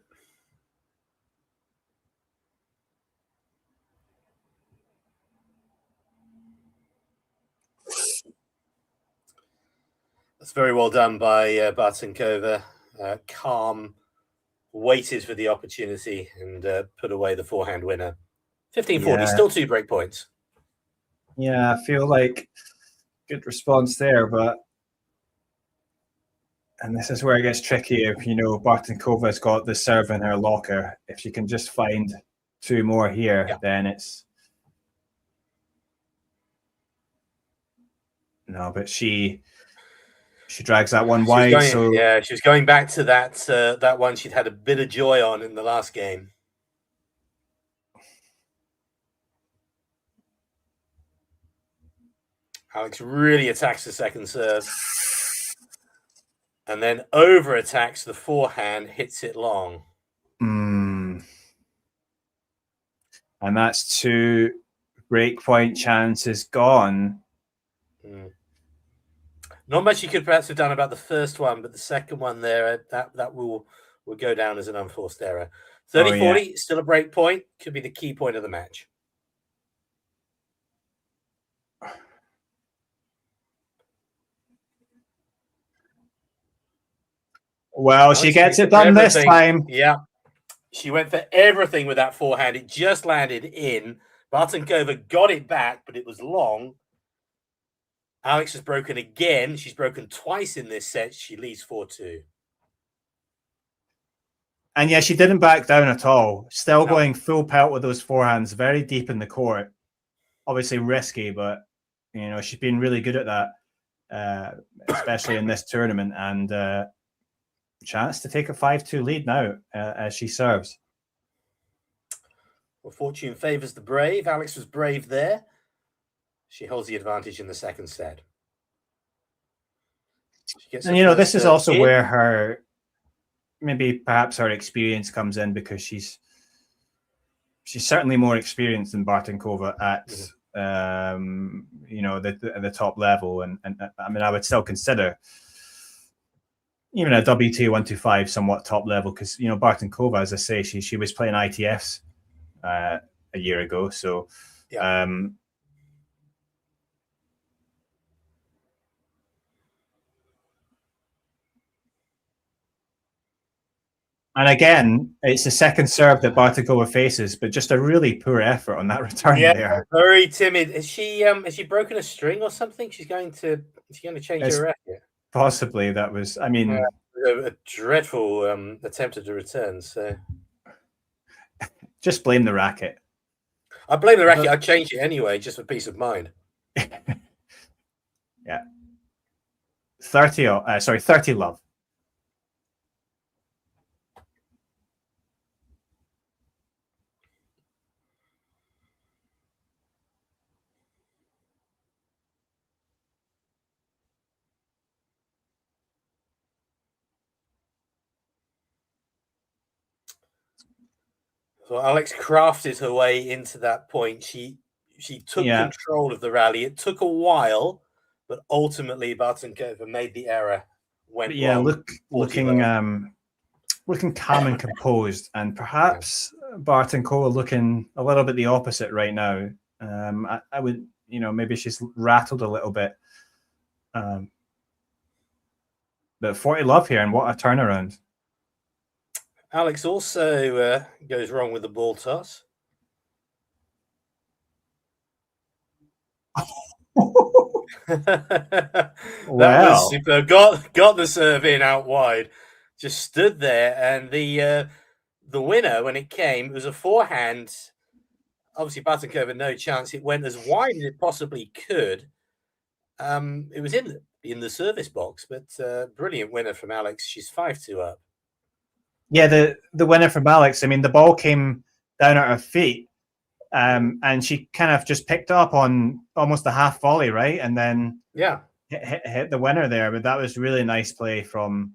S11: That's very well done by Bartunkova. Calm, waited for the opportunity and put away the forehand winner. 15-40, still 2 break points.
S10: Yeah, I feel like good response there, but and this is where it gets tricky. If you know Bartunkova's got the serve in her locker, if she can just find 2 more here, then it's no. But she drags that one wide.
S11: She was going back to that one she'd had a bit of joy on in the last game. Alex really attacks the second serve. And then over attacks the forehand, hits it long.
S10: And that's 2 breakpoint chances gone.
S11: Not much you could perhaps have done about the first one, but the second one there, that will go down as an unforced error. 30-40, still a break point. Could be the key point of the match.
S10: Well, she gets it done this time.
S11: Yeah. She went for everything with that forehand. It just landed in. Bartunkova got it back, but it was long. Alex has broken again. She's broken twice in this set. She leads 4-2.
S10: And yeah, she didn't back down at all. Still going full pelt with those forehands, very deep in the court. Obviously risky, but you know, she's been really good at that, especially in this tournament. And chance to take a 5-2 lead now as she serves.
S11: Well, fortune favors the brave. Alex was brave there. She holds the advantage in the second set.
S10: And you know, this is also where her, maybe perhaps her experience comes in, because she's certainly more experienced than Bartunkova at the top level, and I mean, I would still consider even a WT 125 somewhat top level, because Bartunkova, as I say, she was playing ITFs a year ago, so
S11: Yeah.
S10: And again, it's the second serve that Bartunkova faces, but just a really poor effort on that return there.
S11: Very timid. Has she broken a string or something? She's going to change her racket.
S10: Possibly that was. I mean,
S11: a dreadful attempt at a return. So
S10: just blame the racket.
S11: I blame the racket. I'd change it anyway, just for peace of mind.
S10: Yeah. 30 love.
S11: So Alex crafted her way into that point. She took control of the rally. It took a while, but ultimately Bartunkova made the error.
S10: Looking calm and composed, and perhaps Bartunkova looking a little bit the opposite right now. I would, maybe she's rattled a little bit. But 40 love here, and what a turnaround.
S11: Alex also goes wrong with the ball toss. That was super. Got the serve in out wide. Just stood there, and the winner, when it came, it was a forehand. Obviously, Bartunkova, no chance. It went as wide as it possibly could. It was in the service box, but brilliant winner from Alex. She's 5-2 up.
S10: Yeah, the winner from Alex. I mean, the ball came down at her feet, and she kind of just picked up on almost a half volley, right, and then hit the winner there. But that was really nice play from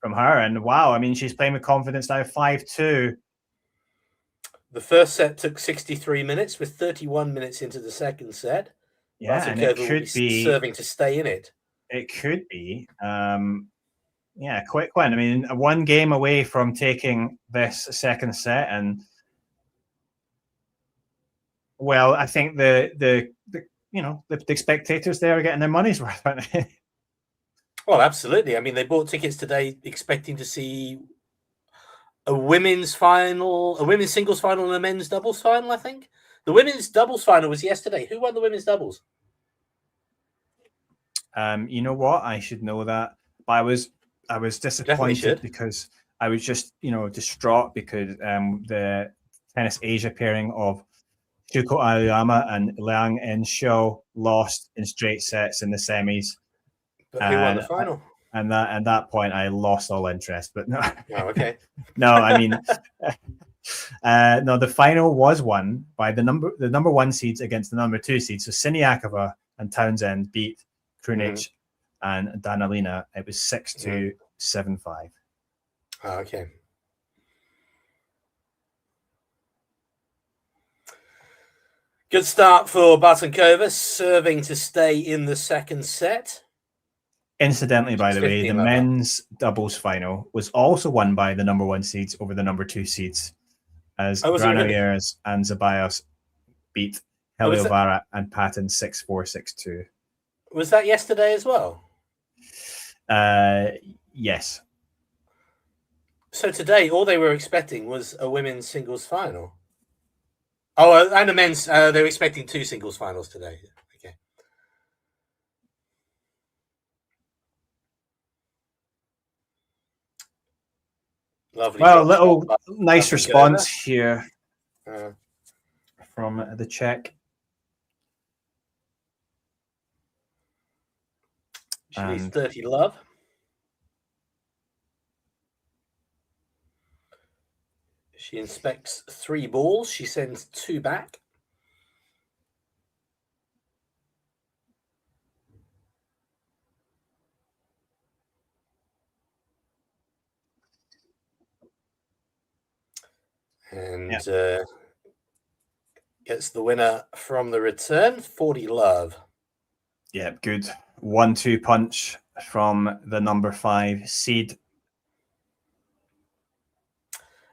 S10: her. And wow, I mean, she's playing with confidence now. 5-2.
S11: The first set took 63 minutes, with 31 minutes into the second set.
S10: Yeah, and it could be
S11: serving to stay in it.
S10: It could be. Yeah, quick one. I mean, one game away from taking this second set, and well, I think the spectators there are getting their money's worth.
S11: Well, absolutely. I mean, they bought tickets today expecting to see a women's final, a women's singles final, and a men's doubles final. I think the women's doubles final was yesterday. Who won the women's doubles?
S10: You know what? I should know that, but I was disappointed because I was just distraught because the Tennis Asia pairing of Shuko Aoyama and Liang Ensho lost in straight sets in the semis.
S11: But who won the final?
S10: And at that point, I lost all interest. But no.
S11: Oh, okay.
S10: No, I mean, no. The final was won by the number one seeds against the number two seeds. So Siniakova and Townsend beat Krunic and Danilina. It was 6-2, 7-5.
S11: Oh, okay. Good start for Bartunkova, serving to stay in the second set.
S10: Incidentally, by the way, the men's doubles final was also won by the number one seeds over the number two seeds, as Granollers and Zeballos beat Heliovara and Patton 6-4, 6-2.
S11: Was that yesterday as well?
S10: Yes.
S11: So today, all they were expecting was a women's singles final. Oh, and a men's. They were expecting two singles finals today. Okay. Lovely.
S10: Well, nice response here from the Czech.
S11: She needs 30 love. She inspects 3 balls. She sends 2 back. And gets the winner from the return, 40 love.
S10: Yeah, good 1-2 punch from the number 5 seed.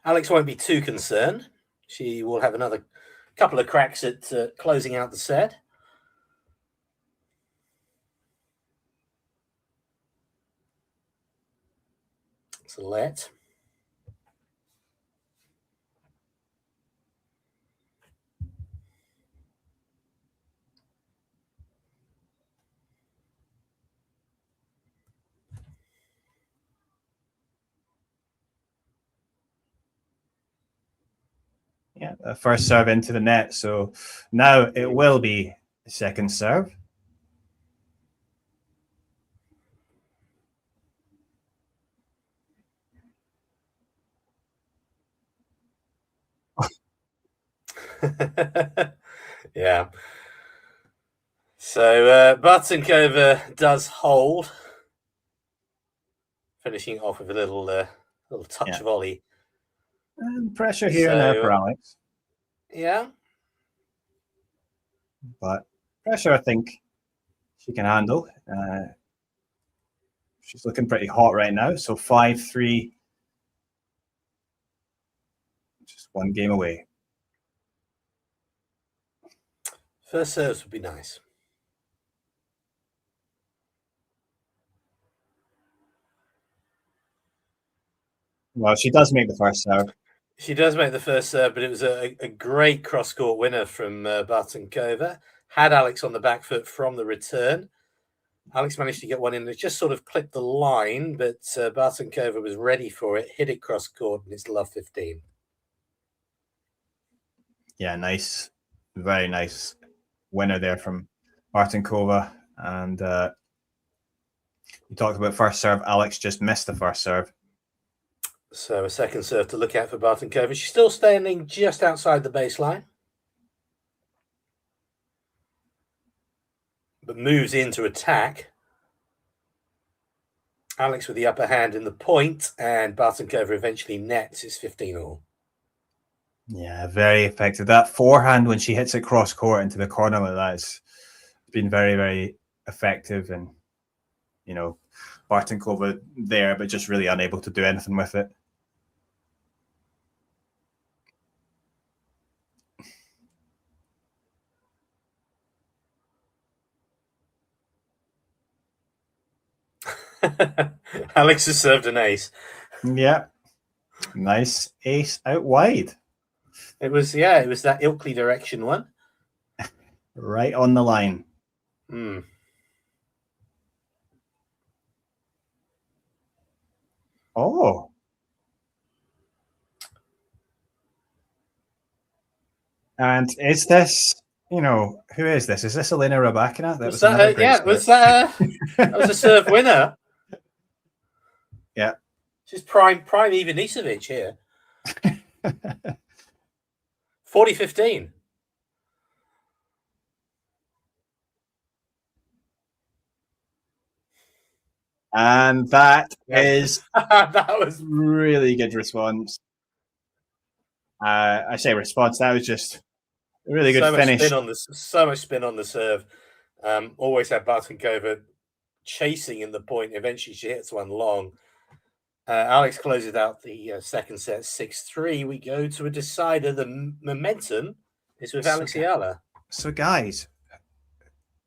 S11: Alex won't be too concerned. She will have another couple of cracks at closing out the set. It's a let.
S10: Yeah, first serve into the net. So now it will be second serve.
S11: Yeah. So Bartunkova does hold, finishing off with a little touch volley.
S10: And pressure here and there for Alex.
S11: Yeah.
S10: But pressure, I think she can handle. She's looking pretty hot right now. So 5-3. Just one game away.
S11: First serves would be nice.
S10: Well, she does make the first serve.
S11: She does make the first serve, but it was a great cross-court winner from Bartunkova. Had Alex on the back foot from the return. Alex managed to get one in that just sort of clipped the line, but Bartunkova was ready for it, hit it cross-court, and it's love 15.
S10: Yeah, nice. Very nice winner there from Bartunkova. And you talked about first serve. Alex just missed the first serve.
S11: So a second serve to look at for Bartunkova. She's still standing just outside the baseline, but moves into attack. Alex with the upper hand in the point, and Bartunkova eventually nets. It's 15-all.
S10: Yeah, very effective. That forehand when she hits it cross court into the corner like that, it's been very, very effective. And you know, Bartunkova there, but just really unable to do anything with it.
S11: Alex has served an ace.
S10: Yeah, nice ace out wide.
S11: It was that Ilkley direction one.
S10: Right on the line. Oh. And is this, you know, who is this? Is this Elena Rybakina?
S11: Was that a serve winner?
S10: Yeah.
S11: She's prime Ivanisevic here. 40-15.
S10: And that is
S11: that was
S10: really good response. I say response. That was just a really good finish.
S11: So much spin on the serve. Always had Bartunkova chasing in the point. Eventually, she hits one long. Alex closes out the second set 6-3. We go to a decider. The momentum is with Alex Eala.
S10: So, guys,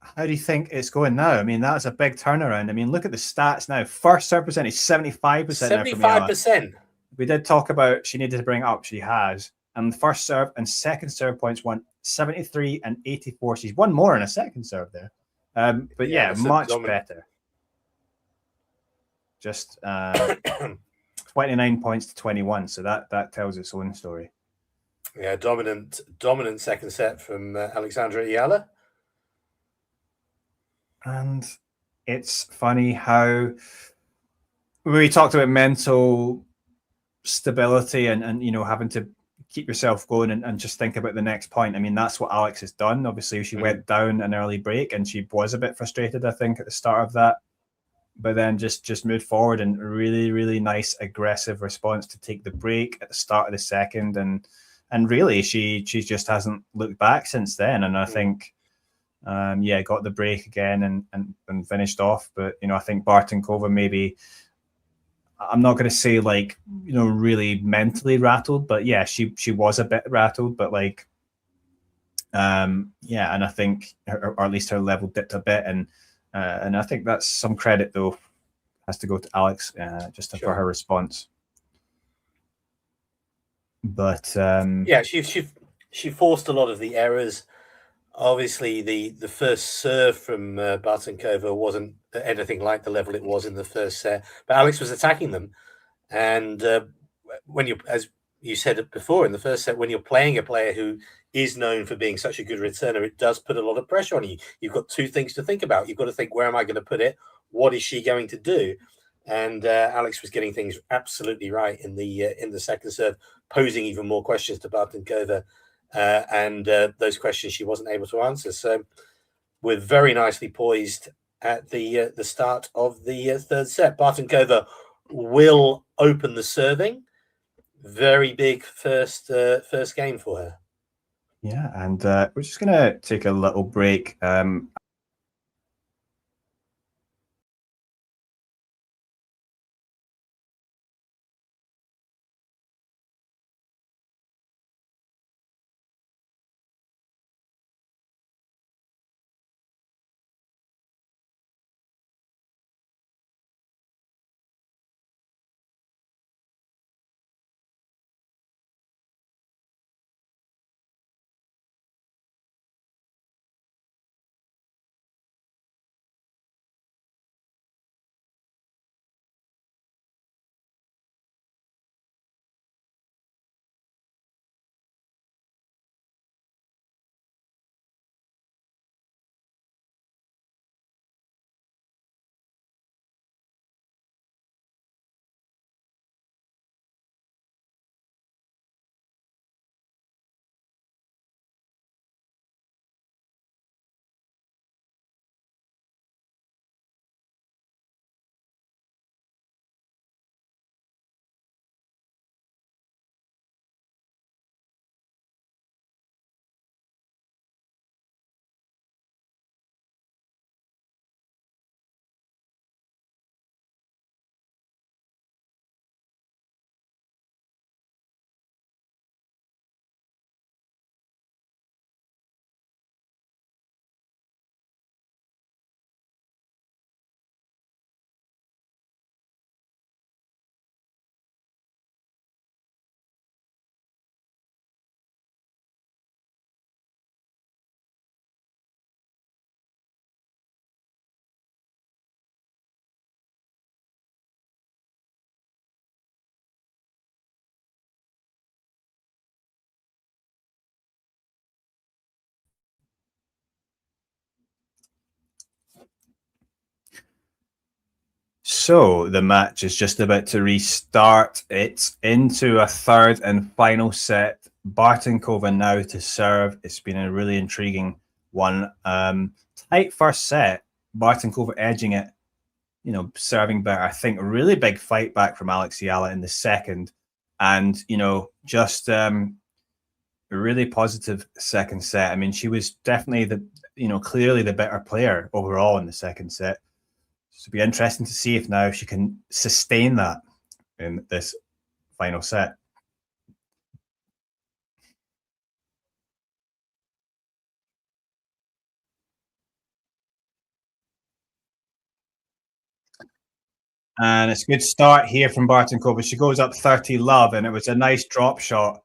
S10: how do you think it's going now? I mean, that's a big turnaround. I mean, look at the stats now. First serve percentage, 75%.
S11: 75%.
S10: We did talk about she needed to bring it up. She has. And the first serve and second serve points won 73 and 84. She's won more in a second serve there. But yeah, much better. Just 29 points to 21. So that tells its own story.
S11: Yeah, dominant second set from Alexandra Eala.
S10: And it's funny how we talked about mental stability and you know, having to keep yourself going and just think about the next point. I mean, that's what Alex has done. Obviously, she went down an early break and she was a bit frustrated, I think, at the start of that. But then just moved forward and really, really nice aggressive response to take the break at the start of the second. And and really she just hasn't looked back since then. And I think, got the break again and finished off. But I think Bartunkova maybe. I'm not going to say like really mentally rattled, but yeah, she was a bit rattled, but like, and I think, or at least her level dipped a bit, and I think that's some credit though has to go to Alex just for her response. But
S11: she forced a lot of the errors. Obviously, the first serve from Bartunkova wasn't anything like the level it was in the first set, but Alex was attacking them. And when you, as you said before in the first set, when you're playing a player who is known for being such a good returner, it does put a lot of pressure on you. You've got two things to think about. You've got to think, where am I going to put it? What is she going to do? And Alex was getting things absolutely right in the second serve, posing even more questions to Bartunkova. And those questions she wasn't able to answer. So we're very nicely poised at the start of the third set. Bartunkova will open the serving. Very big first game for her.
S10: Yeah, and we're just going to take a little break. So the match is just about to restart. It's into a third and final set. Bartunkova now to serve. It's been a really intriguing one. Tight first set. Bartunkova edging it, serving better. I think a really big fight back from Alex Eala in the second. And, just a really positive second set. I mean, she was definitely clearly the better player overall in the second set. So it'll be interesting to see if now she can sustain that in this final set. And it's a good start here from Bartunkova. She goes up 30-love, and it was a nice drop shot.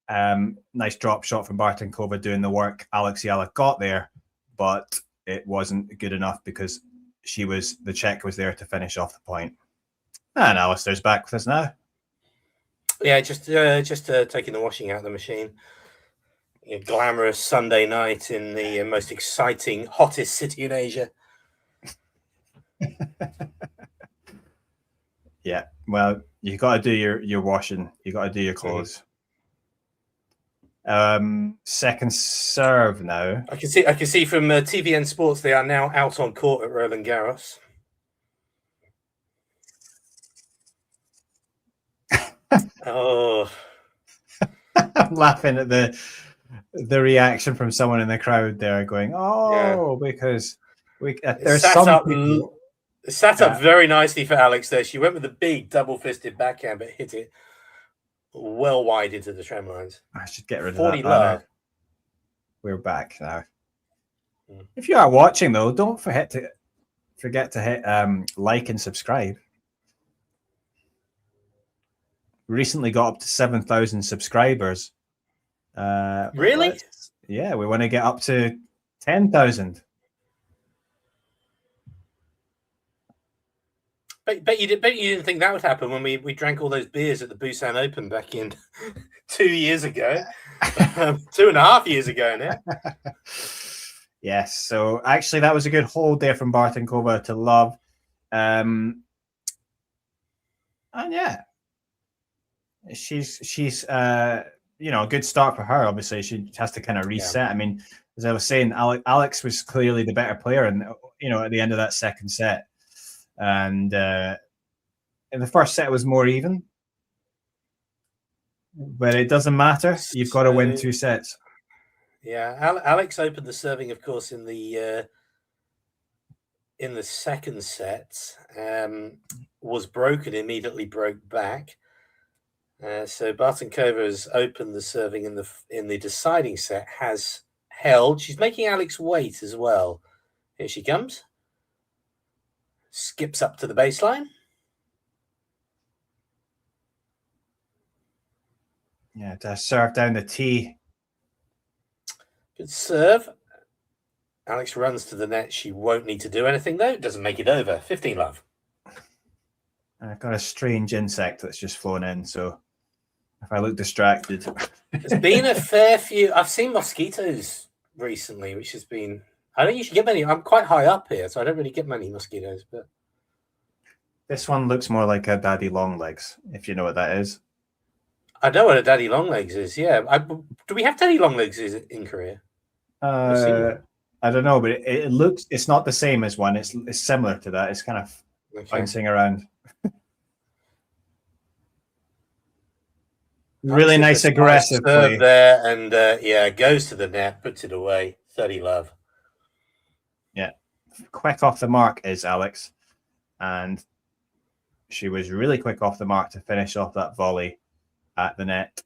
S10: Nice drop shot from Bartunkova doing the work Alex Eala got there, but it wasn't good enough because the Czech was there to finish off the point. And Alistair's back with us now.
S11: Yeah, just taking the washing out of the machine. Glamorous Sunday night in the most exciting, hottest city in Asia.
S10: Yeah, well, you got to do your washing. You got to do your clothes. Second serve now.
S11: I can see from TVN Sports they are now out on court at Roland Garros.
S10: I'm laughing at the reaction from someone in the crowd there, going, "Oh," because there's some people.
S11: It sat up very nicely for Alex there. She went with the big double-fisted backhand, but hit it well wide into the tram lines.
S10: I should get rid of
S11: 40
S10: that
S11: love.
S10: banner. We're back now. If you are watching, though, don't forget to hit like and subscribe. Recently got up to 7,000 subscribers.
S11: Really?
S10: Yeah, we want to get up to 10,000.
S11: Bet you didn't think that would happen when we drank all those beers at the Busan Open back in 2 years ago, 2.5 years ago now.
S10: Yes, so actually that was a good hold there from Bartunkova to love. And yeah, she's a good start for her. Obviously, she has to kind of reset. Yeah. I mean, as I was saying, Alex was clearly the better player, and at the end of that second set, and in the first set it was more even, but it doesn't matter. You've got to win 2 sets.
S11: Yeah, Alex opened the serving, of course, in the second set. Was broken, immediately broke back. So Bartunkova has opened the serving in the deciding set, has held. She's making Alex wait as well. Here she comes. Skips up to the baseline.
S10: Yeah, to serve down the tee.
S11: Good serve. Alex runs to the net. She won't need to do anything, though. Doesn't make it over. 15 love.
S10: I've got a strange insect that's just flown in, so if I look distracted.
S11: There's been a fair few. I've seen mosquitoes recently, which has been... I don't usually get many. I'm quite high up here, so I don't really get many mosquitoes. But
S10: this one looks more like a daddy long legs, if you know what that is.
S11: I know what a daddy long legs is. Yeah, do we have daddy long legs in Korea?
S10: I don't know, but it looks. It's not the same as one. It's similar to that. It's kind of bouncing around. Really nice aggressive play
S11: there, and goes to the net, puts it away. 30 love.
S10: Yeah, quick off the mark is Alex, and she was really quick off the mark to finish off that volley at the net.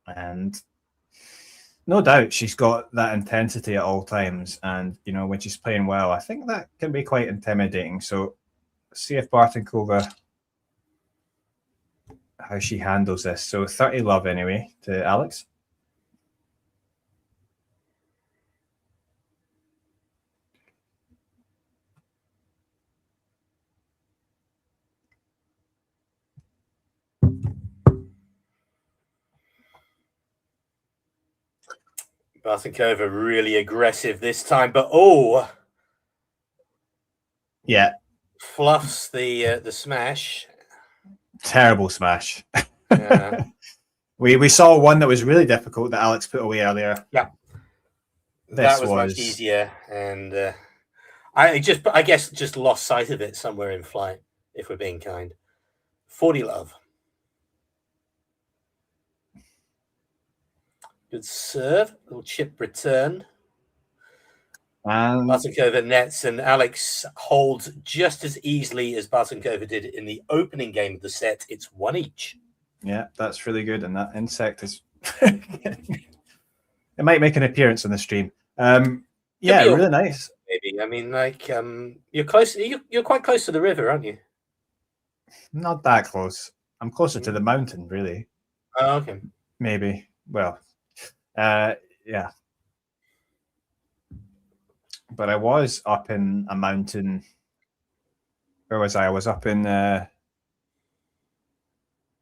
S10: And no doubt she's got that intensity at all times, and when she's playing well, I think that can be quite intimidating. So see if Bartunkova, how she handles this. So 30 love anyway to Alex.
S11: Bartunkova really aggressive this time, but
S10: yeah,
S11: fluffs the smash.
S10: Terrible smash.
S11: Yeah.
S10: we saw one that was really difficult that Alex put away earlier.
S11: Yeah, that was much easier, and I guess just lost sight of it somewhere in flight, if we're being kind. 40 love. Good serve, little chip return. Bartunkova nets, and Alex holds just as easily as Bartunkova did in the opening game of the set. It's 1 each.
S10: Yeah, that's really good, and that insect is. It might make an appearance on the stream. Yeah, really nice.
S11: Maybe. I mean, like, you're close. You're quite close to the river, aren't you?
S10: Not that close. I'm closer to the mountain, really.
S11: Oh, okay.
S10: Maybe. Well, yeah. But I was up in a mountain. Where was I? I was up in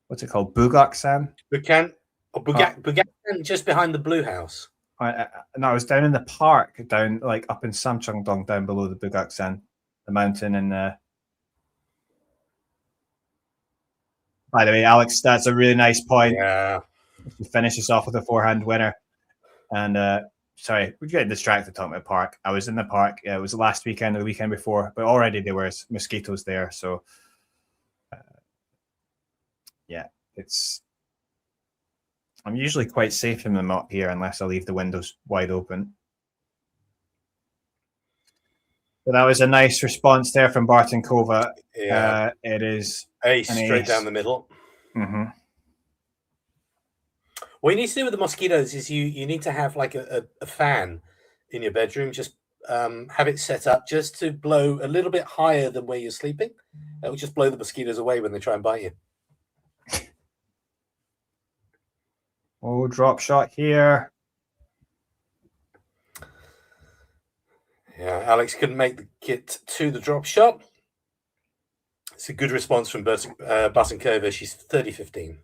S10: what's it called? Bugaksan?
S11: Bugaksan, just behind the Blue House.
S10: No, I was down in the park, down like up in Samcheongdong, down below the Bugaksan, the mountain. And by the way, Alex, that's a really nice point.
S11: Yeah.
S10: He finishes off with a forehand winner. And sorry, we're getting distracted talking about park. I was in the park. It was the last weekend or the weekend before, but already there was mosquitoes there. So yeah, it's I'm usually quite safe in them up here unless I leave the windows wide open. But that was a nice response there from Bartunkova.
S11: Yeah.
S10: It is
S11: Ace
S10: an
S11: straight
S10: ace.
S11: down the middle.
S10: Mm-hmm.
S11: What you need to do with the mosquitoes is you need to have like a fan in your bedroom. Just have it set up just to blow a little bit higher than where you're sleeping. It will just blow the mosquitoes away when they try and bite you.
S10: Oh, drop shot here.
S11: Yeah, Alex couldn't make it to the drop shot. It's a good response from Bartunkova. She's 30-15.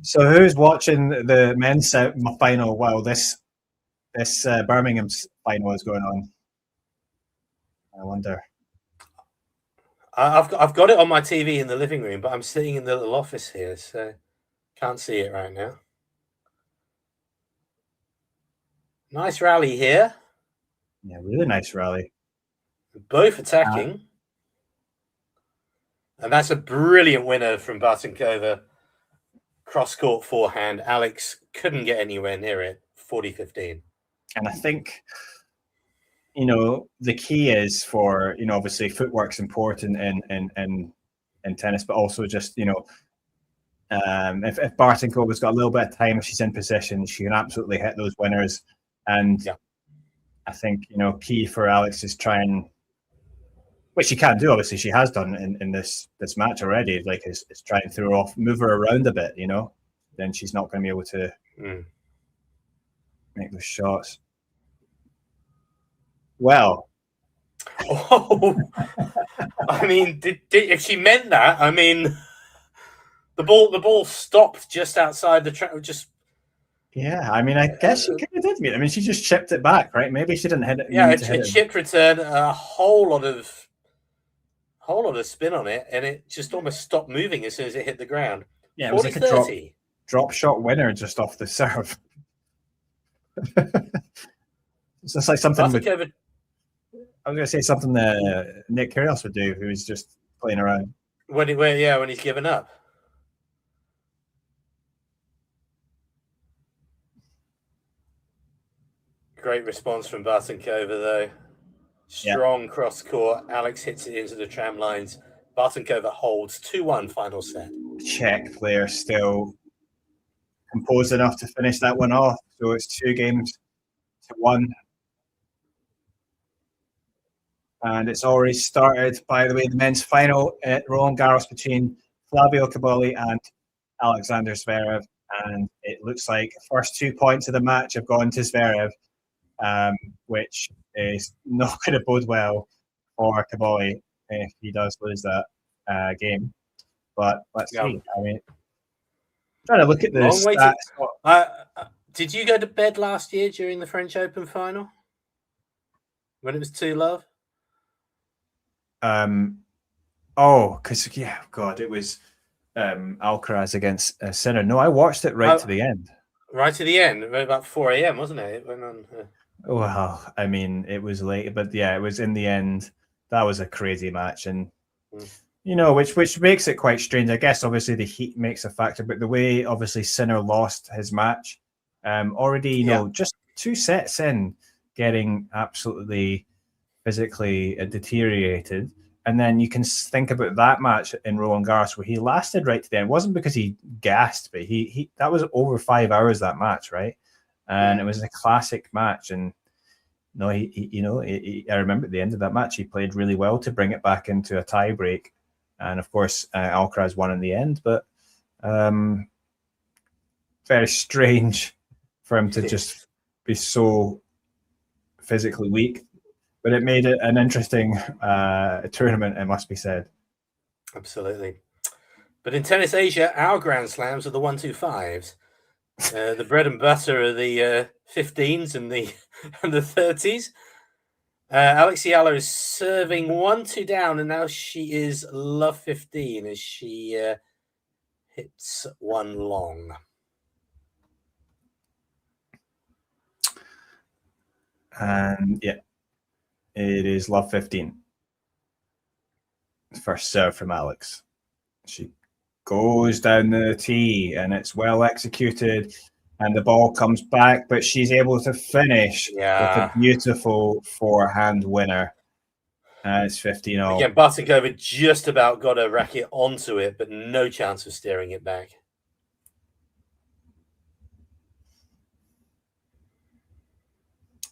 S10: So who's watching the men's final while this Birmingham final is going on? I wonder.
S11: I've got it on my TV in the living room, but I'm sitting in the little office here, so can't see it right now. Nice rally here.
S10: Yeah, really nice rally.
S11: Both attacking. And that's a brilliant winner from Bartunkova. Cross-court forehand. Alex couldn't get anywhere near it. 40-15.
S10: And I think, the key is for, obviously footwork's important in tennis, but also just, if Bartunkova's got a little bit of time, if she's in position, she can absolutely hit those winners. And
S11: yeah.
S10: I think, key for Alex is try and, which she can do, obviously she has done in this match already, like is try and throw her off, move her around a bit, then she's not going to be able to make those shots. Well,
S11: I mean, if she meant that, I mean, the ball stopped just outside the track.
S10: Yeah, I mean, I guess she kind of did mean. I mean, she just chipped it back, right? Maybe she didn't hit it.
S11: Yeah, a chipped return, a whole lot of spin on it, and it just almost stopped moving as soon as it hit the ground.
S10: Yeah, it was like a drop shot winner just off the serve. It's just like something. I was going to say something that Nick Kyrgios would do, who was just playing around.
S11: When he's given up. Great response from Bartunkova, though. Strong cross court. Alex hits it into the tram lines. Bartunkova holds 2-1 final set.
S10: Czech player still composed enough to finish that one off. So it's 2-1. And it's already started, by the way, the men's final at Roland Garros between Flavio Cobolli and Alexander Zverev. And it looks like the first 2 points of the match have gone to Zverev, which is not going to bode well for Cobolli if he does lose that game. But let's see. I mean, trying to look at the stats.
S11: Did you go to bed last year during the French Open final when it was 2-love?
S10: Because it was Alcaraz against Sinner. No, I watched it right to the end.
S11: Right to the end, about 4 a.m., wasn't it? It went on.
S10: Well, I mean, it was late, but yeah, it was in the end. That was a crazy match, and which makes it quite strange. I guess obviously the heat makes a factor, but the way obviously Sinner lost his match, already just 2 sets in, getting absolutely physically deteriorated. And then you can think about that match in Roland Garros where he lasted right to the end. It wasn't because he gassed, but he that was over 5 hours, that match, right? And it was a classic match. And I remember at the end of that match, he played really well to bring it back into a tie break. And of course, Alcaraz won in the end, but very strange for him to just be so physically weak. But it made it an interesting tournament, it must be said.
S11: Absolutely. But in Tennis Asia, our Grand Slams are the 1-2-5s. The bread and butter are the 15s and the 30s. Alex Eala is serving 1-2 down, and now she is love 15 as she hits one long.
S10: And It is love 15. First serve from Alex. She goes down the tee, and it's well executed, and the ball comes back, but she's able to finish with a beautiful forehand winner. It's 15-all.
S11: Again, Bartunkova just about got a racket onto it, but no chance of steering it back.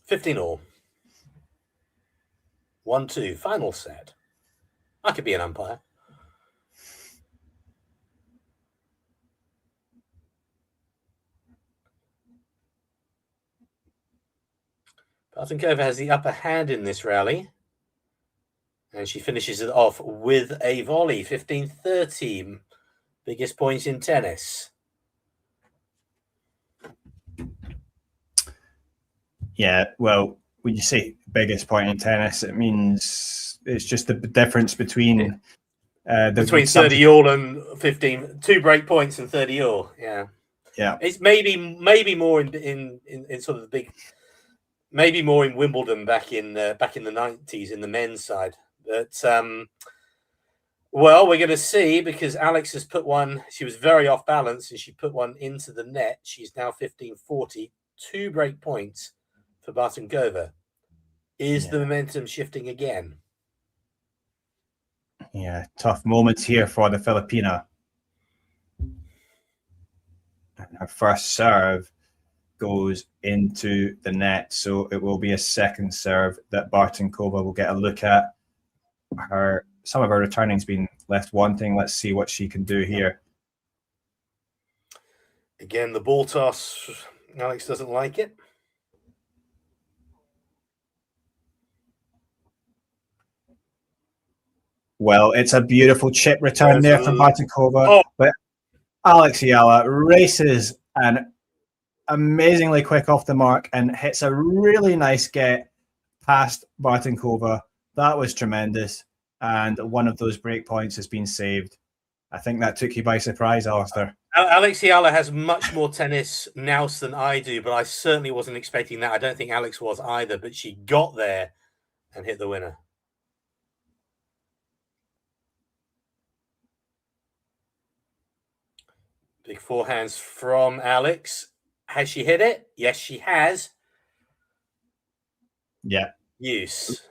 S11: $15-all. 1-2, final set. I could be an umpire. Bartunkova has the upper hand in this rally. And she finishes it off with a volley, 15-13. Biggest points in tennis.
S10: Yeah, well, when you say biggest point in tennis, it means it's just the difference between
S11: between 30-all and 15, 2 break points and 30-all. Yeah,
S10: yeah.
S11: It's maybe more in sort of the big, maybe more in Wimbledon back in the 90s in the men's side. But well, we're going to see, because Alex has put one. She was very off balance, and she put one into the net. She's now 15-40, 2 break points for Bartunkova. Is the momentum shifting again?
S10: Yeah, tough moments here for the Filipina. And her first serve goes into the net, so it will be a second serve that Bartunkova will get a look at. Some of her returning's been left wanting. Let's see what she can do here.
S11: Again, the ball toss. Alex doesn't like it.
S10: Well, it's a beautiful chip return there from Bartunkova, but Alex Eala races and amazingly quick off the mark and hits a really nice get past Bartunkova. That was tremendous, and one of those break points has been saved. I think that took you by surprise, Alistair.
S11: Alex Eala has much more tennis nous than I do, but I certainly wasn't expecting that. I don't think Alex was either, but she got there and hit the winner. Big forehands from Alex. Has she hit it? Yes, she has.
S10: Yeah.
S11: Use.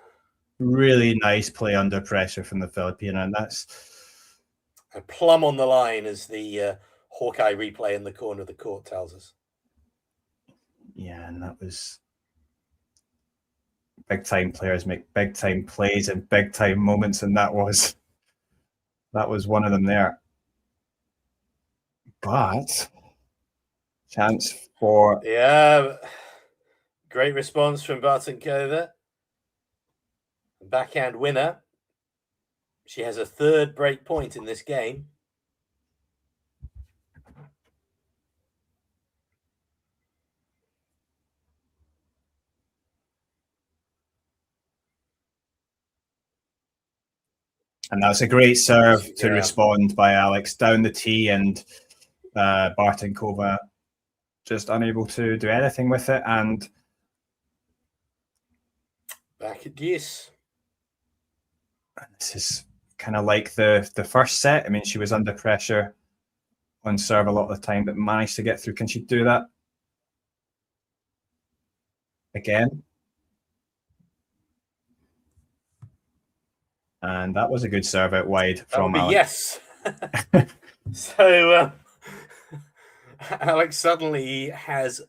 S10: Really nice play under pressure from the Filipina, and that's
S11: a plumb on the line, as the Hawkeye replay in the corner of the court tells us.
S10: Yeah, and that was big time players make big time plays and big time moments, and that was one of them there. But chance for
S11: great response from Bartunkova. Backhand winner. She has a 3rd break point in this game.
S10: And that's a great serve to respond by Alex down the tee, and Bartunkova just unable to do anything with it. And
S11: back at deuce.
S10: This is kind of like the first set. I mean, she was under pressure on serve a lot of the time, but managed to get through. Can she do that again? And that was a good serve out wide from Alex.
S11: Yes. So Alex suddenly has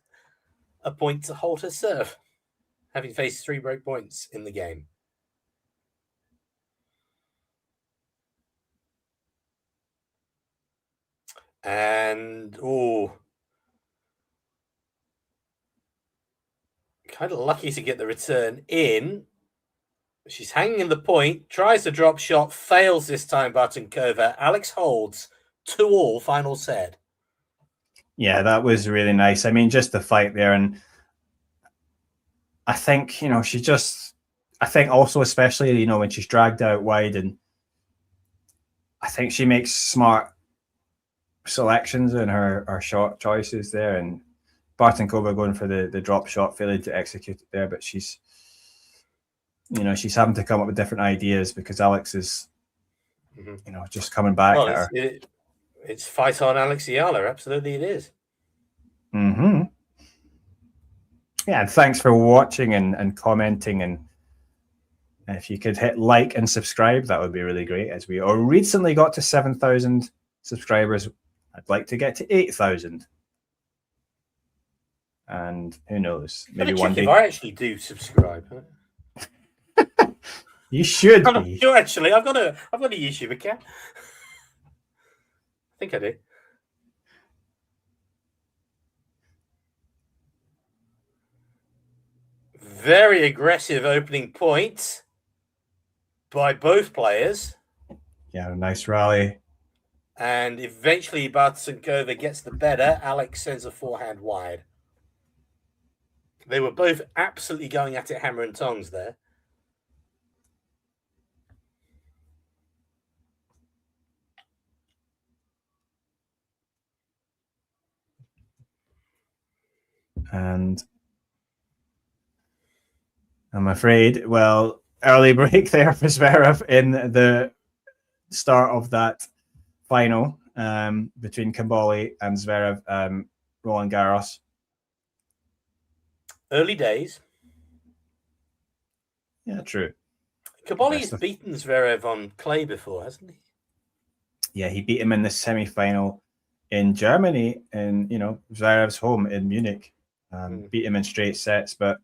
S11: a point to hold her serve, having faced 3 break points in the game. And kind of lucky to get the return in. She's hanging in the point, tries the drop shot, fails this time, Bartunkova. Alex holds 2-all final set.
S10: Yeah, that was really nice. I mean, just the fight there. And I think, I think also, especially, when she's dragged out wide, and I think she makes smart selections in her shot choices there. And Bartunkova going for the drop shot, failing to execute it there, but she's she's having to come up with different ideas because Alex is, just coming back
S11: Well,
S10: at her.
S11: it's fight on Alex Eala. Absolutely, it is.
S10: Mm-hmm. Yeah, and thanks for watching and commenting. And if you could hit like and subscribe, that would be really great. As we recently got to 7,000 subscribers, I'd like to get to 8,000. And who knows? Maybe one day.
S11: If I actually do subscribe.
S10: You should
S11: I'm not
S10: be.
S11: sure, actually. I've got a YouTube account. I think I do. Very aggressive opening point by both players.
S10: Yeah, nice rally.
S11: And eventually Bartunkova gets the better. Alex sends a forehand wide. They were both absolutely going at it hammer and tongs there.
S10: And I'm afraid, early break there for Zverev in the start of that final between Kamboli and Zverev, Roland Garros.
S11: Early days.
S10: Yeah, true.
S11: Kamboli's beaten Zverev on clay before, hasn't he?
S10: Yeah, he beat him in the semi-final in Germany, in Zverev's home in Munich. Beat him in straight sets, but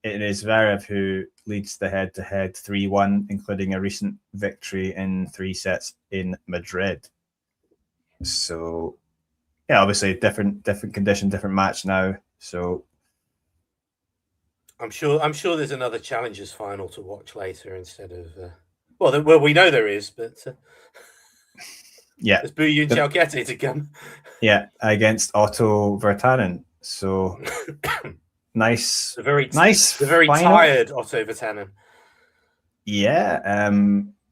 S10: it is Zverev who leads the head-to-head 3-1, including a recent victory in 3 sets in Madrid. So, yeah, obviously different condition, different match now. So,
S11: I'm sure there's another Challengers final to watch later instead of. Well, we know there is, but
S10: yeah,
S11: there's Buyun Chalkete to come.
S10: Yeah, against Otto Virtanen. So nice.
S11: The very
S10: final.
S11: tired Otto Virtanen.
S10: Yeah,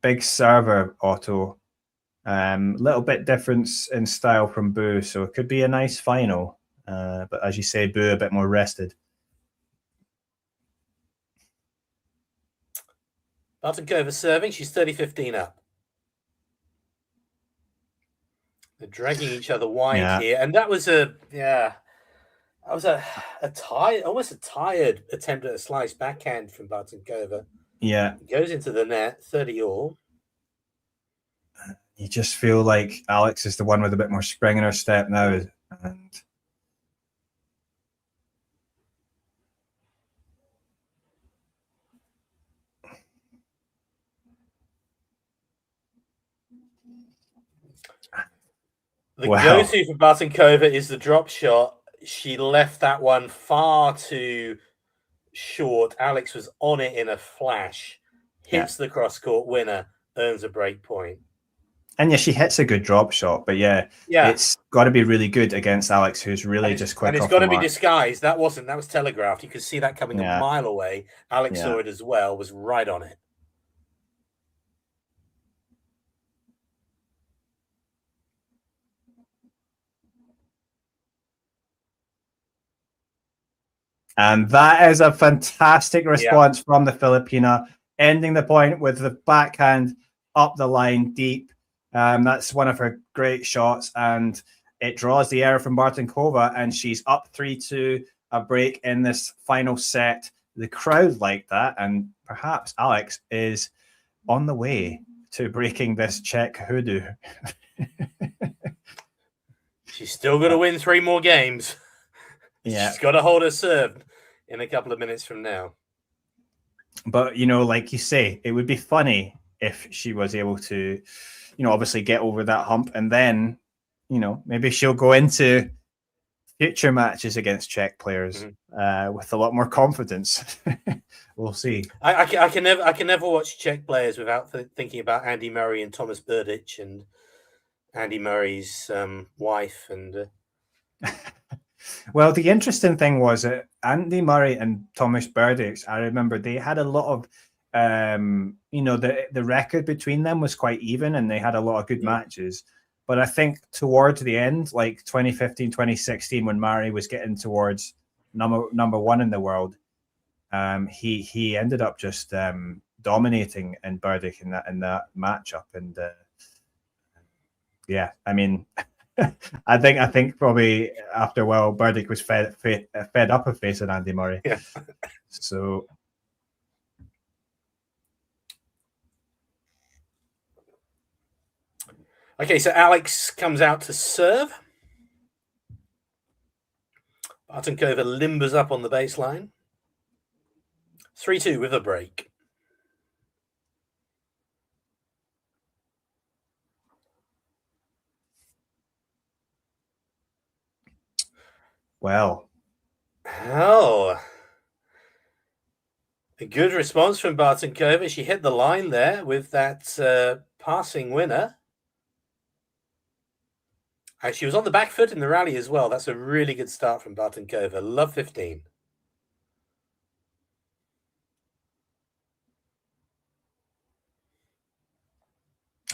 S10: big server Otto. Little bit difference in style from Boo, so it could be a nice final. But as you say, Boo a bit more rested.
S11: Bartunkova serving. She's 30-15 up. They're dragging each other wide here, and that was a almost a tired attempt at a slice backhand from Bartunkova.
S10: Yeah,
S11: it goes into the net, 30-all.
S10: You just feel like Alex is the one with a bit more spring in her step now, and
S11: the go-to for Bartunkova is the drop shot. She left that one far too short. Alex was on it in a flash. Hits the cross-court winner, earns a break point.
S10: And yeah, she hits a good drop shot, but it's got to be really good against Alex, who's really just quick.
S11: And it's got to be disguised. That was telegraphed. You could see that coming a mile away. Alex saw it as well, was right on it.
S10: And that is a fantastic response from the Filipina, ending the point with the backhand up the line deep. That's one of her great shots, and it draws the error from Bartunkova, and she's up 3-2, a break in this final set. The crowd liked that, and perhaps Alex is on the way to breaking this Czech hoodoo.
S11: She's still got to win 3 more games.
S10: Yeah,
S11: she's got to hold her serve in a couple of minutes from now.
S10: But, like you say, it would be funny if she was able to, obviously get over that hump, and then, maybe she'll go into future matches against Czech players with a lot more confidence. We'll see.
S11: I can never watch Czech players without thinking about Andy Murray and Thomas Berdych and Andy Murray's wife and.
S10: Well, the interesting thing was that Andy Murray and Thomas Berdych, I remember they had a lot of, the record between them was quite even, and they had a lot of good matches. But I think towards the end, like 2015, 2016, when Murray was getting towards number 1 in the world, he ended up just dominating in Burdick in that matchup, and yeah, I mean, I think probably after a while Burdick was fed up of facing Andy Murray.
S11: Yeah.
S10: So.
S11: Okay, so Alex comes out to serve. Bartunkova limbers up on the baseline. 3-2 with a break.
S10: Well.
S11: Oh. A good response from Bartunkova. She hit the line there with that passing winner. And she was on the back foot in the rally as well. That's a really good start from Bartunkova. Love 15.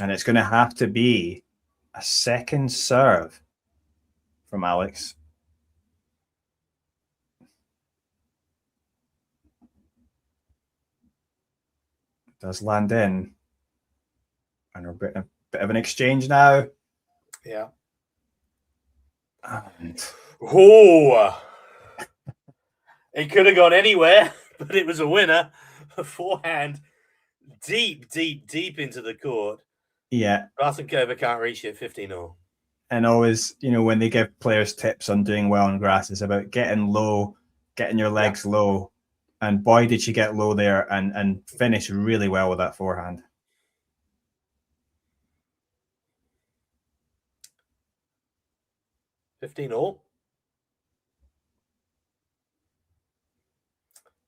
S10: And it's going to have to be a second serve from Alex. Does land in. And a bit of an exchange now.
S11: Yeah.
S10: And...
S11: Oh, it could have gone anywhere, but it was a winner. A forehand deep into the court.
S10: Yeah.
S11: Bartunkova can't reach it. 15-all.
S10: And always, when they give players tips on doing well on grass, it's about getting low, getting your legs low. And boy, did she get low there and finish really well with that forehand.
S11: $15-all.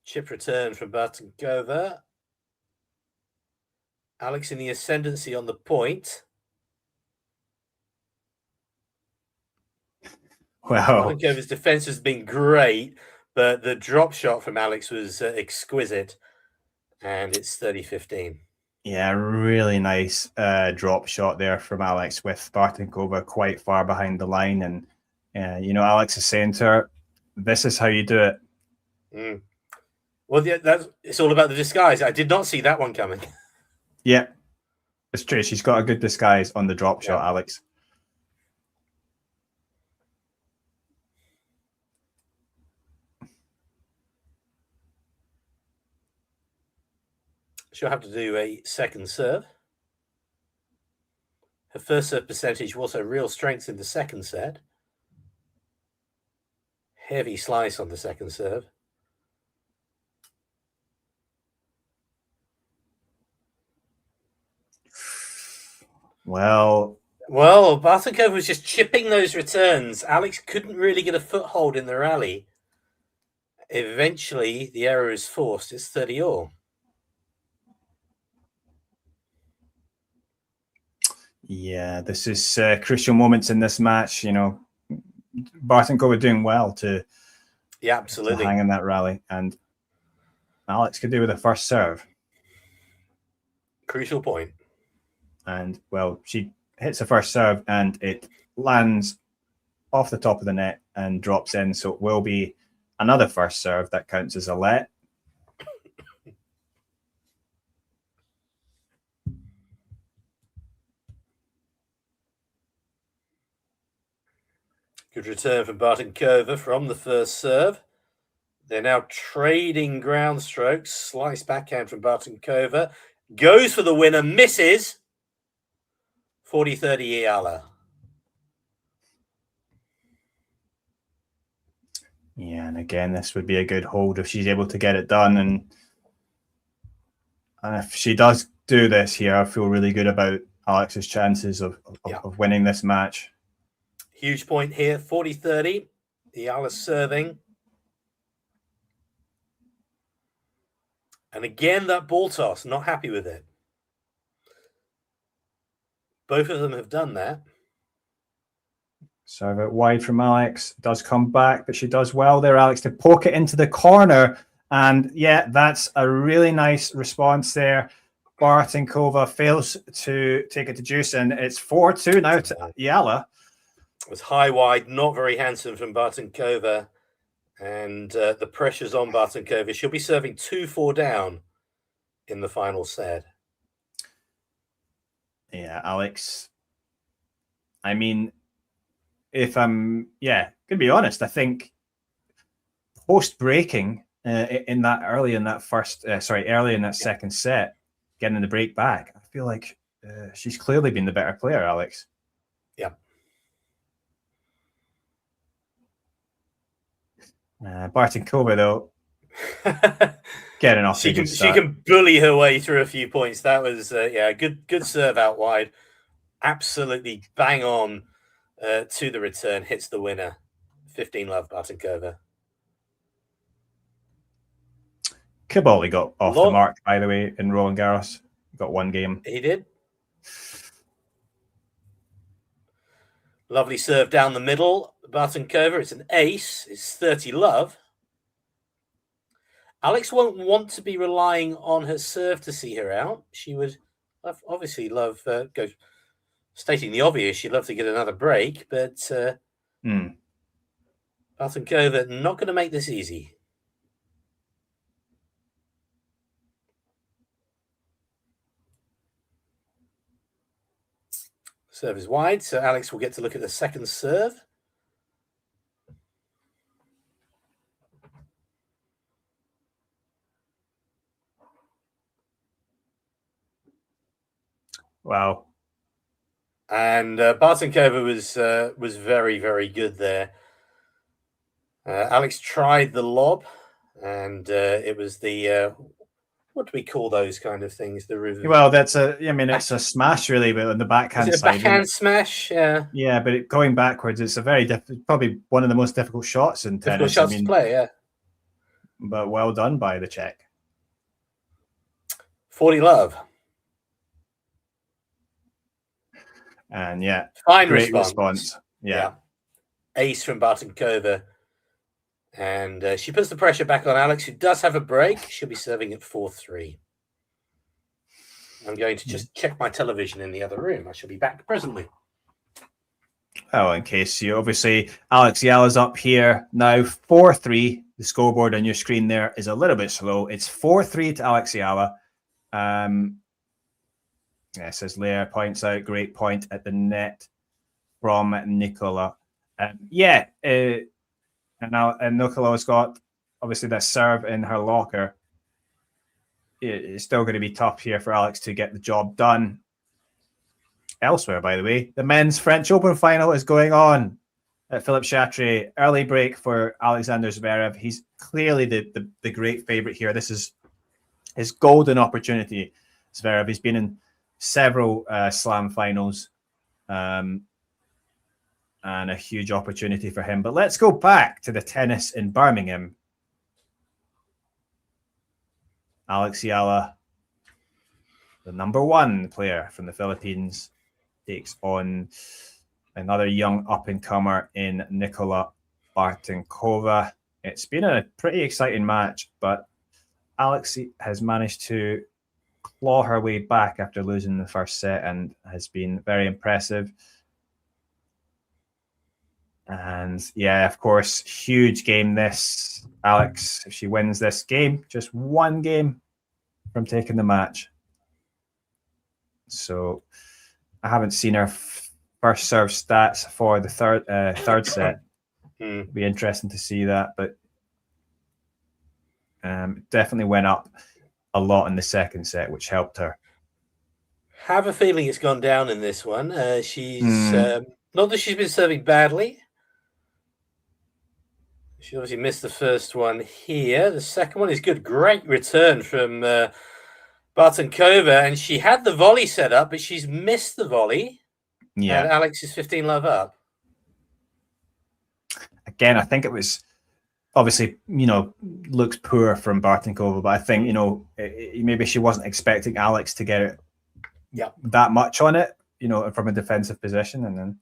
S11: Chip return from Bartunkova. Alex in the ascendancy on the point.
S10: Wow.
S11: Bartunkova's defense has been great, but the drop shot from Alex was exquisite, and it's 30-15.
S10: Yeah, really nice drop shot there from Alex with Bartunkova quite far behind the line. And, Alex is saying to her, this is how you do it.
S11: Mm. Well, yeah, it's all about the disguise. I did not see that one coming.
S10: Yeah, it's true. She's got a good disguise on the drop shot, Alex.
S11: She'll have to do a second serve. Her first serve percentage was her real strength in the second set. Heavy slice on the second serve.
S10: Well,
S11: Bartunkova was just chipping those returns. Alex couldn't really get a foothold in the rally. Eventually, the error is forced. It's 30-all.
S10: Yeah, this is crucial moments in this match. Bartunkova doing well to
S11: absolutely
S10: to hang in that rally, and Alex could do with a first serve.
S11: Crucial point.
S10: And she hits a first serve, and it lands off the top of the net and drops in. So it will be another first serve that counts as a let.
S11: Good return from Bartunkova from the first serve. They're now trading ground strokes. Slice backhand from Bartunkova. Goes for the winner, misses. 40-30 Eala.
S10: Yeah, and again, this would be a good hold if she's able to get it done. And if she does do this here, I feel really good about Alex's chances of winning this match.
S11: Huge point here, 40-30. Eala serving. And again, that ball toss, not happy with it. Both of them have done that.
S10: Serve it wide from Alex. Does come back, but she does well there, Alex, to poke it into the corner. And yeah, that's a really nice response there. Bartunkova fails to take it to juice, and it's 4-2 now to Eala.
S11: It was high wide, not very handsome from Bartunkova. And the pressure's on Bartunkova. She'll be serving 2-4 down in the final set.
S10: Yeah, Alex. I mean, if I'm, gonna be honest, I think post breaking in that early in that second set, getting the break back, I feel like she's clearly been the better player, Alex.
S11: Yeah.
S10: Bartunkova, though, getting off to a good start.
S11: She can bully her way through a few points. That was good serve out wide. Absolutely bang on to the return. Hits the winner. 15-love Bartunkova.
S10: Caboli got off the mark, by the way, in Roland Garros. Got one game.
S11: He did. Lovely serve down the middle. Bartunkova, it's an ace. It's 30-love. Alex won't want to be relying on her serve to see her out. She would obviously love, stating the obvious, she'd love to get another break, but Bartunkova not going to make this easy. Serve is wide, so Alex will get to look at the second serve.
S10: Wow.
S11: And Bartunkova was very, very good there. Alex tried the lob, and it was the what do we call those kind of things?
S10: Well, it's a smash really, but on the backhand side.
S11: Backhand smash, yeah.
S10: Yeah, but going backwards, it's a very probably one of the most difficult shots in tennis.
S11: Difficult shots to play, yeah.
S10: But well done by the Czech.
S11: 40-love.
S10: And
S11: fine
S10: great response. Yeah.
S11: Ace from Bartunkova. And she puts the pressure back on Alex, who does have a break. She'll be serving at 4-3. I'm going to just check my television in the other room. I shall be back presently.
S10: Oh, in case you obviously, Alex Eala's up here now, 4-3. The scoreboard on your screen there is a little bit slow. It's 4-3 to Alex Eala. Says Leah points out, great point at the net from Nikola. And Nikola's got obviously that serve in her locker. It's still going to be tough here for Alex to get the job done. Elsewhere, by the way, the men's French Open final is going on at Philippe Chatrier. Early break for Alexander Zverev. He's clearly the great favorite here. This is his golden opportunity. Zverev, he's been in several slam finals, and a huge opportunity for him. But let's go back to the tennis in Birmingham. Alex Eala, the number one player from the Philippines, takes on another young up-and-comer in Nikola Bartunkova. It's been a pretty exciting match, but Alex has managed to claw her way back after losing the first set and has been very impressive. And of course, huge game this. Alex, if she wins this game, just one game from taking the match. So I haven't seen her first serve stats for the third set. It'll be interesting to see that, but definitely went up a lot in the second set, which helped her.
S11: Have a feeling it's gone down in this one. She's not that she's been serving badly. She obviously missed the first one here. The second one is good. Great return from Bartunkova, and she had the volley set up, but she's missed the volley.
S10: Yeah.
S11: And Alex is 15-love up.
S10: Again, I think it was obviously, looks poor from Bartunkova, but I think, maybe she wasn't expecting Alex to get it that much on it, from a defensive position. And then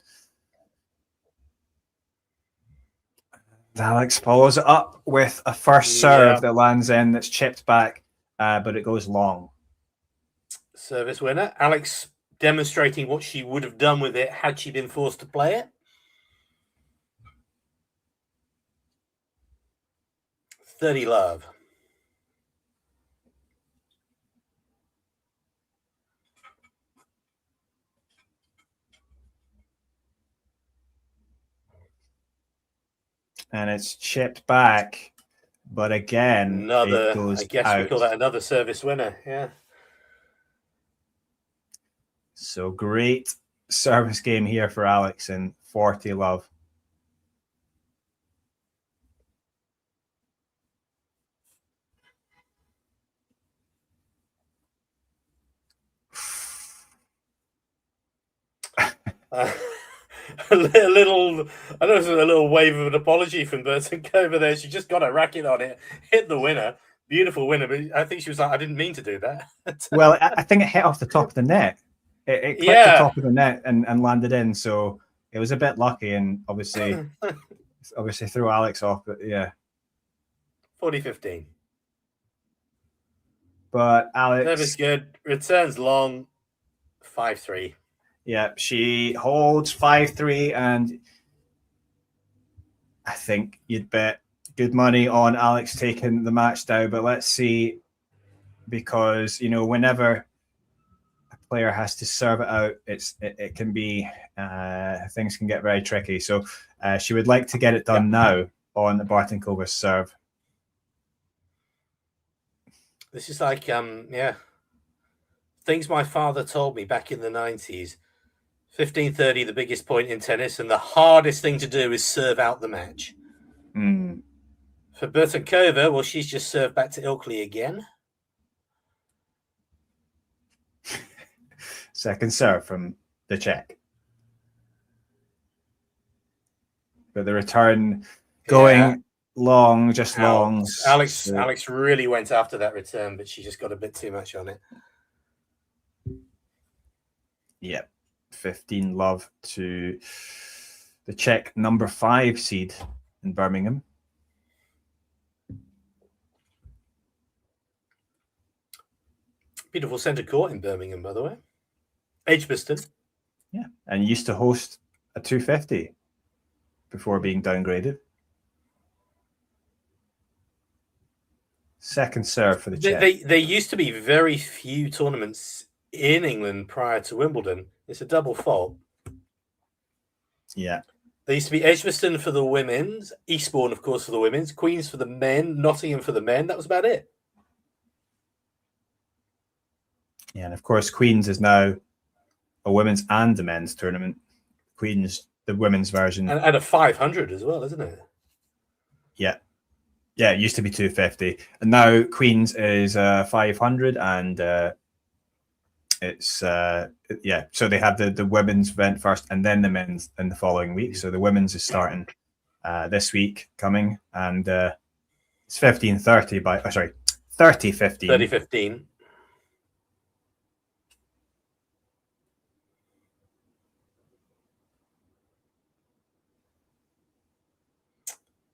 S10: Alex follows it up with a first serve that lands in, that's chipped back, but it goes long.
S11: Service winner. Alex demonstrating what she would have done with it had she been forced to play it. 30 love.
S10: And it's chipped back, but again, it goes
S11: I guess
S10: out.
S11: we call that another service winner. Yeah.
S10: So great service game here for Alex and 40 love.
S11: A little, I know, it was a little wave of an apology from Bartunkova there. She just got a racket on it, hit the winner, beautiful winner. But I think she was like, I didn't mean to do that.
S10: Well, I think it hit off the top of the net. It clipped the top of the net and landed in. So it was a bit lucky, and obviously threw Alex off. But yeah,
S11: 40-15.
S10: But Alex,
S11: service good, returns long, 5-3.
S10: Yeah, she holds 5-3, and I think you'd bet good money on Alex taking the match now. But let's see, because whenever a player has to serve it out, it can be things can get very tricky. So she would like to get it done now on the Bartunkova's serve.
S11: This is like things my father told me back in the 90s. 15-30, the biggest point in tennis, and the hardest thing to do is serve out the match. For Bartunkova, well, she's just served back to Ilkley again.
S10: Second serve from the Czech. But the return going long, just long.
S11: Alex really went after that return, but she just got a bit too much on it.
S10: Yep. 15 love to the Czech number 5 seed in Birmingham.
S11: Beautiful centre court in Birmingham, by the way. Edgbaston.
S10: Yeah, and used to host a 250 before being downgraded. Second serve for the Czech.
S11: There used to be very few tournaments in England prior to Wimbledon. It's a double fault.
S10: Yeah.
S11: There used to be Edgbaston for the women's, Eastbourne, of course, for the women's, Queen's for the men, Nottingham for the men. That was about it.
S10: Yeah, and of course, Queen's is now a women's and a men's tournament. Queen's, the women's version.
S11: And a 500 as well, isn't it?
S10: Yeah. Yeah, it used to be 250. And now Queen's is 500, and it's so they have the women's event first and then the men's in the following week. So the women's is starting this week coming, and it's 15-30 by 30-15.
S11: 30-15.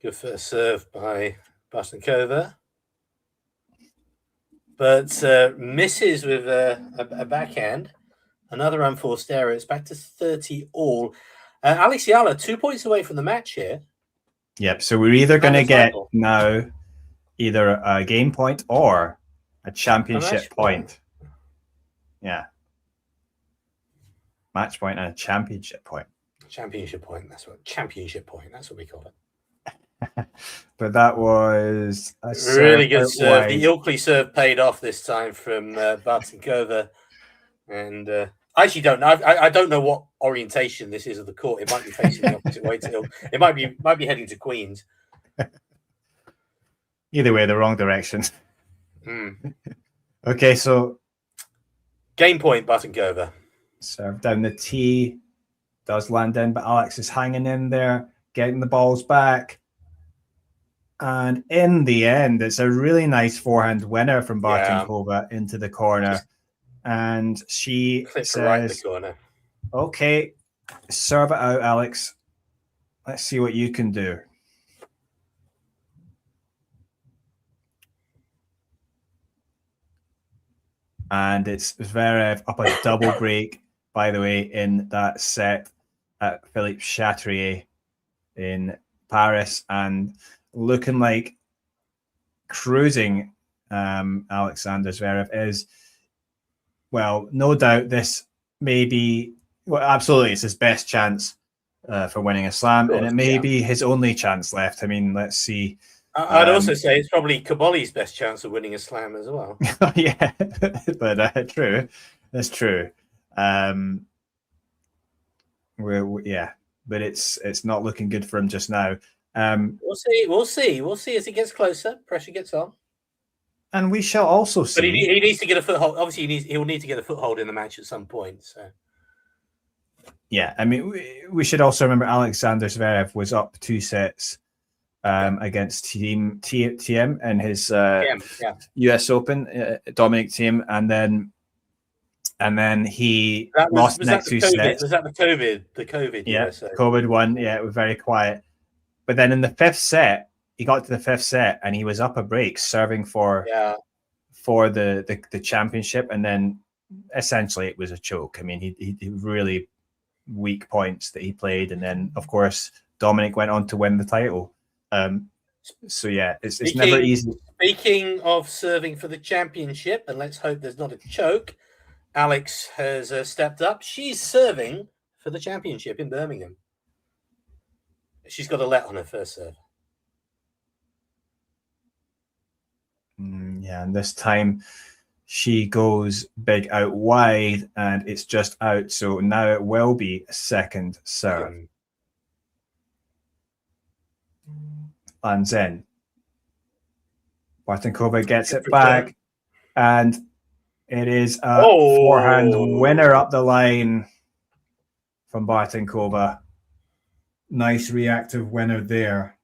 S11: Good first serve by Bartunkova. But misses with a backhand. Another unforced error. It's back to 30 all. Alex Eala, 2 points away from the match here.
S10: Yep. So we're either going to get now either a game point or a championship point. Yeah. Match point and a championship point.
S11: Championship point. That's what we call it.
S10: But that was a
S11: really good serve. The Ilkley serve paid off this time from Bartunkova, and I actually don't know. I don't know what orientation this is of the court. It might be facing the opposite way to Ilkley. It might be heading to Queens.
S10: Either way, the wrong direction. Okay, so
S11: game point, Bartunkova.
S10: Serve down the tee, does land in, but Alex is hanging in there, getting the balls back. And in the end, it's a really nice forehand winner from Bartunkova into the corner. And she says,
S11: right in the corner.
S10: Okay, serve it out, Alex. Let's see what you can do. And it's Zverev up a double break, by the way, in that set at Philippe Chatrier in Paris. And looking like cruising Alexander Zverev is, well, no doubt this may be, well, absolutely, it's his best chance for winning a slam, and it may be his only chance left. I mean, let's see.
S11: I'd also say it's probably Kaboli's best chance of winning a slam as well.
S10: Yeah, but true. That's true. Yeah, but it's not looking good for him just now.
S11: We'll see as he gets closer. Pressure gets on,
S10: and we shall also see.
S11: But he needs to get a foothold. Obviously, he'll need to get a foothold in the match at some point. So,
S10: yeah, I mean, we should also remember Alexander Zverev was up 2 sets against TM in his US Open, Dominic Thiem, and then he lost the next 2 sets.
S11: Was that the COVID?
S10: Yeah, COVID one. Yeah, it was very quiet. But then in the 5th set, he got to the 5th set and he was up a break serving for the championship, and then essentially it was a choke. I mean, he really weak points that he played, and then of course Dominic went on to win the title. So yeah, it's never easy.
S11: Speaking of serving for the championship, and let's hope there's not a choke, Alex has stepped up. She's serving for the championship in Birmingham. She's got a let on her first serve.
S10: Yeah, and this time she goes big out wide, and it's just out. So now it will be a second serve. Lands in. Bartunkova gets it back, and it is a forehand winner up the line from Bartunkova. Nice reactive winner there.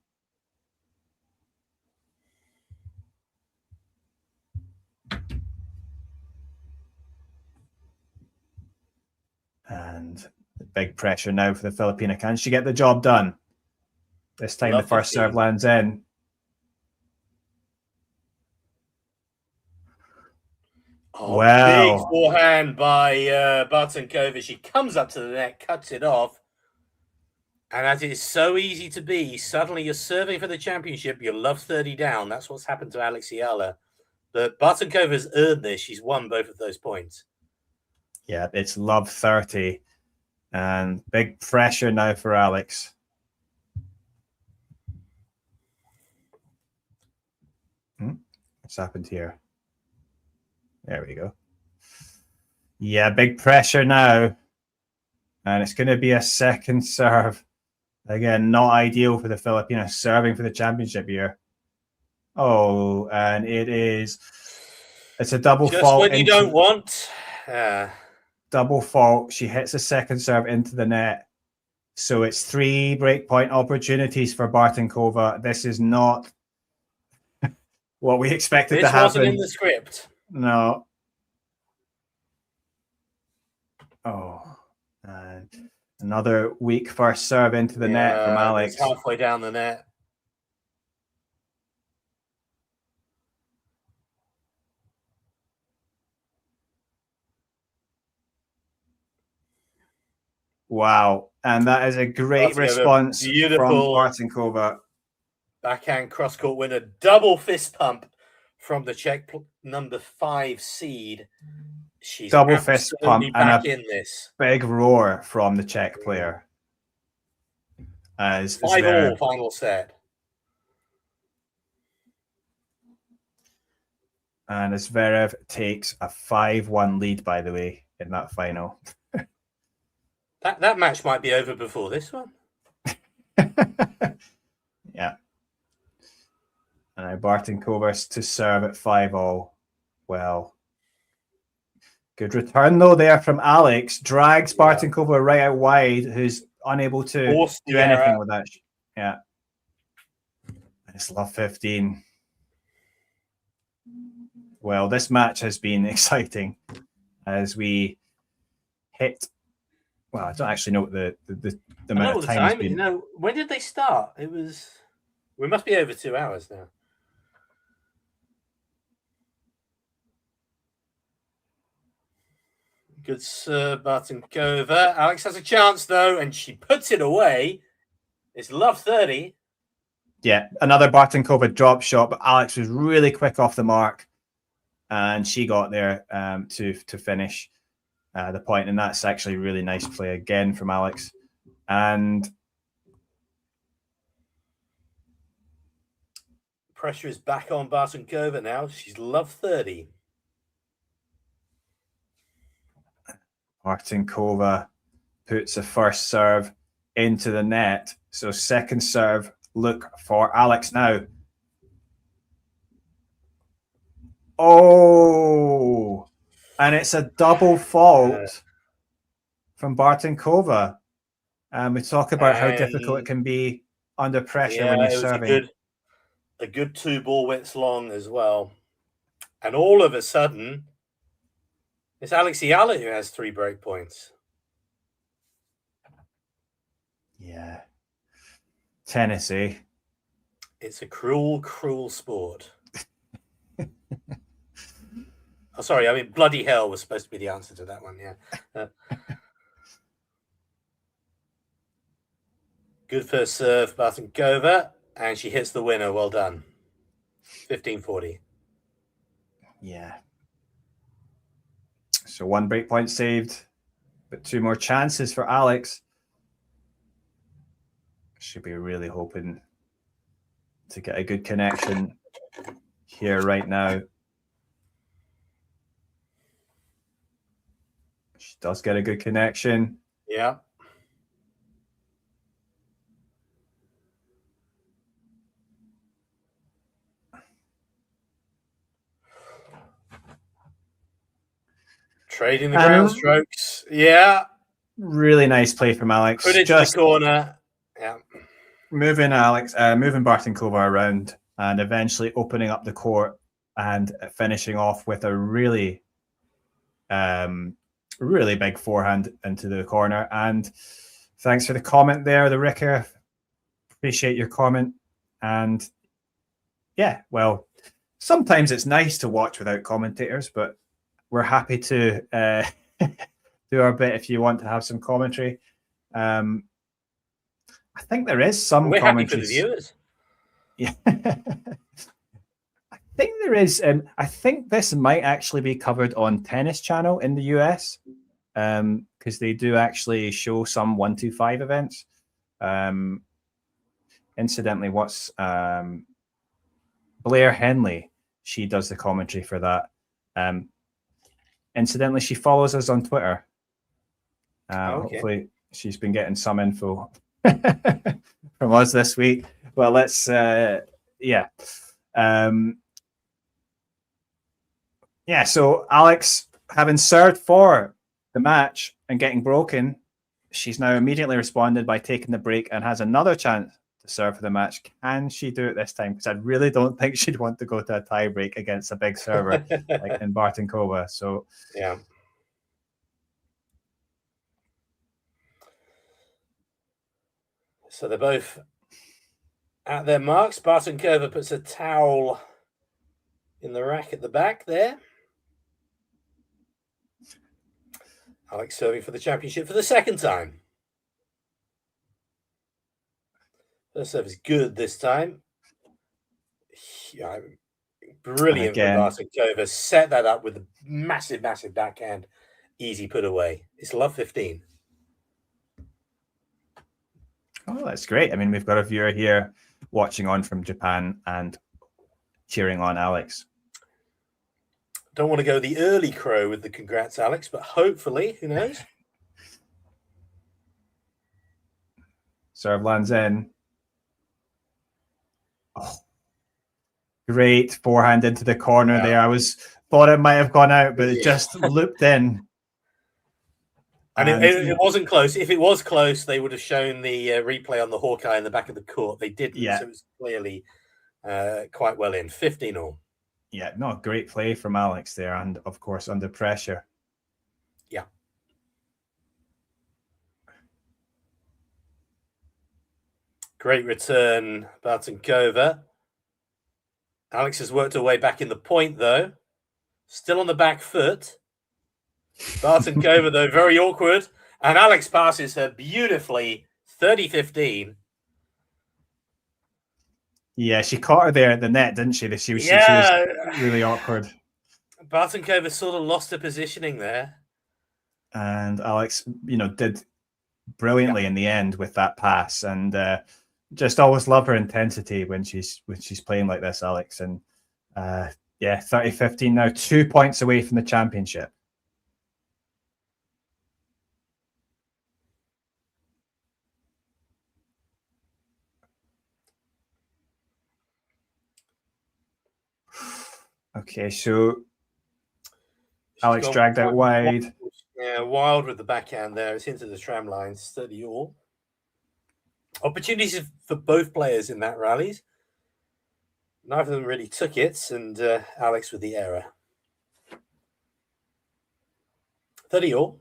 S10: And the big pressure now for the Filipina. Can she get the job done? This time the first serve lands in.
S11: Big forehand by Bartunkova. She comes up to the net, cuts it off. And as it is so easy to be, suddenly you're serving for the championship. You're love 30 down. That's what's happened to Alex Eala. But Bartunkova's earned this. She's won both of those points.
S10: Yeah, it's love 30. And big pressure now for Alex. What's happened here? There we go. Yeah, big pressure now. And it's going to be a second serve. Again, not ideal for the Filipinos serving for the championship here. Oh, and it's a double
S11: Just
S10: fault.
S11: What you don't want.
S10: Double fault. She hits a second serve into the net. So it's 3 breakpoint opportunities for Bartunkova. This is not what we expected to happen.
S11: This wasn't in the script.
S10: No. Oh, and another weak first serve into the net from Alex.
S11: It's halfway down the net.
S10: Wow. And that is a great response from Bartunkova.
S11: Backhand cross-court winner. Double fist pump from the Czech number 5 seed. She's
S10: double fist pump and
S11: in this.
S10: Big roar from the Czech player. As
S11: 5-all final set.
S10: And Zverev takes a 5-1 lead, by the way, in that final.
S11: That match might be over before this one.
S10: Yeah. And now Bartunkova to serve at 5-all. Well, good return though there from Alex. Drags Bartunkova right out wide, who's unable to do anything with that. Yeah. It's love 15. Well, this match has been exciting as we hit. Well, I don't actually know what the amount of time has been.
S11: You know, when did they start? We must be over 2 hours now. Good serve, Bartunkova. Alex has a chance though, and she puts it away. It's love 30.
S10: Yeah, another Bartunkova drop shot, but Alex was really quick off the mark, and she got there to finish the point, and that's actually really nice play again from Alex. And
S11: pressure is back on Bartunkova now. She's love 30.
S10: Bartunkova puts the first serve into the net. So second serve, look for Alex now. Oh, and it's a double fault from Bartunkova. We talk about how difficult it can be under pressure when you're serving.
S11: A good 2 ball widths long as well. And all of a sudden, it's Alex Eala who has 3 break points.
S10: Yeah. Tennis, eh?
S11: It's a cruel, cruel sport. Oh, sorry, I mean, bloody hell was supposed to be the answer to that one, yeah. Good first serve, Bartunkova, and she hits the winner. Well done. 15-40.
S10: Yeah. So 1 break point saved, but 2 more chances for Alex. Should be really hoping to get a good connection here right now. She does get a good connection.
S11: Yeah. Trading the ground strokes. Yeah.
S10: Really nice play from Alex.
S11: Put it to the corner. Yeah.
S10: Moving Bartunkova around and eventually opening up the court and finishing off with a really, really big forehand into the corner. And thanks for the comment there, the Ricker. Appreciate your comment. And yeah, well, sometimes it's nice to watch without commentators, but we're happy to do our bit if you want to have some commentary. I think there is some commentary.
S11: Happy for the viewers.
S10: Yeah. I think there is. I think this might actually be covered on Tennis Channel in the US, because they do actually show some 125 events. Incidentally, what's Blair Henley? She does the commentary for that. Incidentally, she follows us on Twitter. Okay. Hopefully, she's been getting some info from us this week. Well, let's, yeah. Yeah, so Alex, having served for the match and getting broken, she's now immediately responded by taking the break and has another chance to serve for the match. Can she do it this time? Because I really don't think she'd want to go to a tie break against a big server like in Bartunkova. So,
S11: yeah. So they're both at their marks. Bartunkova puts a towel in the rack at the back there. Alex serving for the championship for the second time. First serve is good this time. Yeah, brilliant for Bartunkova. Set that up with a massive, massive backhand. Easy put away. It's love 15.
S10: Oh, that's great. I mean, we've got a viewer here watching on from Japan and cheering on Alex.
S11: Don't want to go the early crow with the congrats, Alex, but hopefully, who knows?
S10: Serve lands in. Oh, great forehand into the corner there. I thought it might have gone out, but it just looped in.
S11: And it wasn't close. If it was close, they would have shown the replay on the Hawkeye in the back of the court. They didn't, so it was clearly quite well in. 15-all.
S10: Yeah, no, great play from Alex there, and of course under pressure.
S11: Yeah. Great return, Bartunkova. Alex has worked her way back in the point, though. Still on the back foot. Bartunkova, though, very awkward. And Alex passes her beautifully, 30-15.
S10: Yeah, she caught her there at the net, didn't she? She was really awkward.
S11: Bartunkova sort of lost her positioning there.
S10: And Alex, did brilliantly in the end with that pass, and just always love her intensity when she's playing like this, Alex. And 30-15 now, 2 points away from the championship. Okay, so Alex dragged out wide.
S11: Yeah, wild with the backhand there. It's into the tram line. 30-all. Opportunities for both players in that rallies. Neither of them really took it, and Alex with the error. 30-all.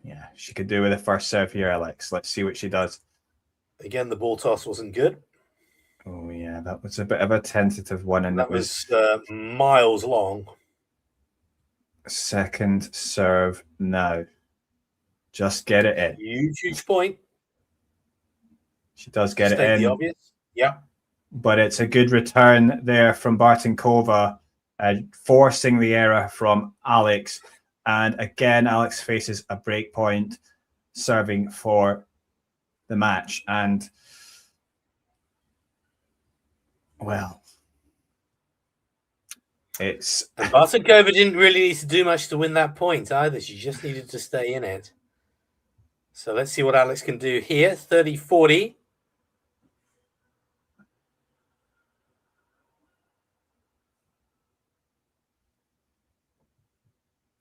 S10: Yeah, she could do with a first serve here, Alex. Let's see what she does.
S11: Again, the ball toss wasn't good.
S10: Oh, yeah, that was a bit of a tentative one. And
S11: that was miles long.
S10: Second serve now. Just get it in.
S11: Huge point.
S10: She does get it in.
S11: The obvious. Yeah.
S10: But it's a good return there from Bartunkova, forcing the error from Alex. And again, Alex faces a break point, serving for the match. And, well, it's...
S11: And Bartunkova didn't really need to do much to win that point either. She just needed to stay in it. So let's see what Alex can do here. 30-40.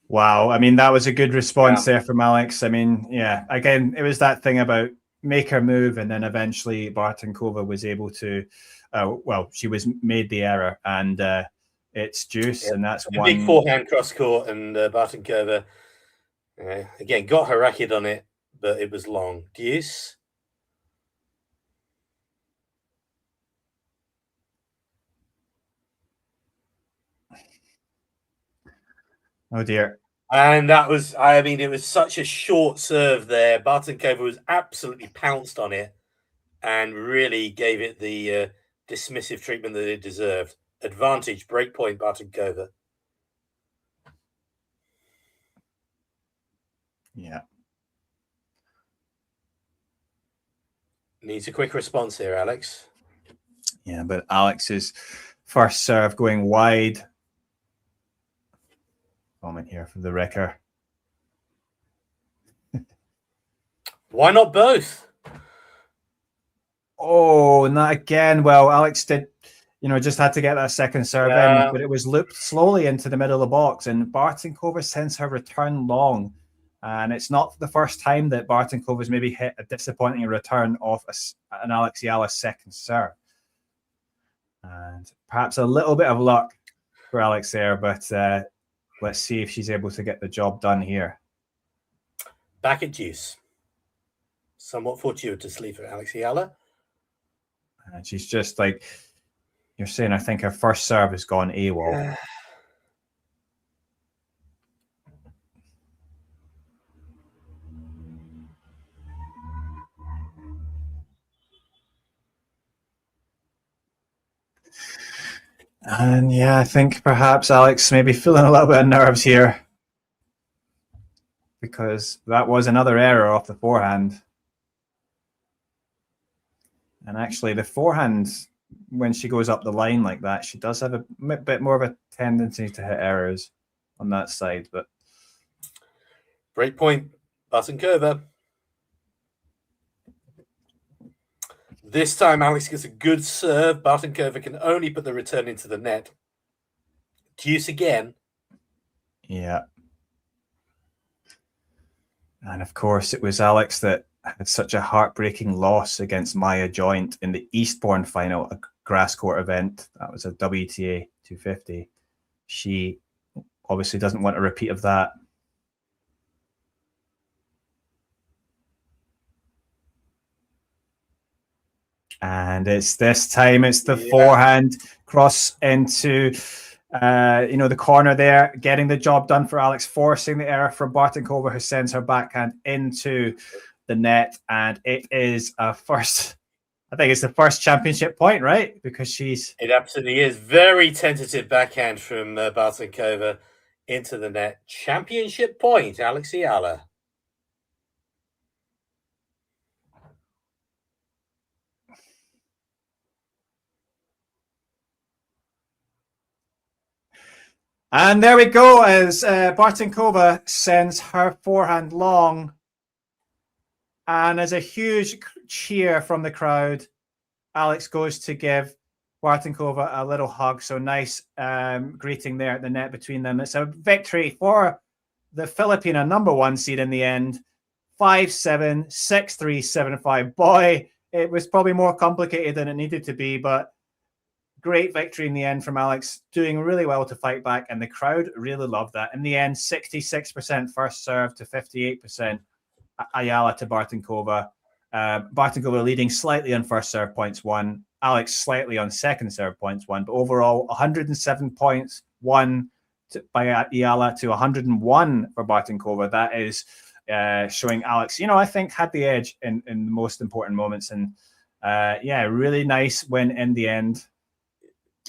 S10: Wow. I mean, that was a good response there from Alex. I mean, yeah, again, it was that thing about make her move, and then eventually Bartunkova was able to, she was made the error, and it's deuce, and that's one.
S11: Big forehand cross court, and Bartunkova, again, got her racket on it, but it was long. Deuce.
S10: Oh, dear.
S11: And that was, I mean, it was such a short serve there. Bartunkova was absolutely pounced on it and really gave it the dismissive treatment that it deserved. Advantage, break point, Bartunkova.
S10: Yeah.
S11: Needs a quick response here, Alex.
S10: Yeah, but Alex's first serve going wide. Comment here from the wrecker.
S11: Why not both?
S10: Oh, not again. Well, Alex did, just had to get that second serve in, but it was looped slowly into the middle of the box, and Bartunkova sends her return long. And it's not the first time that Bartunkova's maybe hit a disappointing return off an Alex Eala second serve. And perhaps a little bit of luck for Alex there, but let's see if she's able to get the job done here.
S11: Back at deuce. Somewhat fortuitously for Alex Eala.
S10: And she's just like, you're saying, I think her first serve has gone AWOL. And yeah, I think perhaps Alex may be feeling a little bit of nerves here, because that was another error off the forehand. And actually, the forehand, when she goes up the line like that, she does have a bit more of a tendency to hit errors on that side. But
S11: break point, Bartunkova. This time, Alex gets a good serve. Bartunkova can only put the return into the net. Deuce again.
S10: Yeah. And of course, it was Alex that had such a heartbreaking loss against Maya Joint in the Eastbourne final, a grass court event. That was a WTA 250. She obviously doesn't want a repeat of that. And it's this time, it's the forehand cross into The corner there, getting the job done for Alex, forcing the error from Bartunkova, who sends her backhand into the net. And it is a first, I think it's the first championship point, right? Because she's...
S11: It absolutely is. Very tentative backhand from Bartunkova into the net. Championship point, Alex Eala.
S10: And there we go, as Bartunkova sends her forehand long. And as a huge cheer from the crowd, Alex goes to give Bartunkova a little hug. So nice greeting there at the net between them. It's a victory for the Filipina #1 seed in the end. 5-7, 6-3, 7-5. Boy, it was probably more complicated than it needed to be, but great victory in the end from Alex, doing really well to fight back, and the crowd really loved that. In the end, 66% first serve to 58% Eala to Bartunkova. Bartunkova leading slightly on first serve points won, Alex slightly on second serve points won, but overall 107 points won by Eala to 101 for Bartunkova. That is showing Alex, I think had the edge in the most important moments, and really nice win in the end.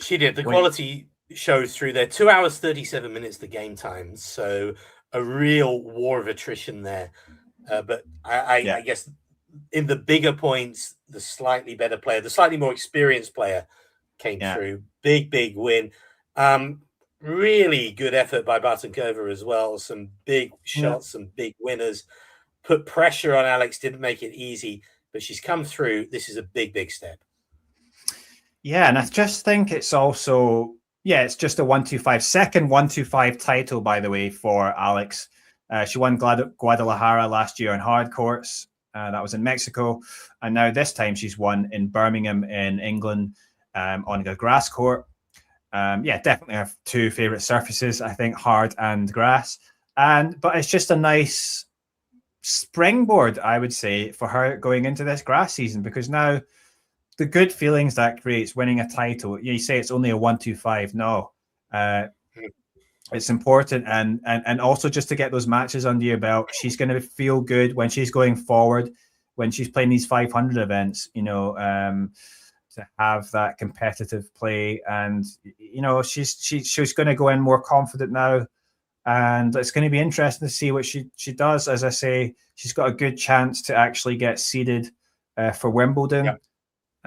S11: She did. The quality shows through there. 2 hours, 37 minutes, the game time. So a real war of attrition there. But I guess in the bigger points, the slightly better player, the slightly more experienced player came through. Big win. Really good effort by Bartunkova as well. Some big shots, some big winners. Put pressure on Alex, didn't make it easy, but she's come through. This is a big step.
S10: Yeah, and I just think it's also, it's just a 125, second 125 title, by the way, for Alex. She won Guadalajara last year on hard courts. That was in Mexico. And now this time she's won in Birmingham in England on a grass court. Definitely have two favorite surfaces, I think, hard and grass. But it's just a nice springboard, I would say, for her going into this grass season, because now the good feelings that creates winning a title. You say it's only a 125. No, it's important, and also just to get those matches under your belt. She's going to feel good when she's going forward, when she's playing these 500 events. To have that competitive play, and she's going to go in more confident now, and it's going to be interesting to see what she does. As I say, she's got a good chance to actually get seeded for Wimbledon. Yep.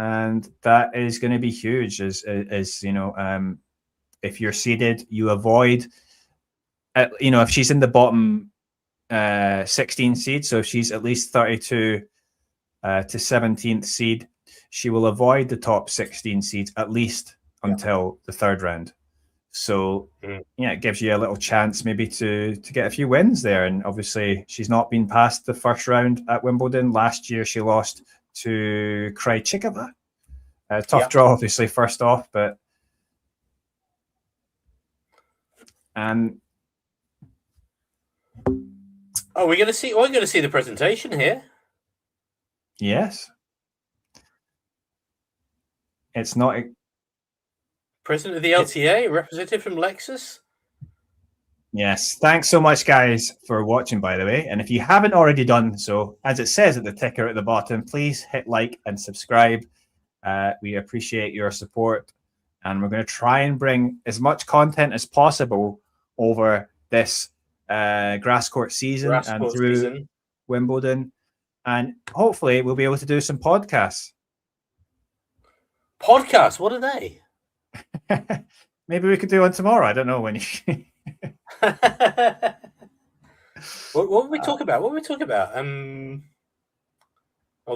S10: And that is going to be huge. If you're seeded, you avoid, if she's in the bottom 16 seed, so if she's at least 32 to 17th seed, she will avoid the top 16 seeds at least until the third round. So, it gives you a little chance maybe to get a few wins there. And obviously, she's not been past the first round at Wimbledon. Last year, she lost to Krejcikova. Tough draw, obviously, first off, but we're
S11: going to see the presentation here.
S10: Yes, it's not
S11: president of the LTA, representative from Lexus.
S10: Yes, thanks so much, guys, for watching, by the way. And if you haven't already done so, as it says at the ticker at the bottom, please hit like and subscribe. We appreciate your support, and we're going to try and bring as much content as possible over this grass court season through Wimbledon, and hopefully we'll be able to do some podcasts.
S11: Podcasts? What are they?
S10: Maybe we could do one tomorrow. I don't know when you...
S11: What were we talking about?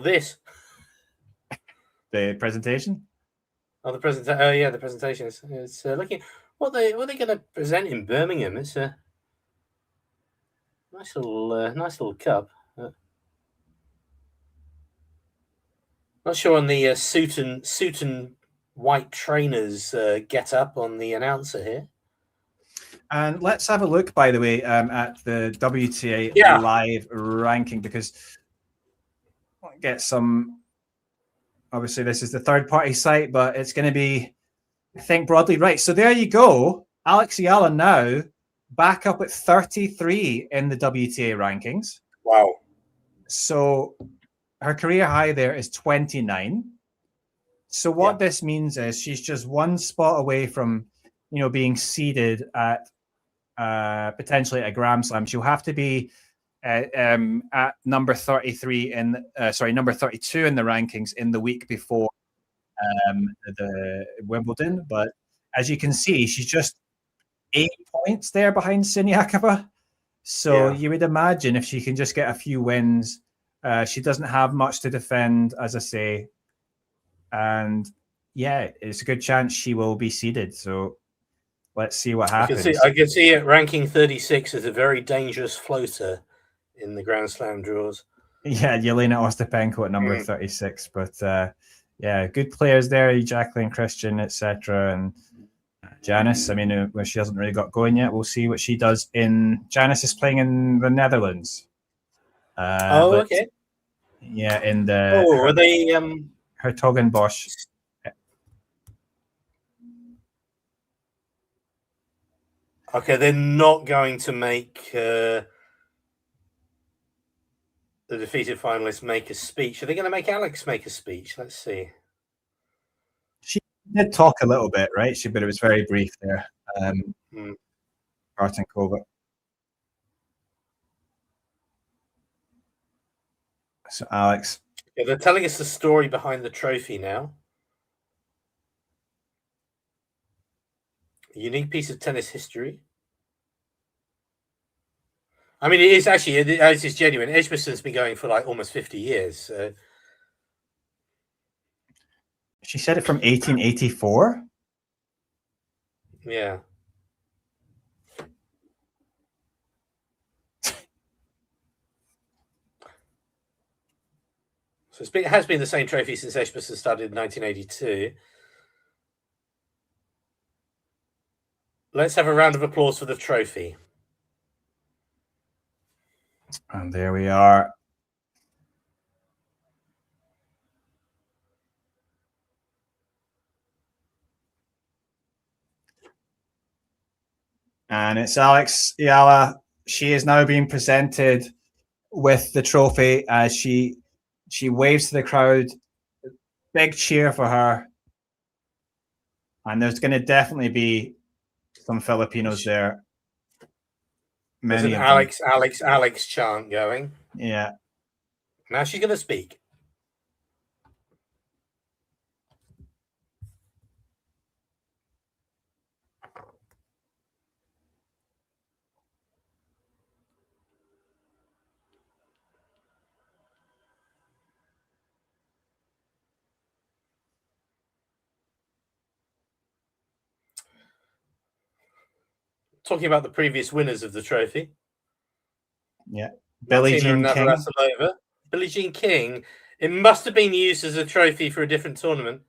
S11: This.
S10: The presentation?
S11: The presentation. Oh yeah, the presentation. It's looking. What are they going to present in Birmingham? It's a nice little cup. Not sure on the suit and white trainers get up on the announcer here.
S10: And let's have a look, by the way, at the WTA live ranking, because I get some. Obviously, this is the third-party site, but it's going to be, I think, broadly right. So there you go. Alex Eala now back up at 33 in the WTA rankings.
S11: Wow.
S10: So her career high there is 29. So what this means is she's just one spot away from, being seeded at potentially a Grand Slam. She'll have to be at number 33 number 32 in the rankings in the week before the Wimbledon. But as you can see, she's just 8 points there behind Siniakova. So you would imagine if she can just get a few wins, she doesn't have much to defend, as I say. And it's a good chance she will be seeded. So let's see what happens.
S11: I can see it ranking 36 as a very dangerous floater in the Grand Slam draws.
S10: Yeah, Yelena Ostapenko at number 36. But good players there, Jacqueline, Christian, etc. And Janice, I mean, well, she hasn't really got going yet. We'll see what she does Janice is playing in the Netherlands.
S11: Okay.
S10: Yeah, in the...
S11: are they...
S10: Hertogenbosch.
S11: Okay, they're not going to make the defeated finalists make a speech. Are they going to make Alex make a speech? Let's see.
S10: She did talk a little bit, right? But it was very brief there. Bartunkova. So Alex.
S11: Yeah, they're telling us the story behind the trophy now. A unique piece of tennis history. I mean, it is actually, it is genuine. Edgbaston's been going for like almost 50 years. So.
S10: She said it from 1884?
S11: Yeah. So it has been the same trophy since Edgbaston started in 1982. Let's have a round of applause for the trophy.
S10: And there we are. And it's Alex Eala. She is now being presented with the trophy as she waves to the crowd. Big cheer for her. And there's going to definitely be some Filipinos there.
S11: There's an Alex chant going.
S10: Yeah.
S11: Now she's going to speak. Talking about the previous winners of the trophy.
S10: Yeah. Billie Jean King.
S11: Billie Jean King. It must have been used as a trophy for a different tournament.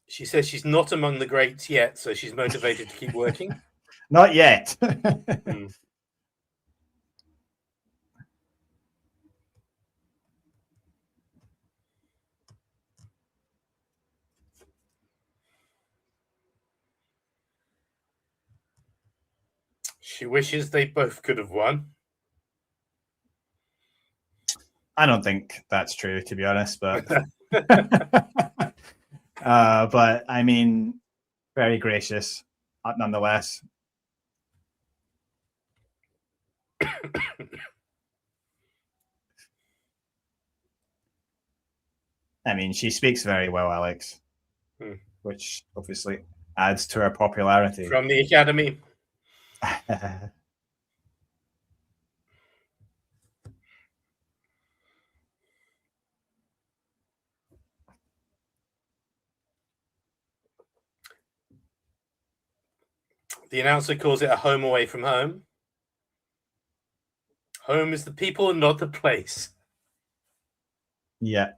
S11: She says she's not among the greats yet, so she's motivated to keep working.
S10: Not yet.
S11: She wishes they both could have won.
S10: I don't think that's true, to be honest, but but I mean, very gracious nonetheless. I mean, she speaks very well, Alex, which obviously adds to her popularity.
S11: From the academy. The announcer calls it a home away from home. Home is the people and not the place.
S10: Yeah.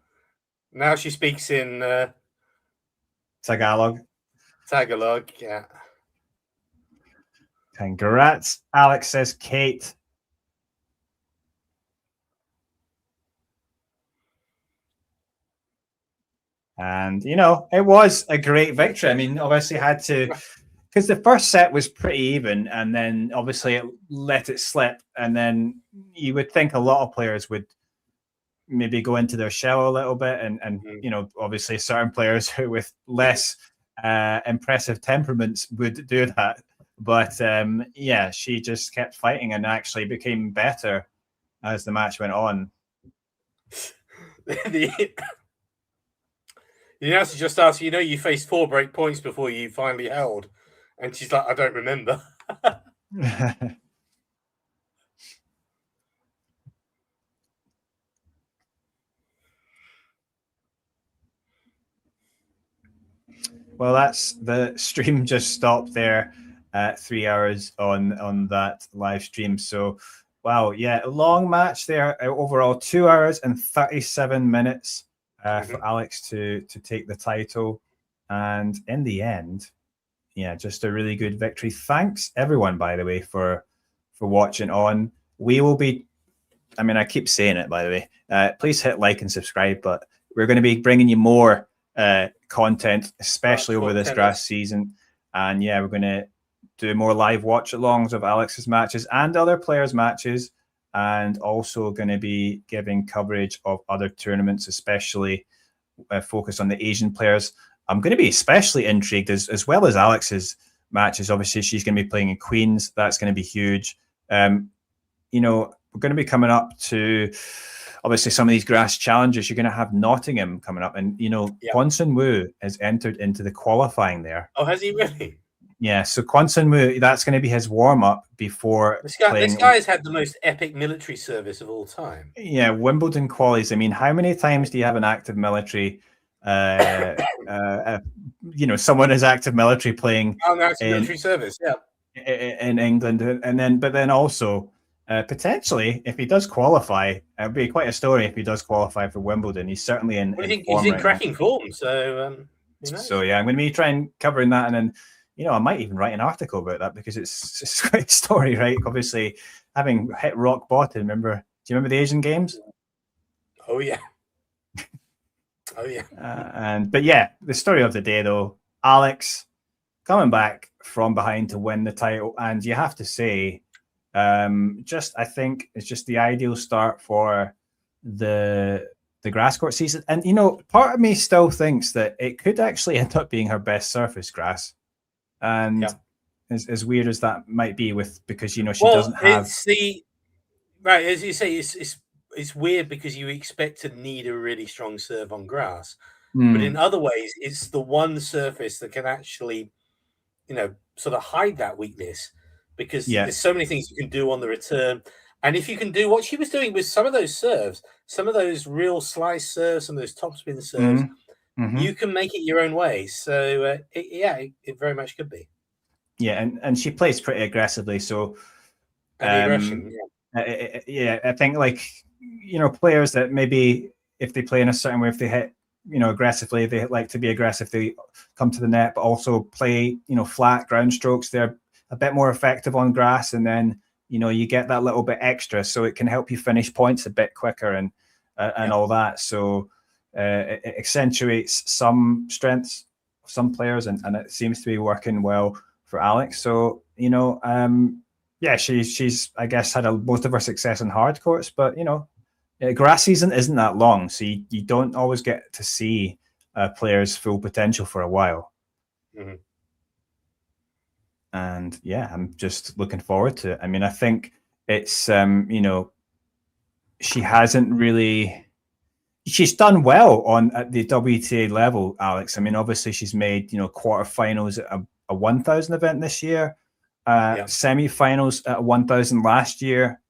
S11: Now she speaks in
S10: Tagalog.
S11: Tagalog, yeah.
S10: Congrats, Alex, says Kate. And, you know, it was a great victory. I mean, obviously had to, because the first set was pretty even, and then obviously it let it slip. And then you would think a lot of players would maybe go into their shell a little bit. And you know, obviously certain players who with less impressive temperaments would do that. But yeah, she just kept fighting and actually became better as the match went on.
S11: The announcer just asked, you know, you faced 4 break points before you finally held. And she's like, I don't remember.
S10: Well, that's the stream just stopped there at 3 hours on that live stream. So, wow, yeah, a long match there. Overall, 2 hours and 37 minutes for Alex to take the title. And in the end, yeah, just a really good victory. Thanks everyone, by the way, for watching on. We will be, I mean, I keep saying it, by the way. Please hit like and subscribe, but we're going to be bringing you more content, especially over this grass season. And yeah, we're going to do more live watch-alongs of Alex's matches and other players' matches, and also going to be giving coverage of other tournaments, especially focus on the Asian players. I'm going to be especially intrigued as well as Alex's matches. Obviously, she's going to be playing in Queens. That's going to be huge. You know, we're going to be coming up to obviously some of these grass challenges. You're going to have Nottingham coming up, and you know, Kwon Sun Woo has entered into the qualifying there.
S11: Oh, has he really?
S10: Yeah, so Kwon Sun Woo, that's going to be his warm up before
S11: this guy's had the most epic military service of all time.
S10: Yeah, Wimbledon qualies. I mean, how many times do you have an active military? You know, someone is active military playing
S11: military service,
S10: in England, but then also potentially, if he does qualify, it'd be quite a story if he does qualify for Wimbledon. He's certainly in.
S11: Well, he's in cracking form, so.
S10: So yeah, I'm going to be trying covering that, and then you know I might even write an article about that because it's quite a story, right? Obviously, having hit rock bottom. Do you remember the Asian Games?
S11: Oh yeah. Oh
S10: yeah. But yeah, the story of the day though, Alex coming back from behind to win the title, and you have to say, I think it's just the ideal start for the grass court season. And you know, part of me still thinks that it could actually end up being her best surface grass, and as weird as that might be, because you know she doesn't have.
S11: It's right, as you say, it's weird because you expect to need a really strong serve on grass, but in other ways, it's the one surface that can actually, you know, sort of hide that weakness, because there's so many things you can do on the return. And if you can do what she was doing with some of those serves, some of those real slice serves, some of those topspin serves, you can make it your own way. So it very much could be.
S10: Yeah, and she plays pretty aggressively. So
S11: aggression,
S10: I think like, you know, players that maybe if they play in a certain way, if they hit, you know, aggressively, they like to be aggressive, they come to the net, but also play, you know, flat ground strokes. They're a bit more effective on grass, and then, you know, you get that little bit extra, so it can help you finish points a bit quicker and all that. So it accentuates some strengths of some players, and it seems to be working well for Alex. So, you know, yeah, she's I guess had most of her success in hard courts, but you know, grass season isn't that long, so you don't always get to see players' full potential for a while. And yeah, I'm just looking forward to it. I mean, I think it's you know, she's done well at the WTA level, Alex. I mean, obviously she's made, you know, quarterfinals at a 1,000 event this year, semi-finals at 1,000 last year.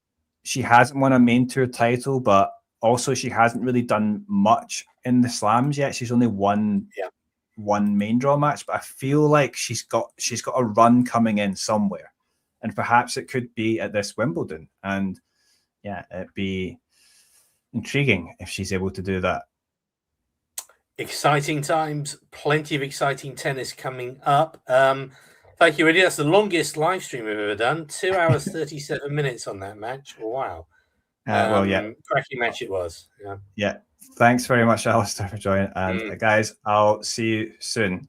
S10: She hasn't won a main tour title, but also she hasn't really done much in the slams yet. She's only won one main draw match, but I feel like she's got a run coming in somewhere, and perhaps it could be at this Wimbledon. And yeah, it'd be intriguing if she's able to do that.
S11: Exciting times, plenty of exciting tennis coming up. Thank you, Rudy. That's the longest live stream we've ever done. 2 hours 37 minutes on that match. Wow.
S10: Well, yeah,
S11: cracking match it was. Yeah.
S10: yeah. Thanks very much, Alistair, for joining. And guys, I'll see you soon.